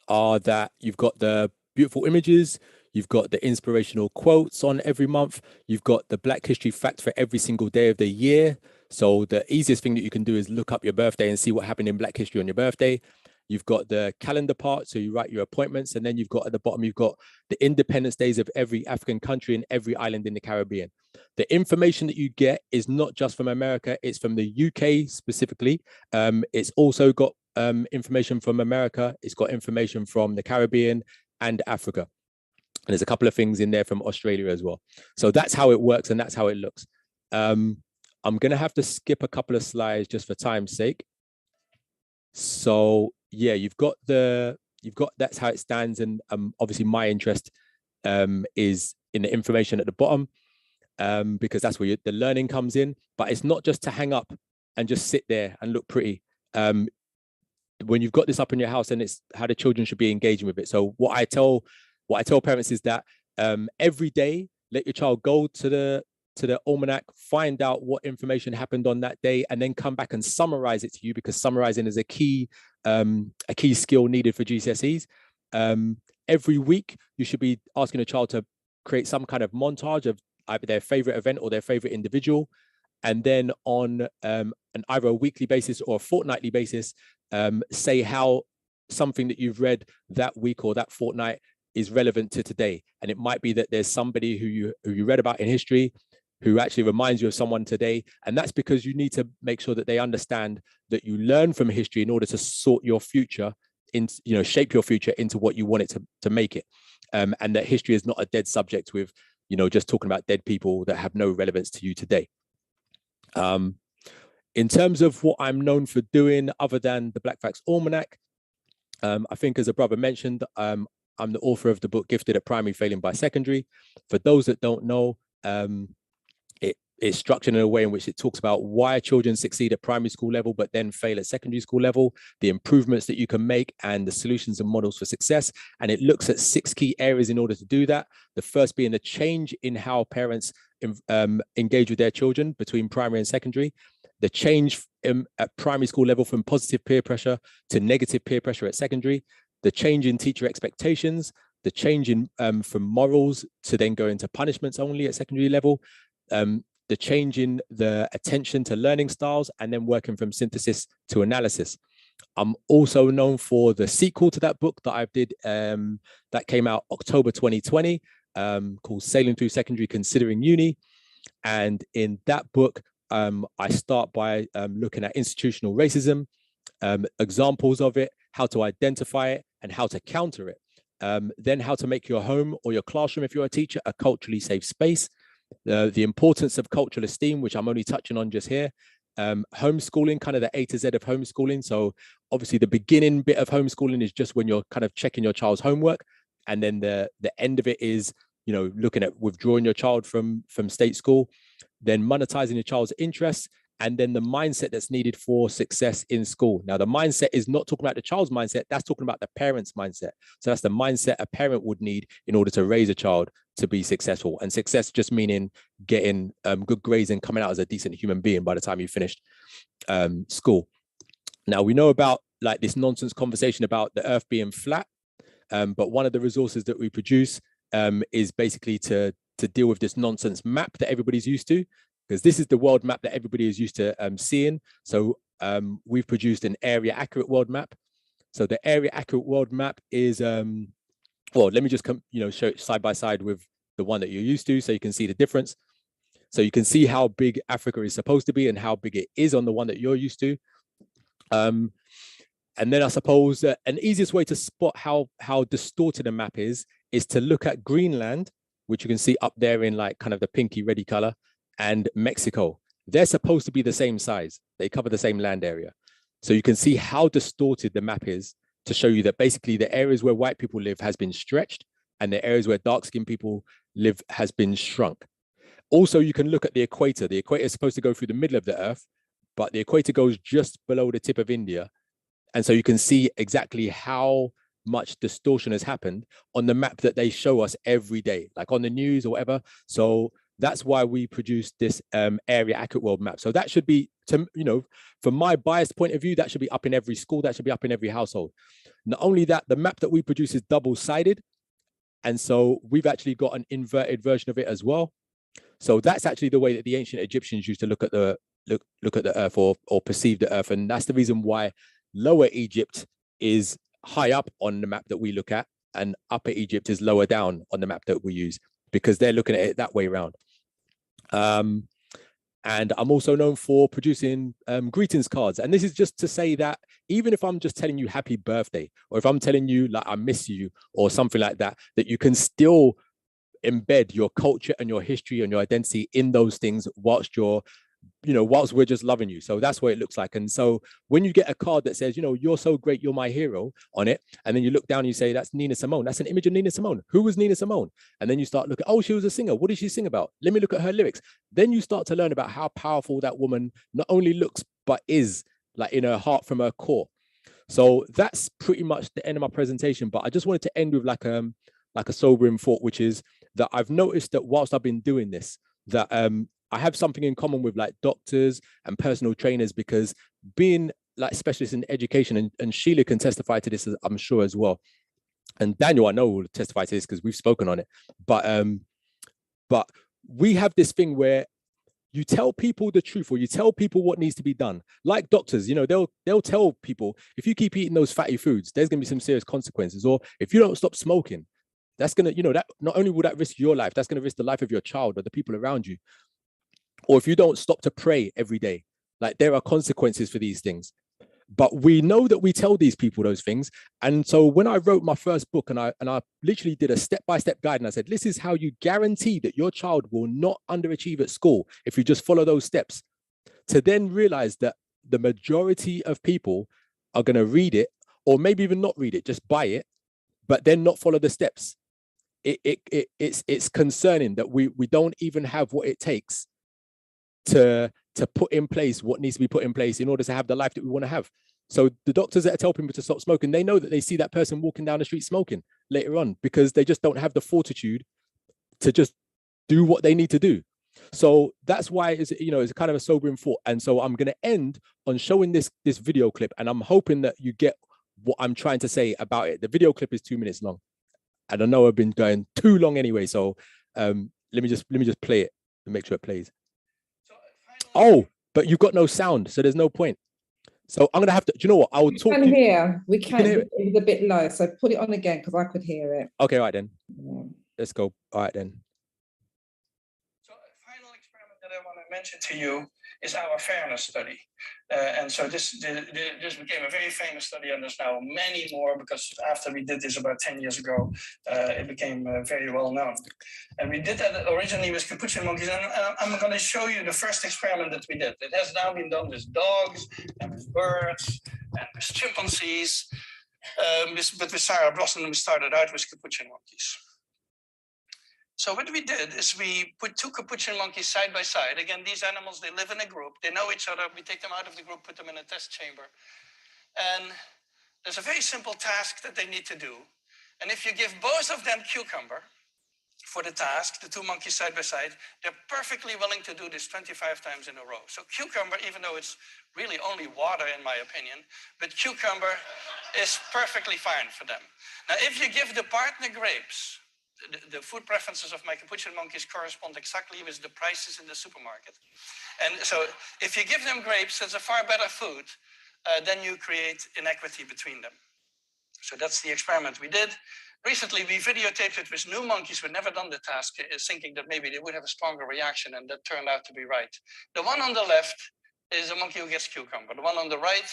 Speaker 8: are that you've got the beautiful images, you've got the inspirational quotes on every month, you've got the Black History fact for every single day of the year. So the easiest thing that you can do is look up your birthday and see what happened in Black history on your birthday. You've got the calendar part, so you write your appointments, and then you've got at the bottom, you've got the independence days of every African country and every island in the Caribbean. The information that you get is not just from America, it's from the UK specifically. It's also got information from America, it's got information from the Caribbean and Africa. And there's a couple of things in there from Australia as well. So that's how it works and that's how it looks. I'm gonna have to skip a couple of slides just for time's sake. So yeah, that's how it stands. And obviously my interest is in the information at the bottom, because that's where the learning comes in. But it's not just to hang up and just sit there and look pretty. When you've got this up in your house, and it's how the children should be engaging with it. So what I tell parents is that every day, let your child go to to the almanac, find out what information happened on that day, and then come back and summarize it to you, because summarizing is a key skill needed for GCSEs. Every week, you should be asking a child to create some kind of montage of either their favorite event or their favorite individual. And then on either a weekly basis or a fortnightly basis, say how something that you've read that week or that fortnight is relevant to today. And it might be that there's somebody who you read about in history who actually reminds you of someone today. And that's because you need to make sure that they understand that you learn from history in order to sort your future, shape your future into what you want it to make it. And that history is not a dead subject with, just talking about dead people that have no relevance to you today. In terms of what I'm known for doing, other than the Black Facts Almanac, I think, as a brother mentioned, I'm the author of the book Gifted at Primary, Failing by Secondary. For those that don't know, it's structured in a way in which it talks about why children succeed at primary school level, but then fail at secondary school level, the improvements that you can make, and the solutions and models for success. And it looks at 6 key areas in order to do that. The first being the change in how parents engage with their children between primary and secondary, the change at primary school level from positive peer pressure to negative peer pressure at secondary, the change in teacher expectations, the change in from morals to then go into punishments only at secondary level, the change in the attention to learning styles, and then working from synthesis to analysis. I'm also known for the sequel to that book that I did that came out October 2020, called Sailing Through Secondary, Considering Uni. And in that book, I start by looking at institutional racism, examples of it, how to identify it, and how to counter it. Then how to make your home or your classroom, if you're a teacher, a culturally safe space. The importance of cultural esteem, which I'm only touching on just here. Homeschooling, kind of the A to Z of homeschooling. So obviously the beginning bit of homeschooling is just when you're kind of checking your child's homework. And then the end of it is, looking at withdrawing your child from state school, then monetizing your child's interests, and then the mindset that's needed for success in school. Now, the mindset is not talking about the child's mindset, that's talking about the parent's mindset. So that's the mindset a parent would need in order to raise a child to be successful. And success just meaning getting good grades and coming out as a decent human being by the time you finished school. Now, we know about like this nonsense conversation about the earth being flat, but one of the resources that we produce is basically to deal with this nonsense map that everybody's used to, because this is the world map that everybody is used to seeing. So we've produced an area accurate world map. So the area accurate world map is, well, let me just show it side by side with the one that you're used to so you can see the difference. So you can see how big Africa is supposed to be and how big it is on the one that you're used to. And then I suppose an easiest way to spot how distorted a map is to look at Greenland, which you can see up there in like kind of the pinky reddy color, and Mexico. They're supposed to be the same size. They cover the same land area. So you can see how distorted the map is to show you that basically the areas where white people live has been stretched and the areas where dark-skinned people live has been shrunk. Also, you can look at the equator. The equator is supposed to go through the middle of the earth, but the equator goes just below the tip of India. And so you can see exactly how much distortion has happened on the map that they show us every day, like on the news or whatever. So that's why we produced this area accurate world map. So that should be, from my biased point of view, that should be up in every school, that should be up in every household. Not only that, the map that we produce is double-sided. And so we've actually got an inverted version of it as well. So that's actually the way that the ancient Egyptians used to look at the earth or perceive the earth. And that's the reason why Lower Egypt is high up on the map that we look at, and Upper Egypt is lower down on the map that we use, because they're looking at it that way around. And I'm also known for producing greetings cards. And this is just to say that even if I'm just telling you happy birthday, or if I'm telling you like I miss you or something like that, that you can still embed your culture and your history and your identity in those things whilst you're, whilst we're just loving you. So that's what it looks like. And so when you get a card that says, you're so great, you're my hero on it, and then you look down and you say, that's Nina Simone. That's an image of Nina Simone. Who was Nina Simone? And then you start looking, oh, she was a singer. What did she sing about? Let me look at her lyrics. Then you start to learn about how powerful that woman not only looks, but is like in her heart from her core. So that's pretty much the end of my presentation. But I just wanted to end with like a sobering thought, which is that I've noticed that whilst I've been doing this, that I have something in common with like doctors and personal trainers, because being like specialists in education, and Sheila can testify to this, I'm sure, as well. And Daniel, I know, will testify to this because we've spoken on it. But we have this thing where you tell people the truth, or you tell people what needs to be done. Like doctors, you know, they'll tell people, if you keep eating those fatty foods, there's going to be some serious consequences. Or if you don't stop smoking, that's going to, you know, that not only will that risk your life, that's going to risk the life of your child or the people around you. Or if you don't stop to pray every day, like there are consequences for these things. But we know that we tell these people those things. And so when I wrote my first book, and I literally did a step-by-step guide, and I said, this is how you guarantee that your child will not underachieve at school if you just follow those steps. To then realize that the majority of people are going to read it, or maybe even not read it, just buy it, but then not follow the steps. It's concerning that we don't even have what it takes to put in place what needs to be put in place in order to have the life that we want to have. So the doctors that are telling people to stop smoking, they know that they see that person walking down the street smoking later on, because they just don't have the fortitude to just do what they need to do. So that's why it's, you know, it's kind of a sobering thought. And so I'm going to end on showing this video clip, and I'm hoping that you get what I'm trying to say about it. The video clip is 2 minutes long, and I know I've been going too long anyway. So let me just play it and make sure it plays. Oh, but you've got no sound, so there's no point. So I'm gonna have to. Do you know what? I will talk.
Speaker 1: We can hear. We can hear it. It was a bit low, so put it on again because I could hear it.
Speaker 8: Okay, all right then.
Speaker 1: Yeah.
Speaker 8: Let's go. All right then.
Speaker 9: So a final experiment that I want to mention to you is our fairness study. And so this became a very famous study, and there's now many more, because after we did this about 10 years ago, it became very well known. And we did that originally with capuchin monkeys, and I'm going to show you the first experiment that we did. It has now been done with dogs and with birds and with chimpanzees, but with Sarah Brosnan, we started out with capuchin monkeys. So what we did is we put two capuchin monkeys side by side. Again, these animals, they live in a group. They know each other. We take them out of the group, put them in a test chamber. And there's a very simple task that they need to do. And if you give both of them cucumber for the task, the two monkeys side by side, they're perfectly willing to do this 25 times in a row. So cucumber, even though it's really only water in my opinion, but cucumber is perfectly fine for them. Now, if you give the partner grapes, the food preferences of my capuchin monkeys correspond exactly with the prices in the supermarket. And so if you give them grapes, that's a far better food, then you create inequity between them. So that's the experiment we did. Recently, we videotaped it with new monkeys who had never done the task, thinking that maybe they would have a stronger reaction, and that turned out to be right. The one on the left is the monkey who gets cucumber. The one on the right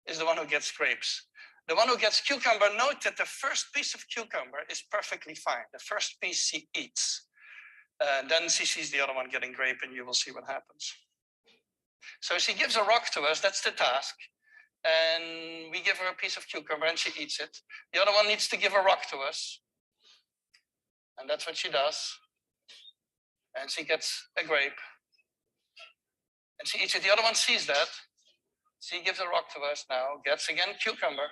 Speaker 9: is the one who gets grapes. The one who gets cucumber, note that the first piece of cucumber is perfectly fine. The first piece she eats. Then she sees the other one getting grape, and you will see what happens. So she gives a rock to us, that's the task. And we give her a piece of cucumber and she eats it. The other one needs to give a rock to us. And that's what she does. And she gets a grape. And she eats it. The other one sees that. She gives a rock to us now, gets again cucumber.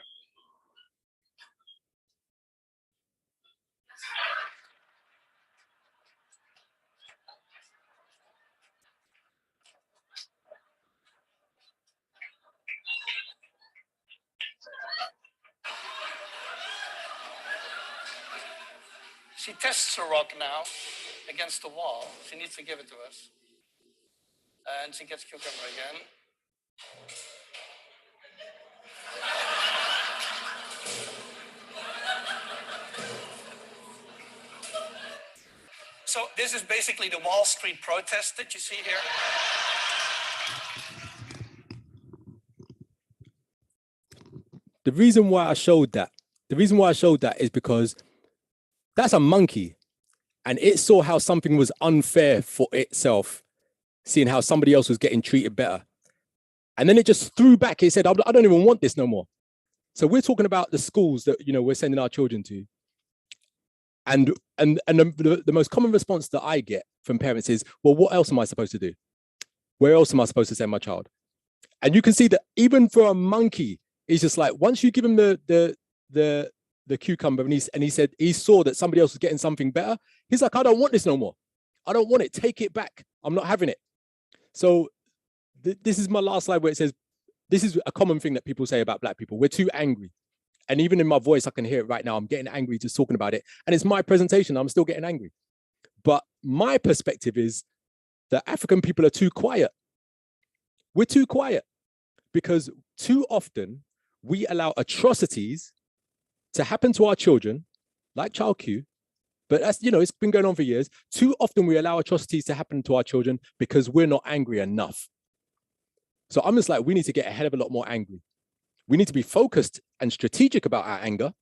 Speaker 9: She tests a rock now against the wall. She needs to give it to us. And she gets cucumber again. So this is basically the Wall Street protest that you see here.
Speaker 8: The reason why I showed that is because that's a monkey, and it saw how something was unfair for itself, seeing how somebody else was getting treated better. And then it just threw back. It said, I don't even want this no more. So we're talking about the schools that, you know, we're sending our children to. And the most common response that I get from parents is, well, what else am I supposed to do? Where else am I supposed to send my child? And you can see that even for a monkey, it's just like, once you give him the cucumber, and he said he saw that somebody else was getting something better, he's like, I don't want this no more. I don't want it. Take it back. I'm not having it. So this is my last slide where it says, this is a common thing that people say about Black people. We're too angry. And even in my voice, I can hear it right now. I'm getting angry just talking about it. And it's my presentation. I'm still getting angry. But my perspective is that African people are too quiet. We're too quiet because too often we allow atrocities to happen to our children, like child Q. But that's, you know, it's been going on for years. Too often we allow atrocities to happen to our children because we're not angry enough. So I'm just like, we need to get a hell of a lot more angry. We need to be focused and strategic about our anger,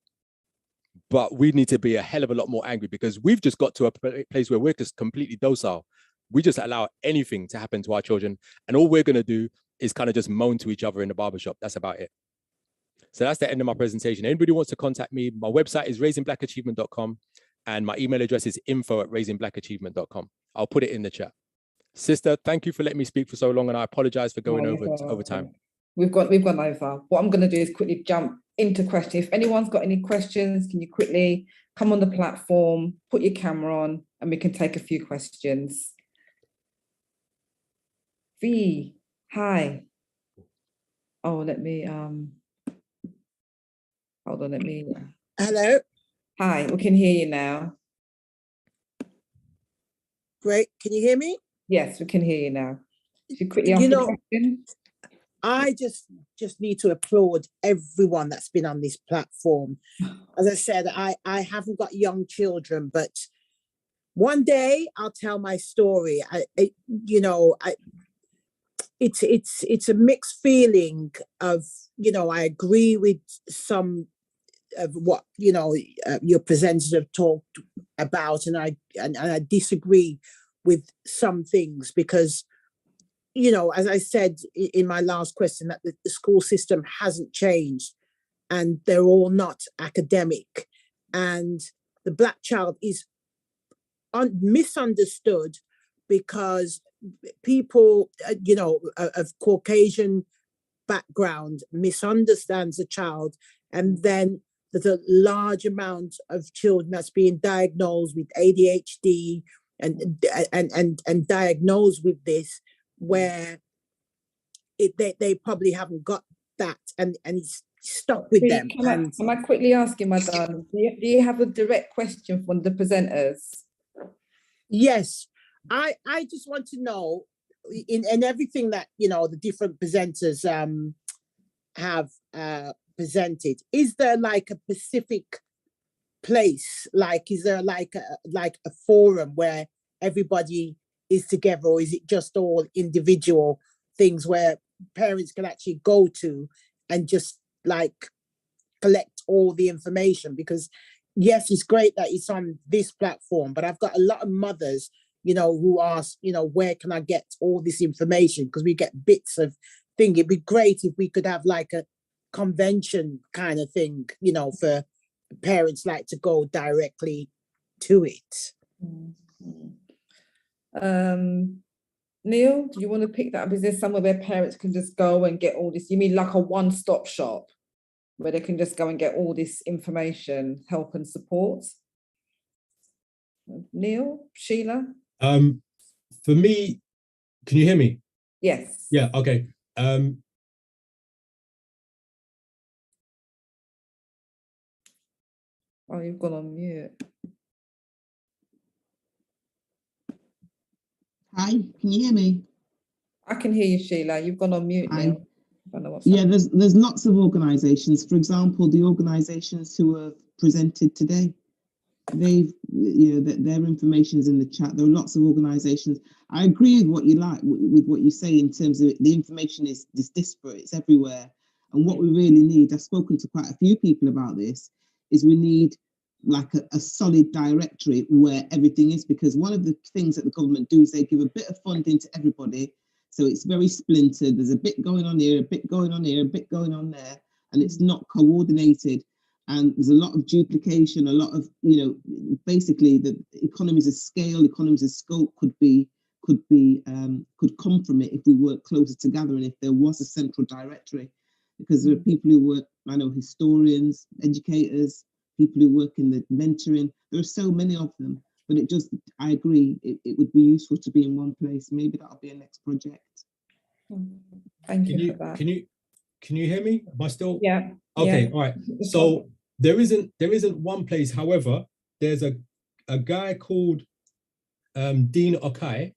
Speaker 8: but we need to be a hell of a lot more angry because we've just got to a place where we're just completely docile. We just allow anything to happen to our children. And all we're going to do is kind of just moan to each other in the barbershop. That's about it. So that's the end of my presentation. Anybody wants to contact me, my website is raisingblachachievement.com and my email address is info@raisingblachachievement.com. I'll put it in the chat. Sister, thank you for letting me speak for so long, and I apologize for going over time.
Speaker 1: We've gone over. What I'm going to do is quickly jump into questions. If anyone's got any questions, can you quickly come on the platform, put your camera on, and we can take a few questions. V, hi. Oh, let me hold on, let me.
Speaker 4: Hello.
Speaker 1: Hi, we can hear you now.
Speaker 4: Great. Can you hear me?
Speaker 1: Yes, we can hear you now. If you quickly ask the question.
Speaker 4: I just need to applaud everyone that's been on this platform. As I said, I haven't got young children, but one day I'll tell my story. It's a mixed feeling of, you know, I agree with some of what, you know, your presenters have talked about, and I disagree with some things because, you know, as I said in my last question, that the school system hasn't changed and they're all not academic. And the Black child is misunderstood because people, you know, of Caucasian background misunderstands a child. And then there's a large amount of children that's being diagnosed with ADHD and diagnosed with this, where they probably haven't got that, and it's stuck with them.
Speaker 1: Can I quickly ask you, my darling, do you have a direct question from the presenters?
Speaker 4: Yes, I just want to know, in everything that, you know, the different presenters have presented, is there like a specific place, like is there like a forum where everybody is together, or is it just all individual things where parents can actually go to and just like collect all the information? Because yes, it's great that it's on this platform, but I've got a lot of mothers, you know, who ask, you know, where can I get all this information? Because we get bits of thing. It'd be great if we could have like a convention kind of thing, you know, for parents like to go directly to it.
Speaker 1: Neil, do you want to pick that up? Is there somewhere where parents can just go and get all this? You mean like a one-stop shop where they can just go and get all this information, help and support? Neil, Sheila?
Speaker 10: For me, can you hear me?
Speaker 1: Yes.
Speaker 10: Yeah, okay.
Speaker 1: Oh, you've gone on mute.
Speaker 11: Hi, can you hear me?
Speaker 1: I can hear you, Sheila. You've gone on mute now.
Speaker 11: Yeah, there's lots of organisations. For example, the organisations who have presented today, they've, you know, their information is in the chat. There are lots of organisations. I agree with what you like, with what you say in terms of the information is disparate. It's everywhere. And what we really need, I've spoken to quite a few people about this, is we need like a solid directory where everything is, because one of the things that the government do is they give a bit of funding to everybody. So it's very splintered. There's a bit going on here, a bit going on here, a bit going on there, and it's not coordinated. And there's a lot of duplication, a lot of, you know, basically the economies of scale, economies of scope could come from it if we work closer together and if there was a central directory. Because there are people who work, I know, historians, educators, people who work in the mentoring. There are so many of them. but it just, I agree, it would be useful to be in one place. Maybe that'll be a next project.
Speaker 1: Thank you for that.
Speaker 10: Can you hear me? Am I still?
Speaker 1: Yeah.
Speaker 10: Okay,
Speaker 1: yeah.
Speaker 10: all right. So there isn't one place. However, there's a guy called Dean Okai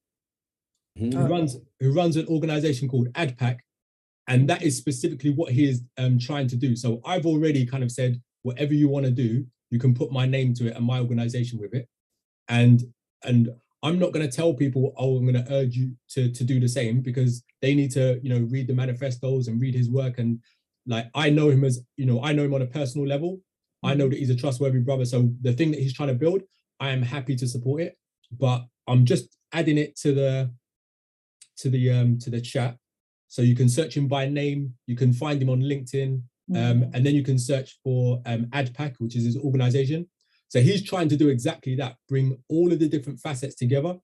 Speaker 10: who runs an organization called AdPack, and that is specifically what he is trying to do. So I've already kind of said, whatever you want to do, you can put my name to it and my organization with it. And I'm not going to tell people, oh, I'm going to urge you to do the same, because they need to, read the manifestos and read his work. And like, I know him on a personal level. I know that he's a trustworthy brother. So the thing that he's trying to build, I am happy to support it, but I'm just adding it to the chat. So you can search him by name. You can find him on LinkedIn. And then you can search for AdPack, which is his organization. So he's trying to do exactly that, bring all of the different facets together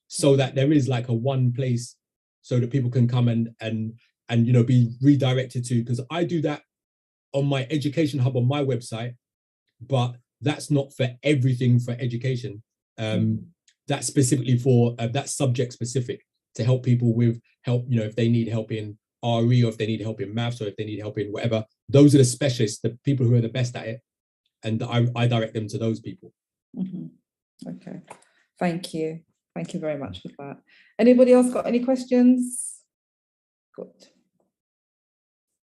Speaker 10: so that there is like a one place so that people can come and be redirected to, because I do that on my education hub on my website, but that's not for everything for education. That's specifically for, that's subject specific to help people with help, if they need help in RE, or if they need help in maths, or if they need help in whatever. Those are the specialists, the people who are the best at it. And I direct them to those people.
Speaker 1: Okay, thank you. Thank you very much for that. Anybody else got any questions? Good.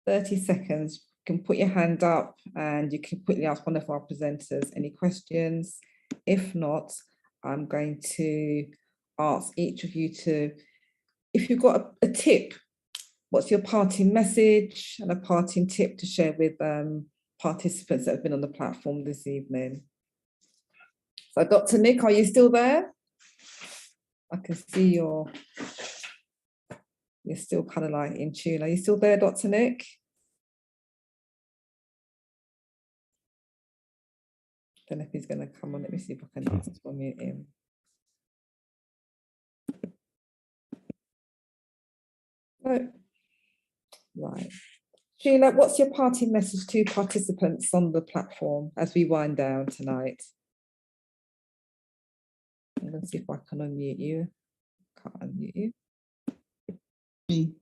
Speaker 1: 30 seconds. You can put your hand up and you can quickly ask one of our presenters any questions. If not, I'm going to ask each of you to, if you've got a tip, what's your parting message and a parting tip to share with participants that have been on the platform this evening? So Dr. Nick, are you still there? I can see you're still kind of like in tune. Are you still there, Dr. Nick? Don't know if he's going to come on. Let me see if I can ask to unmute him. No. Right. Sheila, what's your parting message to participants on the platform as we wind down tonight? Let's see if I can unmute you. Can't unmute you.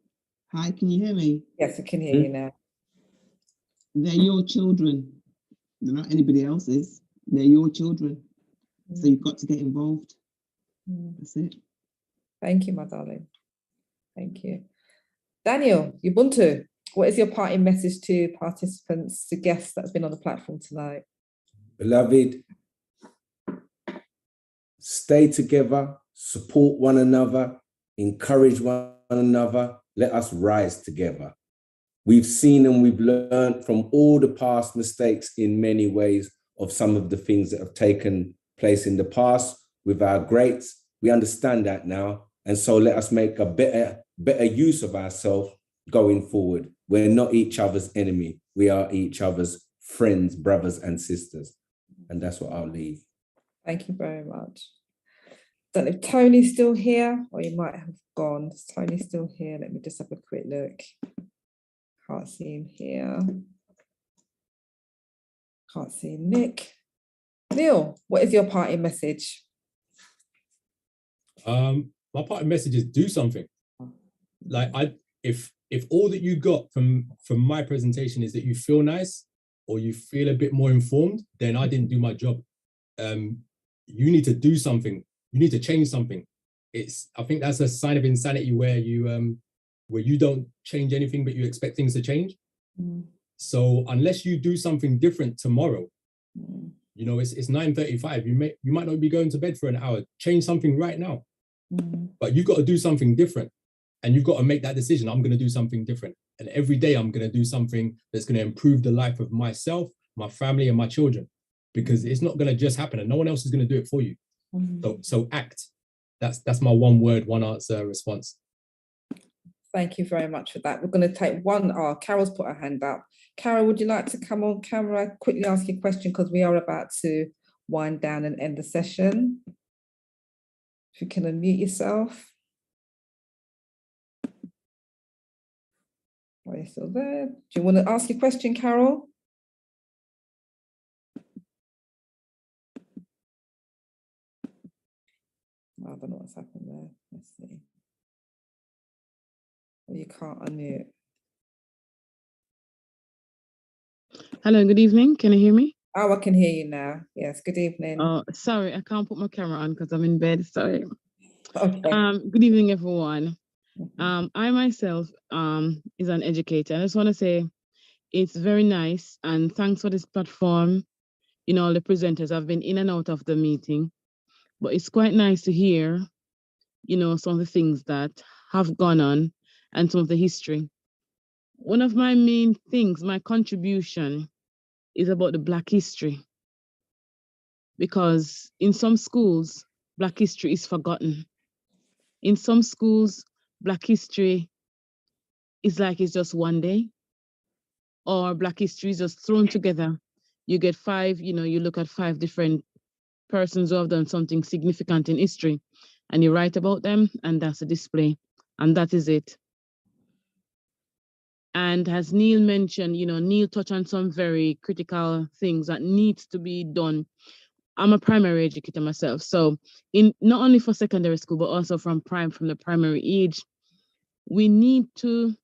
Speaker 11: Hi, can you hear me?
Speaker 1: Yes, I can hear you now.
Speaker 11: They're your children. They're not anybody else's. They're your children. So you've got to get involved. That's it.
Speaker 1: Thank you, my darling. Thank you. Daniel, Ubuntu, what is your parting message to participants, to guests that's been on the platform tonight?
Speaker 7: Beloved, stay together, support one another, encourage one another, let us rise together. We've seen and we've learned from all the past mistakes in many ways of some of the things that have taken place in the past with our greats. We understand that now. And so let us make a better use of ourselves going forward. We're not each other's enemy. We are each other's friends, brothers and sisters. And that's what I'll leave.
Speaker 1: Thank you very much. Don't know if Tony's still here, or you might have gone. Is Tony still here? Let me just have a quick look. Can't see him here. Can't see Nick. Neil, what is your parting message?
Speaker 10: My parting message is do something. Like if all that you got from my presentation is that you feel nice or you feel a bit more informed, then I didn't do my job. You need to do something. You need to change something. I think that's a sign of insanity where you don't change anything, but you expect things to change. So unless you do something different tomorrow, it's 9:35. You might not be going to bed for an hour. Change something right now. But you've got to do something different, and you've got to make that decision. I'm going to do something different, and every day I'm going to do something that's going to improve the life of myself, my family, and my children, because it's not going to just happen, and no one else is going to do it for you. So act. That's my one word, one answer response.
Speaker 1: Thank you very much for that. We're going to take one. Carol's put her hand up. Carol, would you like to come on camera, quickly ask your question, because we are about to wind down and end the session. If you can unmute yourself. Are you still there? Do you want to ask your question, Carol? don't know what's happened there. Let's see. Well, you can't unmute.
Speaker 12: Hello, good evening. Can you hear me?
Speaker 1: Oh, I can hear you now. Yes, good evening.
Speaker 12: Oh, sorry, I can't put my camera on because I'm in bed. Sorry.
Speaker 1: Okay.
Speaker 12: Good evening, everyone. I myself is an educator. I just want to say it's very nice and thanks for this platform. You know, all the presenters have been in and out of the meeting, but it's quite nice to hear, you know, some of the things that have gone on and some of the history. One of my main things, my contribution is about the Black history. Because in some schools, Black history is forgotten. In some schools, Black history is like it's just one day, or Black history is just thrown together. You get five, you know, you look at 5 different persons who have done something significant in history, and you write about them, and that's a display, and that is it. And as Neil mentioned, you know, Neil touched on some very critical things that needs to be done. I'm a primary educator myself, so in not only for secondary school, but also from the primary age, we need to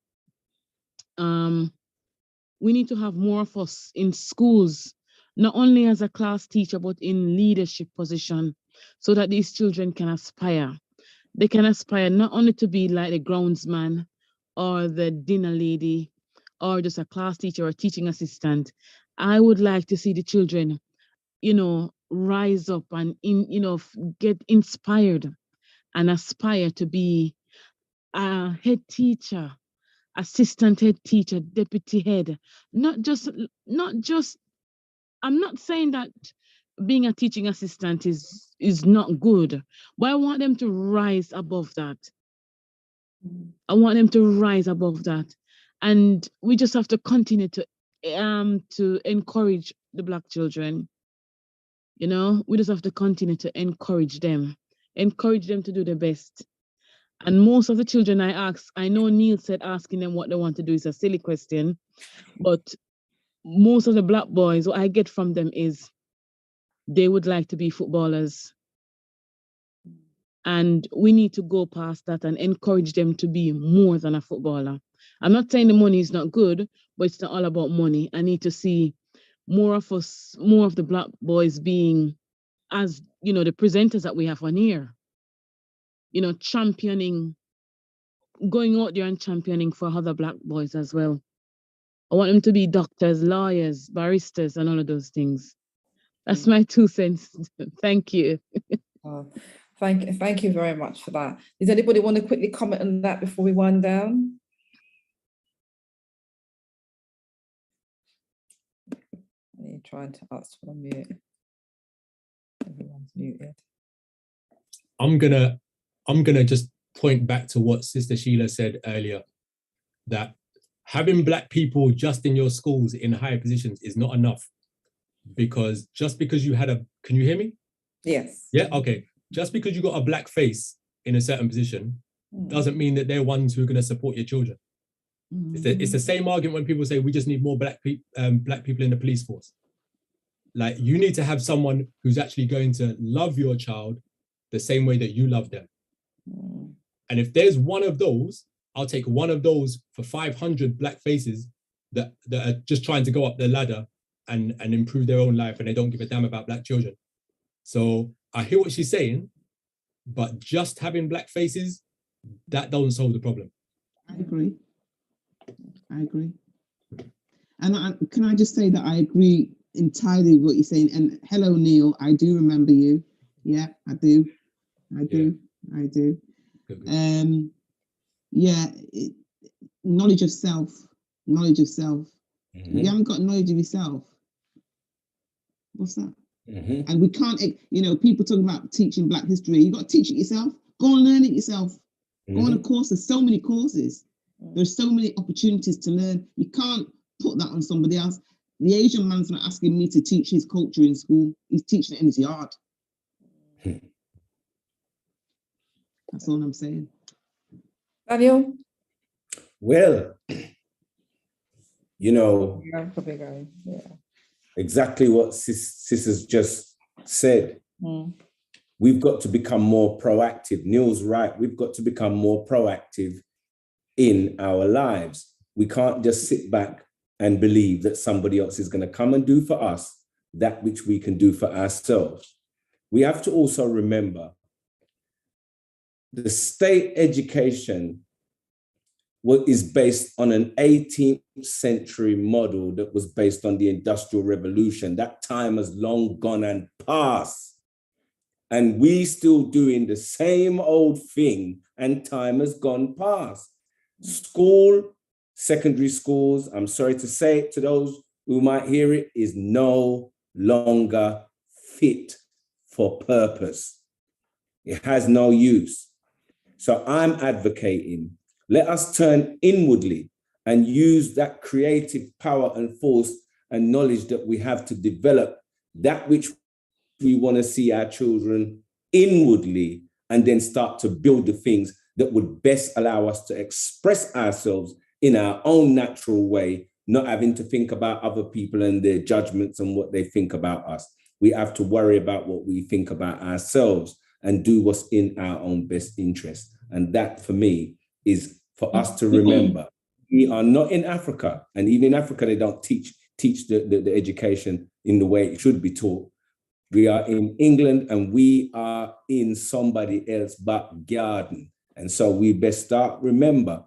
Speaker 12: have more of us in schools, not only as a class teacher, but in leadership position, so that these children can aspire. They can aspire not only to be like the groundsman or the dinner lady or just a class teacher or teaching assistant. I would like to see the children, you know, rise up and get inspired and aspire to be a head teacher, assistant head teacher, deputy head. Not just I'm not saying that being a teaching assistant is not good, but I want them to rise above that. I want them to rise above that. And we just have to continue to encourage the Black children. You know, we just have to continue to encourage them to do the best. And most of the children I ask, I know Neil said asking them what they want to do is a silly question, but most of the Black boys, what I get from them is they would like to be footballers. And we need to go past that and encourage them to be more than a footballer. I'm not saying the money is not good, but it's not all about money. I need to see more of us, more of the Black boys being, as you know, the presenters that we have on here, you know, championing, going out there and championing for other Black boys as well. I want them to be doctors, lawyers, baristas, and all of those things. That's my 2 cents. Thank you.
Speaker 1: Thank you very much for that. Does anybody want to quickly comment on that before we wind down? You're trying to ask for a mute. Everyone's muted.
Speaker 10: I'm gonna just point back to what Sister Sheila said earlier, that having Black people just in your schools in higher positions is not enough, because just because you had can you hear me?
Speaker 1: Yes.
Speaker 10: Yeah, okay. Just because you got a Black face in a certain position doesn't mean that they're ones who are going to support your children. It's the same argument when people say we just need more Black people in the police force. Like, you need to have someone who's actually going to love your child the same way that you love them. And if there's one of those, I'll take one of those for 500 Black faces that are just trying to go up the ladder and improve their own life, and they don't give a damn about Black children. So I hear what she's saying, but just having Black faces, that doesn't solve the problem.
Speaker 11: I agree. And can I just say that I agree entirely with what you're saying. And hello, Neil, I do remember you. Yeah, I do. Knowledge of self. You haven't got knowledge of yourself. What's that? And we can't, you know, people talking about teaching Black history. You got to teach it yourself. Go and learn it yourself. Go on a course. There's so many courses. There's so many opportunities to learn. You can't put that on somebody else. The Asian man's not asking me to teach his culture in school. He's teaching it in his yard. That's all I'm saying.
Speaker 1: Daniel?
Speaker 7: Well, you know, exactly what Sis has just said. we've got to become more proactive. Neil's right. We've got to become more proactive in our lives. We can't just sit back and believe that somebody else is going to come and do for us that which we can do for ourselves. We have to also remember the state education is based on an 18th century model that was based on the Industrial Revolution. That time has long gone and passed. And we still doing the same old thing, and time has gone past. School, secondary schools, I'm sorry to say it to those who might hear it, is no longer fit for purpose. It has no use. So I'm advocating, let us turn inwardly and use that creative power and force and knowledge that we have to develop that which we want to see our children inwardly, and then start to build the things that would best allow us to express ourselves in our own natural way, not having to think about other people and their judgments and what they think about us. We have to worry about what we think about ourselves and do what's in our own best interest. And that, for me, is for us to remember. We are not in Africa, and even in Africa, they don't teach the education in the way it should be taught. We are in England, and we are in somebody else's back garden. And so we best start, remember,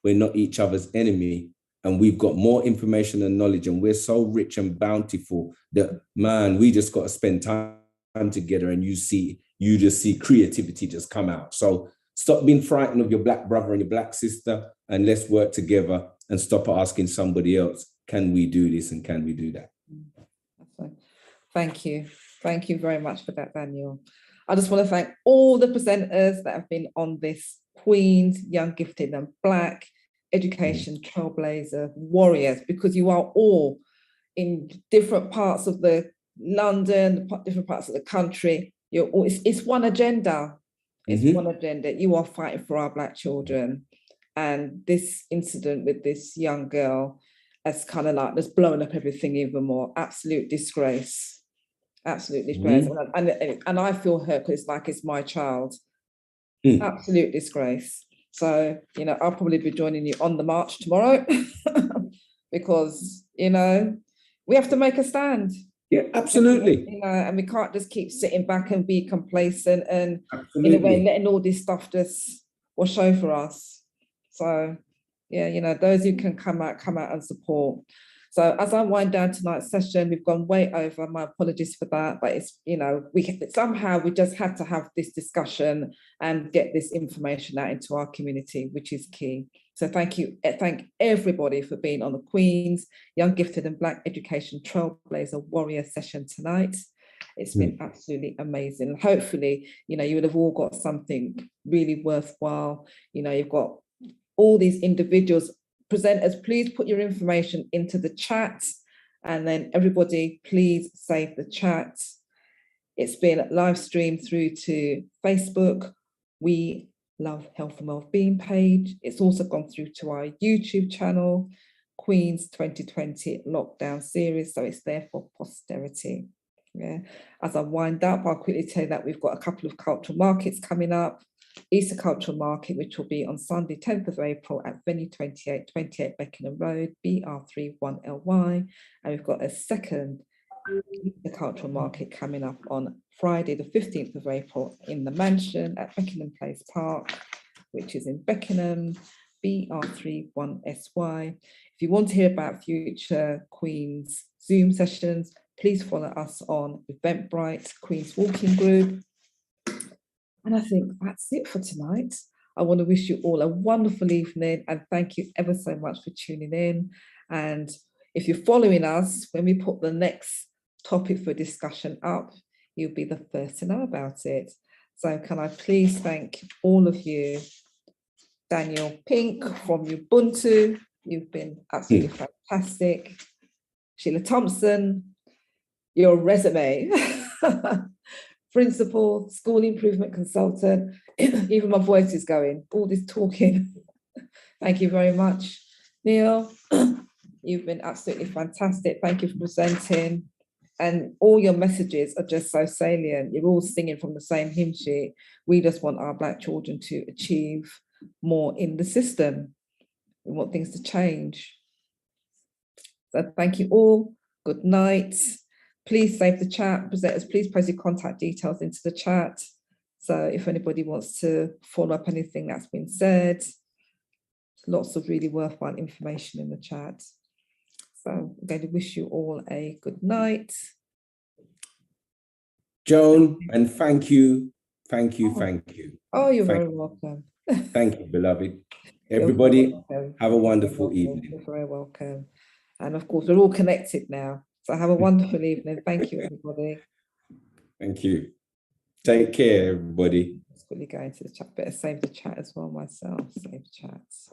Speaker 7: we're not each other's enemy, and we've got more information and knowledge, and we're so rich and bountiful that, man, we just got to spend time together, and you just see creativity just come out. So stop being frightened of your black brother and your black sister, and let's work together and stop asking somebody else, can we do this and can we do that?
Speaker 1: Thank you. Thank you very much for that, Daniel. I just want to thank all the presenters that have been on this Queens, Young, Gifted and Black Education Trailblazer Warriors, because you are all in different parts of the London, different parts of the country. You're all, it's one agenda. It's one agenda. You are fighting for our Black children. And this incident with this young girl has kind of like just blown up everything even more. Absolute disgrace. Absolute disgrace. And I feel hurt because it's like it's my child. Absolute disgrace. So, you know, I'll probably be joining you on the march tomorrow because, you know, we have to make a stand.
Speaker 7: Yeah, absolutely.
Speaker 1: You know, and we can't just keep sitting back and be complacent and in a way letting all this stuff just wash over us. So, yeah, you know, those who can come out and support. So as I wind down tonight's session, we've gone way over. My apologies for that, but it's, you know, we just had to have this discussion and get this information out into our community, which is key. So thank you, thank everybody for being on the Queens Young, Gifted and Black Education Trailblazer Warrior session tonight. It's been absolutely amazing. Hopefully, you know, you would have all got something really worthwhile. You know, you've got all these individuals. Presenters, please put your information into the chat, and then everybody please save the chat. It's been live streamed through to Facebook. We Love Health and Wellbeing page. It's also gone through to our YouTube channel, Queens 2020 Lockdown Series, so it's there for posterity. Yeah. As I wind up, I'll quickly tell you that we've got a couple of cultural markets coming up. Easter Cultural Market, which will be on Sunday, 10th of April at Venue 28, 28 Beckenham Road, BR31LY. And we've got a second Easter Cultural Market coming up on Friday, the 15th of April in the Mansion at Beckenham Place Park, which is in Beckenham, BR31SY. If you want to hear about future Queen's Zoom sessions, please follow us on Eventbrite, Queen's Walking Group. And I think that's it for tonight. I want to wish you all a wonderful evening and thank you ever so much for tuning in. And if you're following us, when we put the next topic for discussion up, you'll be the first to know about it. So can I please thank all of you. Daniel Pink from Ubuntu, you've been absolutely fantastic. Sheila Thompson, your resume. Principal, school improvement consultant, even my voice is going, all this talking. Thank you very much. Neil, you've been absolutely fantastic. Thank you for presenting. And all your messages are just so salient. You're all singing from the same hymn sheet. We just want our Black children to achieve more in the system. We want things to change. So thank you all. Good night. Please save the chat. Presenters, please post your contact details into the chat. So if anybody wants to follow up anything that's been said, lots of really worthwhile information in the chat. So I'm going to wish you all a good night.
Speaker 7: Joan, and thank you. Thank you.
Speaker 1: Oh, you're very welcome.
Speaker 7: Thank you, beloved. Everybody, have a wonderful evening.
Speaker 1: You're very welcome. And of course, we're all connected now. So have a wonderful evening. Thank you, everybody.
Speaker 7: Thank you. Take care, everybody.
Speaker 1: Let's quickly go into the chat. Better save the chat as well myself. Save chats.